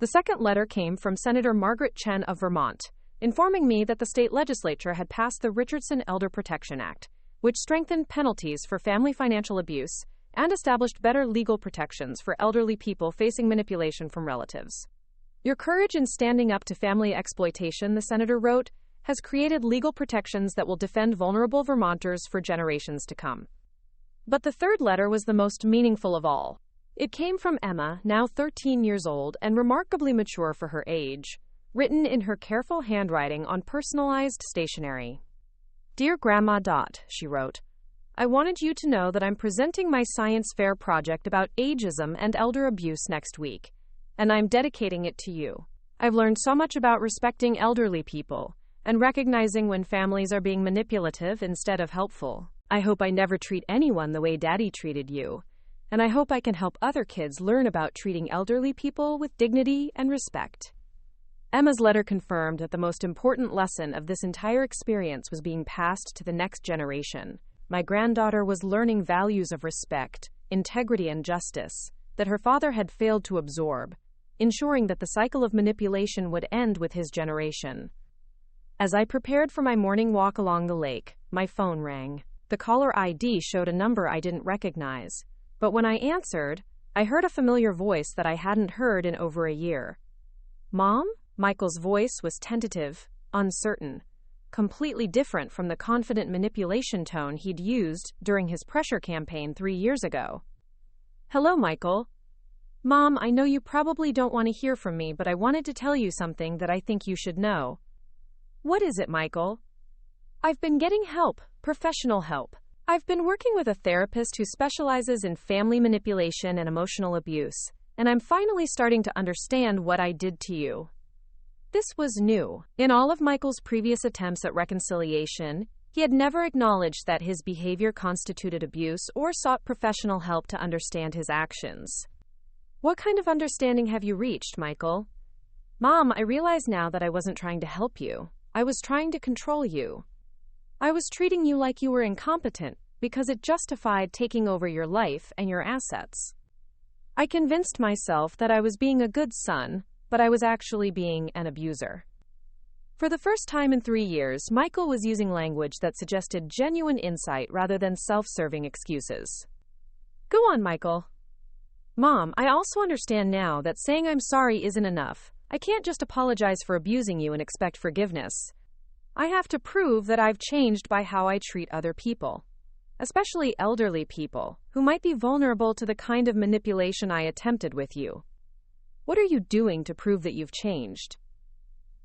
[SPEAKER 1] The second letter came from Senator Margaret Chen of Vermont, informing me that the state legislature had passed the Richardson Elder Protection Act, which strengthened penalties for family financial abuse and established better legal protections for elderly people facing manipulation from relatives. Your courage in standing up to family exploitation, the senator wrote, has created legal protections that will defend vulnerable Vermonters for generations to come. But the third letter was the most meaningful of all. It came from Emma, now 13 years old and remarkably mature for her age, written in her careful handwriting on personalized stationery. Dear Grandma Dot, she wrote, I wanted you to know that I'm presenting my science fair project about ageism and elder abuse next week, and I'm dedicating it to you. I've learned so much about respecting elderly people and recognizing when families are being manipulative instead of helpful. I hope I never treat anyone the way Daddy treated you, and I hope I can help other kids learn about treating elderly people with dignity and respect. Emma's letter confirmed that the most important lesson of this entire experience was being passed to the next generation. My granddaughter was learning values of respect, integrity, and justice that her father had failed to absorb, ensuring that the cycle of manipulation would end with his generation. As I prepared for my morning walk along the lake, my phone rang. The caller ID showed a number I didn't recognize, but when I answered, I heard a familiar voice that I hadn't heard in over a year. Mom? Michael's voice was tentative, uncertain, completely different from the confident manipulation tone he'd used during his pressure campaign 3 years ago. Hello, Michael. Mom, I know you probably don't want to hear from me, but I wanted to tell you something that I think you should know. What is it, Michael? I've been getting help, professional help. I've been working with a therapist who specializes in family manipulation and emotional abuse, and I'm finally starting to understand what I did to you. This was new. In all of Michael's previous attempts at reconciliation, he had never acknowledged that his behavior constituted abuse or sought professional help to understand his actions. What kind of understanding have you reached, Michael? Mom, I realize now that I wasn't trying to help you. I was trying to control you. I was treating you like you were incompetent because it justified taking over your life and your assets. I convinced myself that I was being a good son, but I was actually being an abuser. For the first time in 3 years, Michael was using language that suggested genuine insight rather than self-serving excuses. Go on, Michael. Mom, I also understand now that saying I'm sorry isn't enough. I can't just apologize for abusing you and expect forgiveness. I have to prove that I've changed by how I treat other people, especially elderly people, who might be vulnerable to the kind of manipulation I attempted with you. What are you doing to prove that you've changed?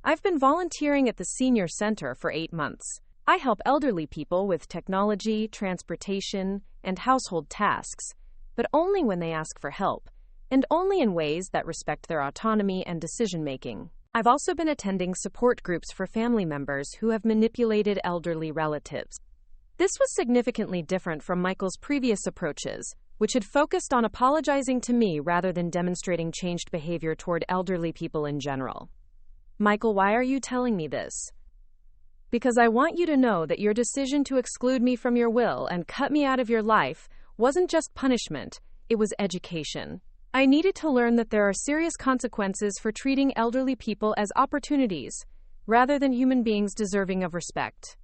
[SPEAKER 1] I've been volunteering at the senior center for 8 months. I help elderly people with technology, transportation, and household tasks, but only when they ask for help, and only in ways that respect their autonomy and decision-making. I've also been attending support groups for family members who have manipulated elderly relatives. This was significantly different from Michael's previous approaches, which had focused on apologizing to me rather than demonstrating changed behavior toward elderly people in general. Michael, why are you telling me this? Because I want you to know that your decision to exclude me from your will and cut me out of your life wasn't just punishment, it was education. I needed to learn that there are serious consequences for treating elderly people as opportunities, rather than human beings deserving of respect.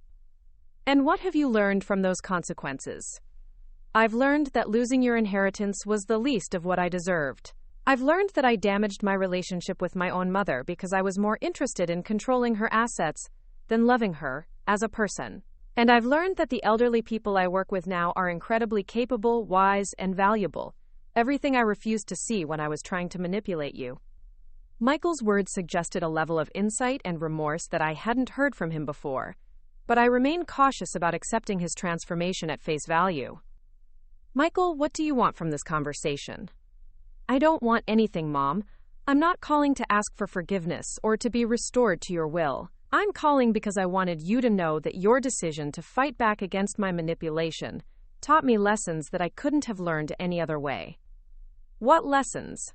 [SPEAKER 1] And what have you learned from those consequences? I've learned that losing your inheritance was the least of what I deserved. I've learned that I damaged my relationship with my own mother because I was more interested in controlling her assets than loving her as a person. And I've learned that the elderly people I work with now are incredibly capable, wise, and valuable. Everything I refused to see when I was trying to manipulate you. Michael's words suggested a level of insight and remorse that I hadn't heard from him before, but I remained cautious about accepting his transformation at face value. Michael, what do you want from this conversation? I don't want anything, Mom. I'm not calling to ask for forgiveness or to be restored to your will. I'm calling because I wanted you to know that your decision to fight back against my manipulation taught me lessons that I couldn't have learned any other way. What lessons?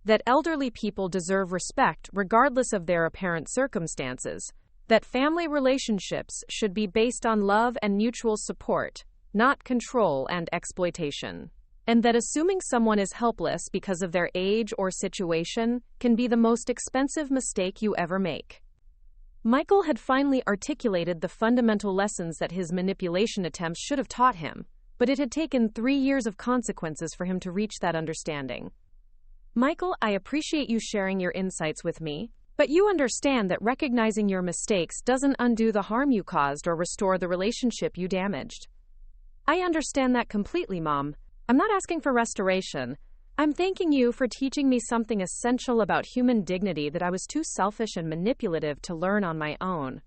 [SPEAKER 1] That elderly people deserve respect regardless of their apparent circumstances, that family relationships should be based on love and mutual support, not control and exploitation, and that assuming someone is helpless because of their age or situation can be the most expensive mistake you ever make. Michael had finally articulated the fundamental lessons that his manipulation attempts should have taught him, but it had taken 3 years of consequences for him to reach that understanding. Michael, I appreciate you sharing your insights with me, but you understand that recognizing your mistakes doesn't undo the harm you caused or restore the relationship you damaged. I understand that completely, Mom. I'm not asking for restoration. I'm thanking you for teaching me something essential about human dignity that I was too selfish and manipulative to learn on my own.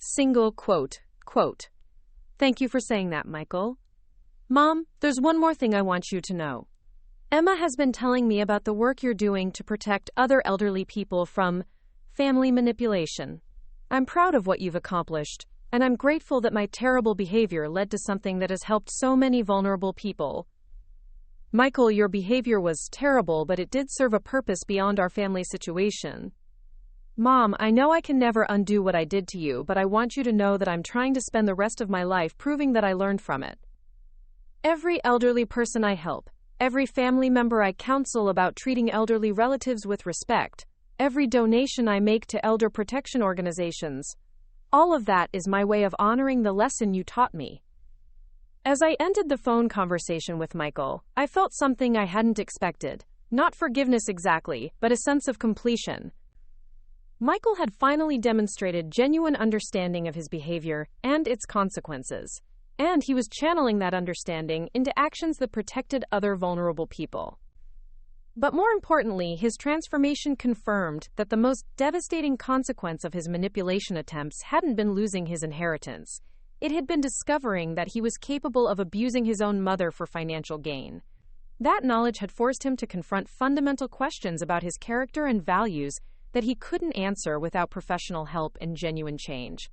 [SPEAKER 1] Single quote. Thank you for saying that, Michael. Mom, there's one more thing I want you to know. Emma has been telling me about the work you're doing to protect other elderly people from family manipulation. I'm proud of what you've accomplished, and I'm grateful that my terrible behavior led to something that has helped so many vulnerable people. Michael, your behavior was terrible, but it did serve a purpose beyond our family situation. Mom, I know I can never undo what I did to you, but I want you to know that I'm trying to spend the rest of my life proving that I learned from it. Every elderly person I help, every family member I counsel about treating elderly relatives with respect, every donation I make to elder protection organizations, all of that is my way of honoring the lesson you taught me. As I ended the phone conversation with Michael, I felt something I hadn't expected. Not forgiveness exactly, but a sense of completion. Michael had finally demonstrated genuine understanding of his behavior and its consequences, and he was channeling that understanding into actions that protected other vulnerable people. But more importantly, his transformation confirmed that the most devastating consequence of his manipulation attempts hadn't been losing his inheritance. It had been discovering that he was capable of abusing his own mother for financial gain. That knowledge had forced him to confront fundamental questions about his character and values that he couldn't answer without professional help and genuine change.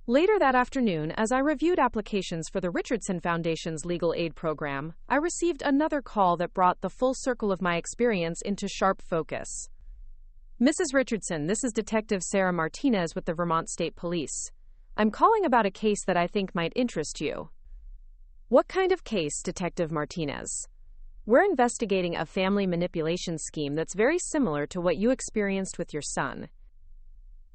[SPEAKER 1] Later that afternoon, as I reviewed applications for the Richardson Foundation's legal aid program, I received another call that brought the full circle of my experience into sharp focus. Mrs. Richardson, this is Detective Sarah Martinez with the Vermont State Police. I'm calling about a case that I think might interest you. What kind of case, Detective Martinez? We're investigating a family manipulation scheme that's very similar to what you experienced with your son.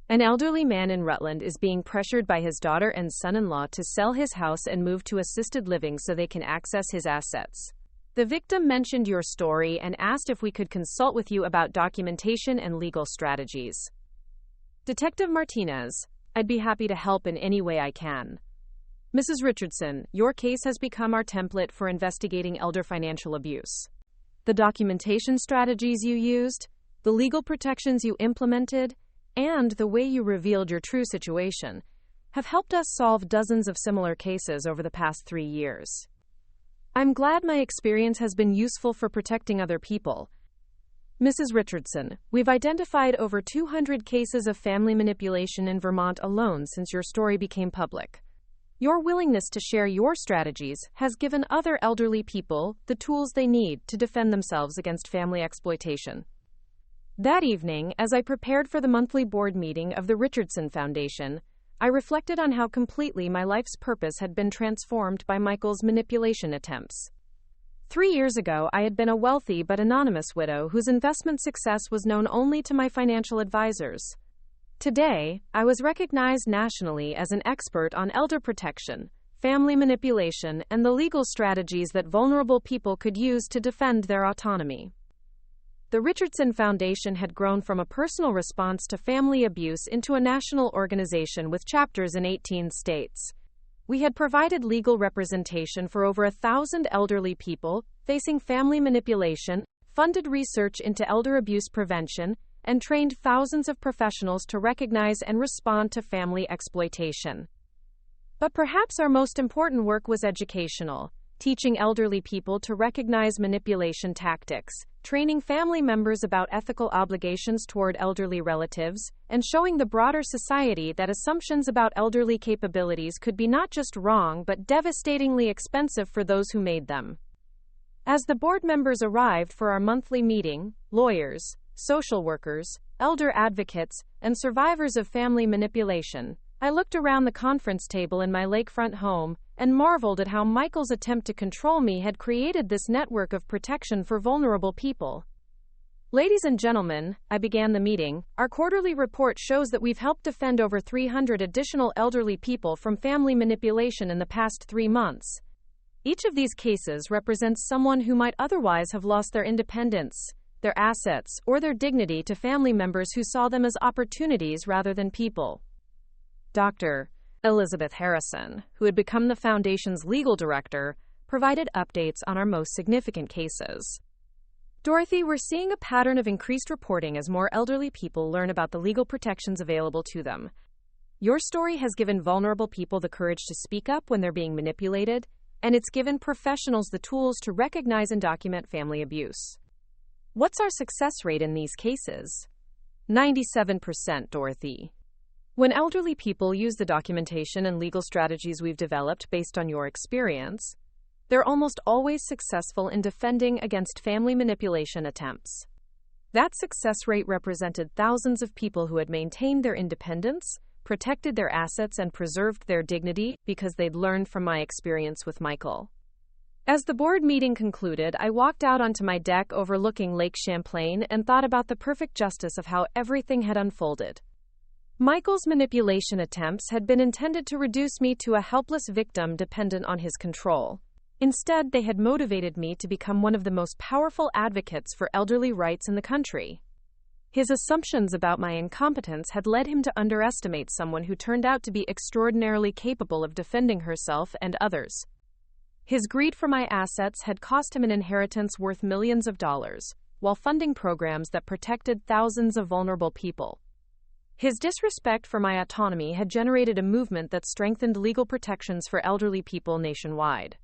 [SPEAKER 1] An elderly man in Rutland is being pressured by his daughter and son-in-law to sell his house and move to assisted living so they can access his assets. The victim mentioned your story and asked if we could consult with you about documentation and legal strategies. Detective Martinez, I'd be happy to help in any way I can. Mrs. Richardson, your case has become our template for investigating elder financial abuse. The documentation strategies you used, the legal protections you implemented, and the way you revealed your true situation have helped us solve dozens of similar cases over the past 3 years. I'm glad my experience has been useful for protecting other people. Mrs. Richardson, we've identified over 200 cases of family manipulation in Vermont alone since your story became public. Your willingness to share your strategies has given other elderly people the tools they need to defend themselves against family exploitation. That evening, as I prepared for the monthly board meeting of the Richardson Foundation, I reflected on how completely my life's purpose had been transformed by Michael's manipulation attempts. 3 years ago, I had been a wealthy but anonymous widow whose investment success was known only to my financial advisors. Today, I was recognized nationally as an expert on elder protection, family manipulation, and the legal strategies that vulnerable people could use to defend their autonomy. The Richardson Foundation had grown from a personal response to family abuse into a national organization with chapters in 18 states. We had provided legal representation for over 1,000 elderly people facing family manipulation, funded research into elder abuse prevention, and trained thousands of professionals to recognize and respond to family exploitation. But perhaps our most important work was educational, teaching elderly people to recognize manipulation tactics, training family members about ethical obligations toward elderly relatives, and showing the broader society that assumptions about elderly capabilities could be not just wrong but devastatingly expensive for those who made them. As the board members arrived for our monthly meeting, lawyers, social workers, elder advocates, and survivors of family manipulation, I looked around the conference table in my lakefront home and marveled at how Michael's attempt to control me had created this network of protection for vulnerable people. Ladies and gentlemen, I began the meeting. Our quarterly report shows that we've helped defend over 300 additional elderly people from family manipulation in the past 3 months. Each of these cases represents someone who might otherwise have lost their independence, their assets, or their dignity to family members who saw them as opportunities rather than people. Dr. Elizabeth Harrison, who had become the Foundation's legal director, provided updates on our most significant cases. Dorothy, we're seeing a pattern of increased reporting as more elderly people learn about the legal protections available to them. Your story has given vulnerable people the courage to speak up when they're being manipulated, and it's given professionals the tools to recognize and document family abuse. What's our success rate in these cases? 97%, Dorothy. When elderly people use the documentation and legal strategies we've developed based on your experience, they're almost always successful in defending against family manipulation attempts. That success rate represented thousands of people who had maintained their independence, protected their assets, and preserved their dignity because they'd learned from my experience with Michael. As the board meeting concluded, I walked out onto my deck overlooking Lake Champlain and thought about the perfect justice of how everything had unfolded. Michael's manipulation attempts had been intended to reduce me to a helpless victim dependent on his control. Instead, they had motivated me to become one of the most powerful advocates for elderly rights in the country. His assumptions about my incompetence had led him to underestimate someone who turned out to be extraordinarily capable of defending herself and others. His greed for my assets had cost him an inheritance worth millions of dollars, while funding programs that protected thousands of vulnerable people. His disrespect for my autonomy had generated a movement that strengthened legal protections for elderly people nationwide.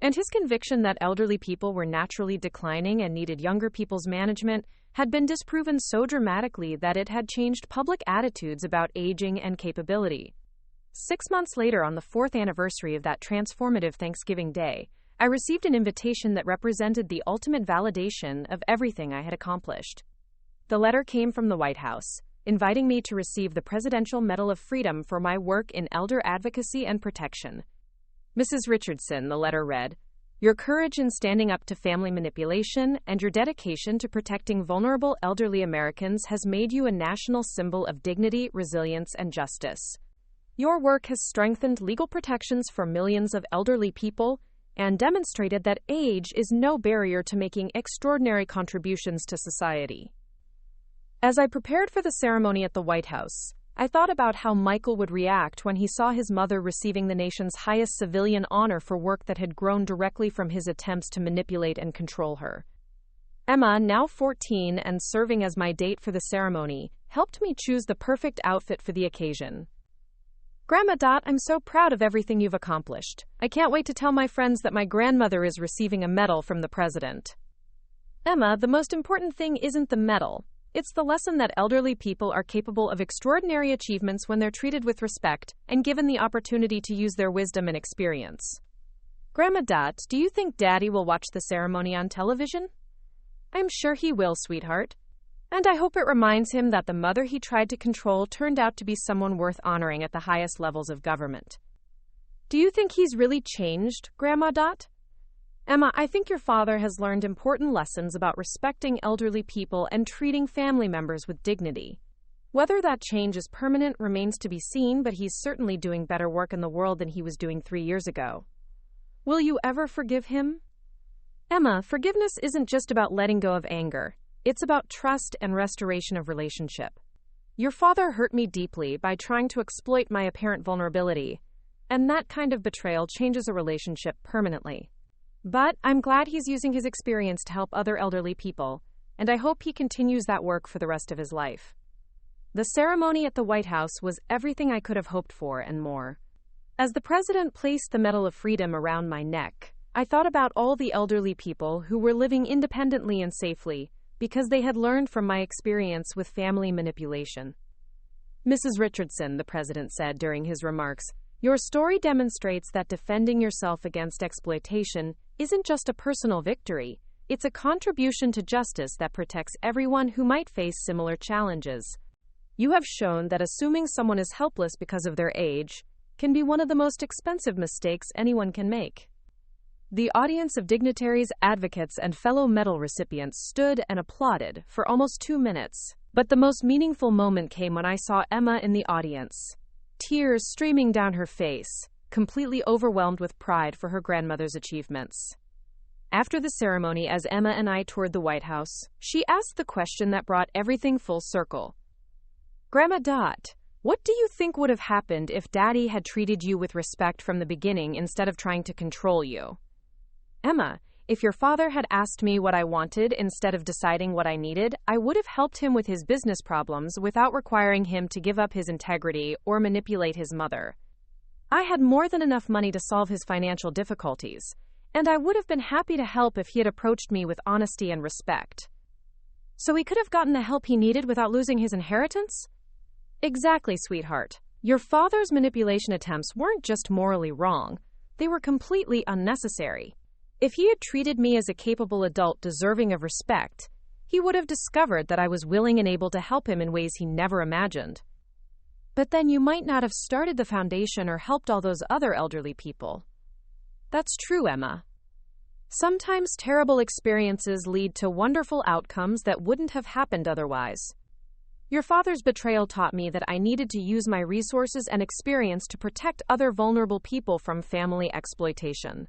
[SPEAKER 1] And his conviction that elderly people were naturally declining and needed younger people's management had been disproven so dramatically that it had changed public attitudes about aging and capability. 6 months later, on the 4th anniversary of that transformative Thanksgiving Day, I received an invitation that represented the ultimate validation of everything I had accomplished. The letter came from the White House, inviting me to receive the Presidential Medal of Freedom for my work in elder advocacy and protection. Mrs. Richardson, the letter read, "Your courage in standing up to family manipulation and your dedication to protecting vulnerable elderly Americans has made you a national symbol of dignity, resilience, and justice. Your work has strengthened legal protections for millions of elderly people and demonstrated that age is no barrier to making extraordinary contributions to society." As I prepared for the ceremony at the White House, I thought about how Michael would react when he saw his mother receiving the nation's highest civilian honor for work that had grown directly from his attempts to manipulate and control her. Emma, now 14 and serving as my date for the ceremony, helped me choose the perfect outfit for the occasion. "Grandma Dot, I'm so proud of everything you've accomplished. I can't wait to tell my friends that my grandmother is receiving a medal from the president." "Emma, the most important thing isn't the medal. It's the lesson that elderly people are capable of extraordinary achievements when they're treated with respect and given the opportunity to use their wisdom and experience." "Grandma Dot, do you think Daddy will watch the ceremony on television?" "I'm sure he will, sweetheart. And I hope it reminds him that the mother he tried to control turned out to be someone worth honoring at the highest levels of government." "Do you think he's really changed, Grandma Dot?" Emma, I think your father has learned important lessons about respecting elderly people and treating family members with dignity. Whether that change is permanent remains to be seen, but he's certainly doing better work in the world than he was doing 3 years ago. Will you ever forgive him? Emma, forgiveness isn't just about letting go of anger. It's about trust and restoration of relationship. Your father hurt me deeply by trying to exploit my apparent vulnerability, and that kind of betrayal changes a relationship permanently. But I'm glad he's using his experience to help other elderly people, and I hope he continues that work for the rest of his life. The ceremony at the White House was everything I could have hoped for and more. As the president placed the Medal of Freedom around my neck, I thought about all the elderly people who were living independently and safely because they had learned from my experience with family manipulation. Mrs. Richardson, the president said during his remarks, your story demonstrates that defending yourself against exploitation isn't just a personal victory, it's a contribution to justice that protects everyone who might face similar challenges. You have shown that assuming someone is helpless because of their age can be one of the most expensive mistakes anyone can make. The audience of dignitaries, advocates, and fellow medal recipients stood and applauded for almost 2 minutes. But the most meaningful moment came when I saw Emma in the audience, tears streaming down her face, completely overwhelmed with pride for her grandmother's achievements. After the ceremony, as Emma and I toured the White House, she asked the question that brought everything full circle. Grandma Dot, what do you think would have happened if Daddy had treated you with respect from the beginning instead of trying to control you? Emma, if your father had asked me what I wanted instead of deciding what I needed, I would have helped him with his business problems without requiring him to give up his integrity or manipulate his mother. I had more than enough money to solve his financial difficulties, and I would have been happy to help if he had approached me with honesty and respect. So he could have gotten the help he needed without losing his inheritance? Exactly, sweetheart. Your father's manipulation attempts weren't just morally wrong, they were completely unnecessary. If he had treated me as a capable adult deserving of respect, he would have discovered that I was willing and able to help him in ways he never imagined. But then you might not have started the foundation or helped all those other elderly people. That's true, Emma. Sometimes terrible experiences lead to wonderful outcomes that wouldn't have happened otherwise. Your father's betrayal taught me that I needed to use my resources and experience to protect other vulnerable people from family exploitation.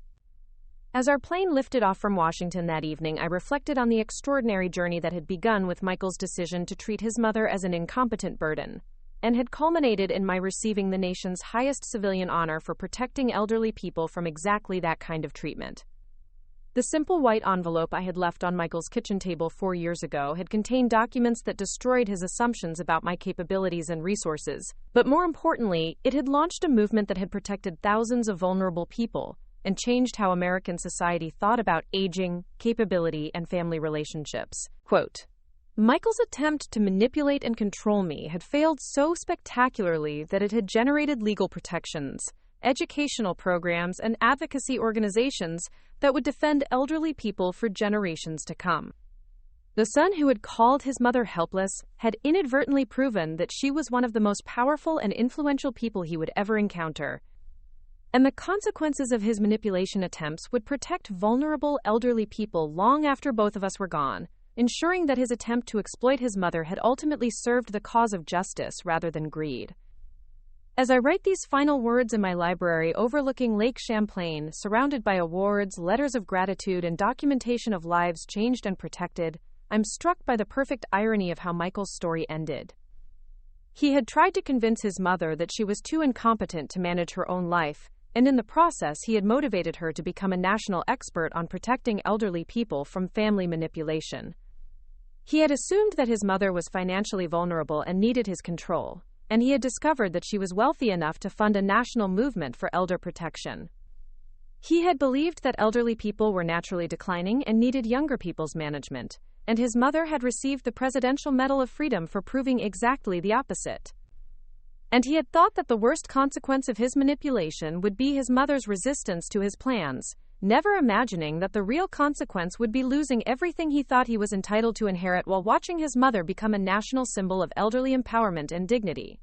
[SPEAKER 1] As our plane lifted off from Washington that evening, I reflected on the extraordinary journey that had begun with Michael's decision to treat his mother as an incompetent burden, and had culminated in my receiving the nation's highest civilian honor for protecting elderly people from exactly that kind of treatment. The simple white envelope I had left on Michael's kitchen table 4 years ago had contained documents that destroyed his assumptions about my capabilities and resources, but more importantly, it had launched a movement that had protected thousands of vulnerable people and changed how American society thought about aging, capability, and family relationships. Quote, Michael's attempt to manipulate and control me had failed so spectacularly that it had generated legal protections, educational programs, and advocacy organizations that would defend elderly people for generations to come. The son who had called his mother helpless had inadvertently proven that she was one of the most powerful and influential people he would ever encounter, and the consequences of his manipulation attempts would protect vulnerable elderly people long after both of us were gone, ensuring that his attempt to exploit his mother had ultimately served the cause of justice rather than greed. As I write these final words in my library overlooking Lake Champlain, surrounded by awards, letters of gratitude, and documentation of lives changed and protected, I'm struck by the perfect irony of how Michael's story ended. He had tried to convince his mother that she was too incompetent to manage her own life, and in the process he had motivated her to become a national expert on protecting elderly people from family manipulation. He had assumed that his mother was financially vulnerable and needed his control, and he had discovered that she was wealthy enough to fund a national movement for elder protection. He had believed that elderly people were naturally declining and needed younger people's management, and his mother had received the Presidential Medal of Freedom for proving exactly the opposite. And he had thought that the worst consequence of his manipulation would be his mother's resistance to his plans, never imagining that the real consequence would be losing everything he thought he was entitled to inherit while watching his mother become a national symbol of elderly empowerment and dignity.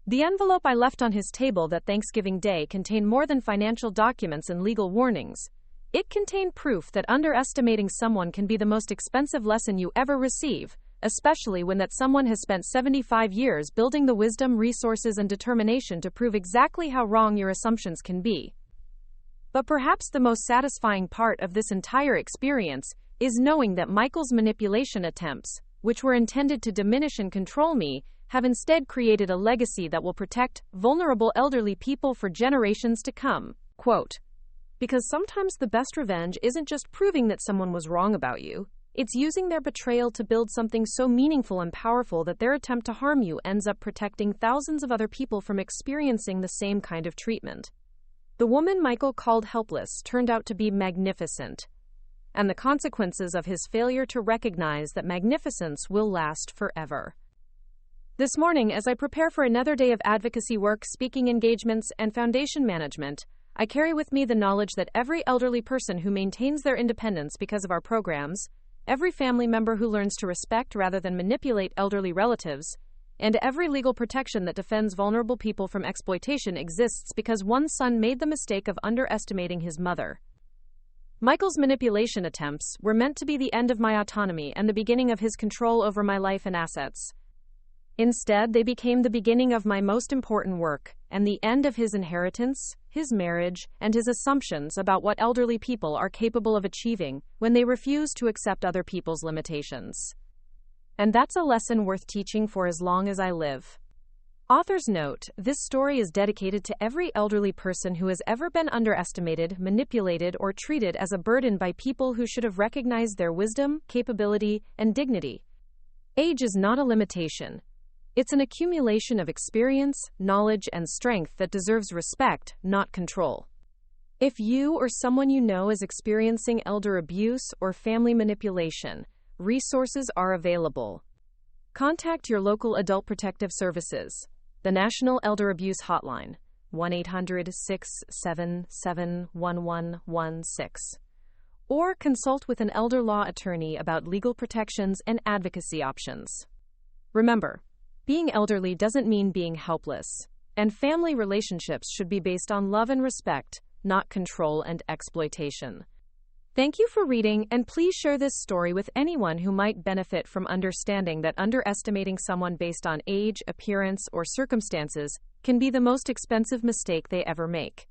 [SPEAKER 1] The envelope I left on his table that Thanksgiving Day contained more than financial documents and legal warnings. It contained proof that underestimating someone can be the most expensive lesson you ever receive, especially when that someone has spent 75 years building the wisdom, resources, and determination to prove exactly how wrong your assumptions can be. But perhaps the most satisfying part of this entire experience is knowing that Michael's manipulation attempts, which were intended to diminish and control me, have instead created a legacy that will protect vulnerable elderly people for generations to come. Quote, "Because sometimes the best revenge isn't just proving that someone was wrong about you, it's using their betrayal to build something so meaningful and powerful that their attempt to harm you ends up protecting thousands of other people from experiencing the same kind of treatment." The woman Michael called helpless turned out to be magnificent, and the consequences of his failure to recognize that magnificence will last forever. This morning, as I prepare for another day of advocacy work, speaking engagements, and foundation management, I carry with me the knowledge that every elderly person who maintains their independence because of our programs, every family member who learns to respect rather than manipulate elderly relatives, and every legal protection that defends vulnerable people from exploitation exists because one son made the mistake of underestimating his mother. Michael's manipulation attempts were meant to be the end of my autonomy and the beginning of his control over my life and assets. Instead, they became the beginning of my most important work, and the end of his inheritance, his marriage, and his assumptions about what elderly people are capable of achieving when they refuse to accept other people's limitations. And that's a lesson worth teaching for as long as I live. Author's note: this story is dedicated to every elderly person who has ever been underestimated, manipulated, or treated as a burden by people who should have recognized their wisdom, capability, and dignity. Age is not a limitation. It's an accumulation of experience, knowledge, and strength that deserves respect, not control. If you or someone you know is experiencing elder abuse or family manipulation, resources are available. Contact your local Adult Protective Services, the National Elder Abuse Hotline, 1-800-677-1116, or consult with an elder law attorney about legal protections and advocacy options. Remember, being elderly doesn't mean being helpless, and family relationships should be based on love and respect, not control and exploitation. Thank you for reading, and please share this story with anyone who might benefit from understanding that underestimating someone based on age, appearance, or circumstances can be the most expensive mistake they ever make.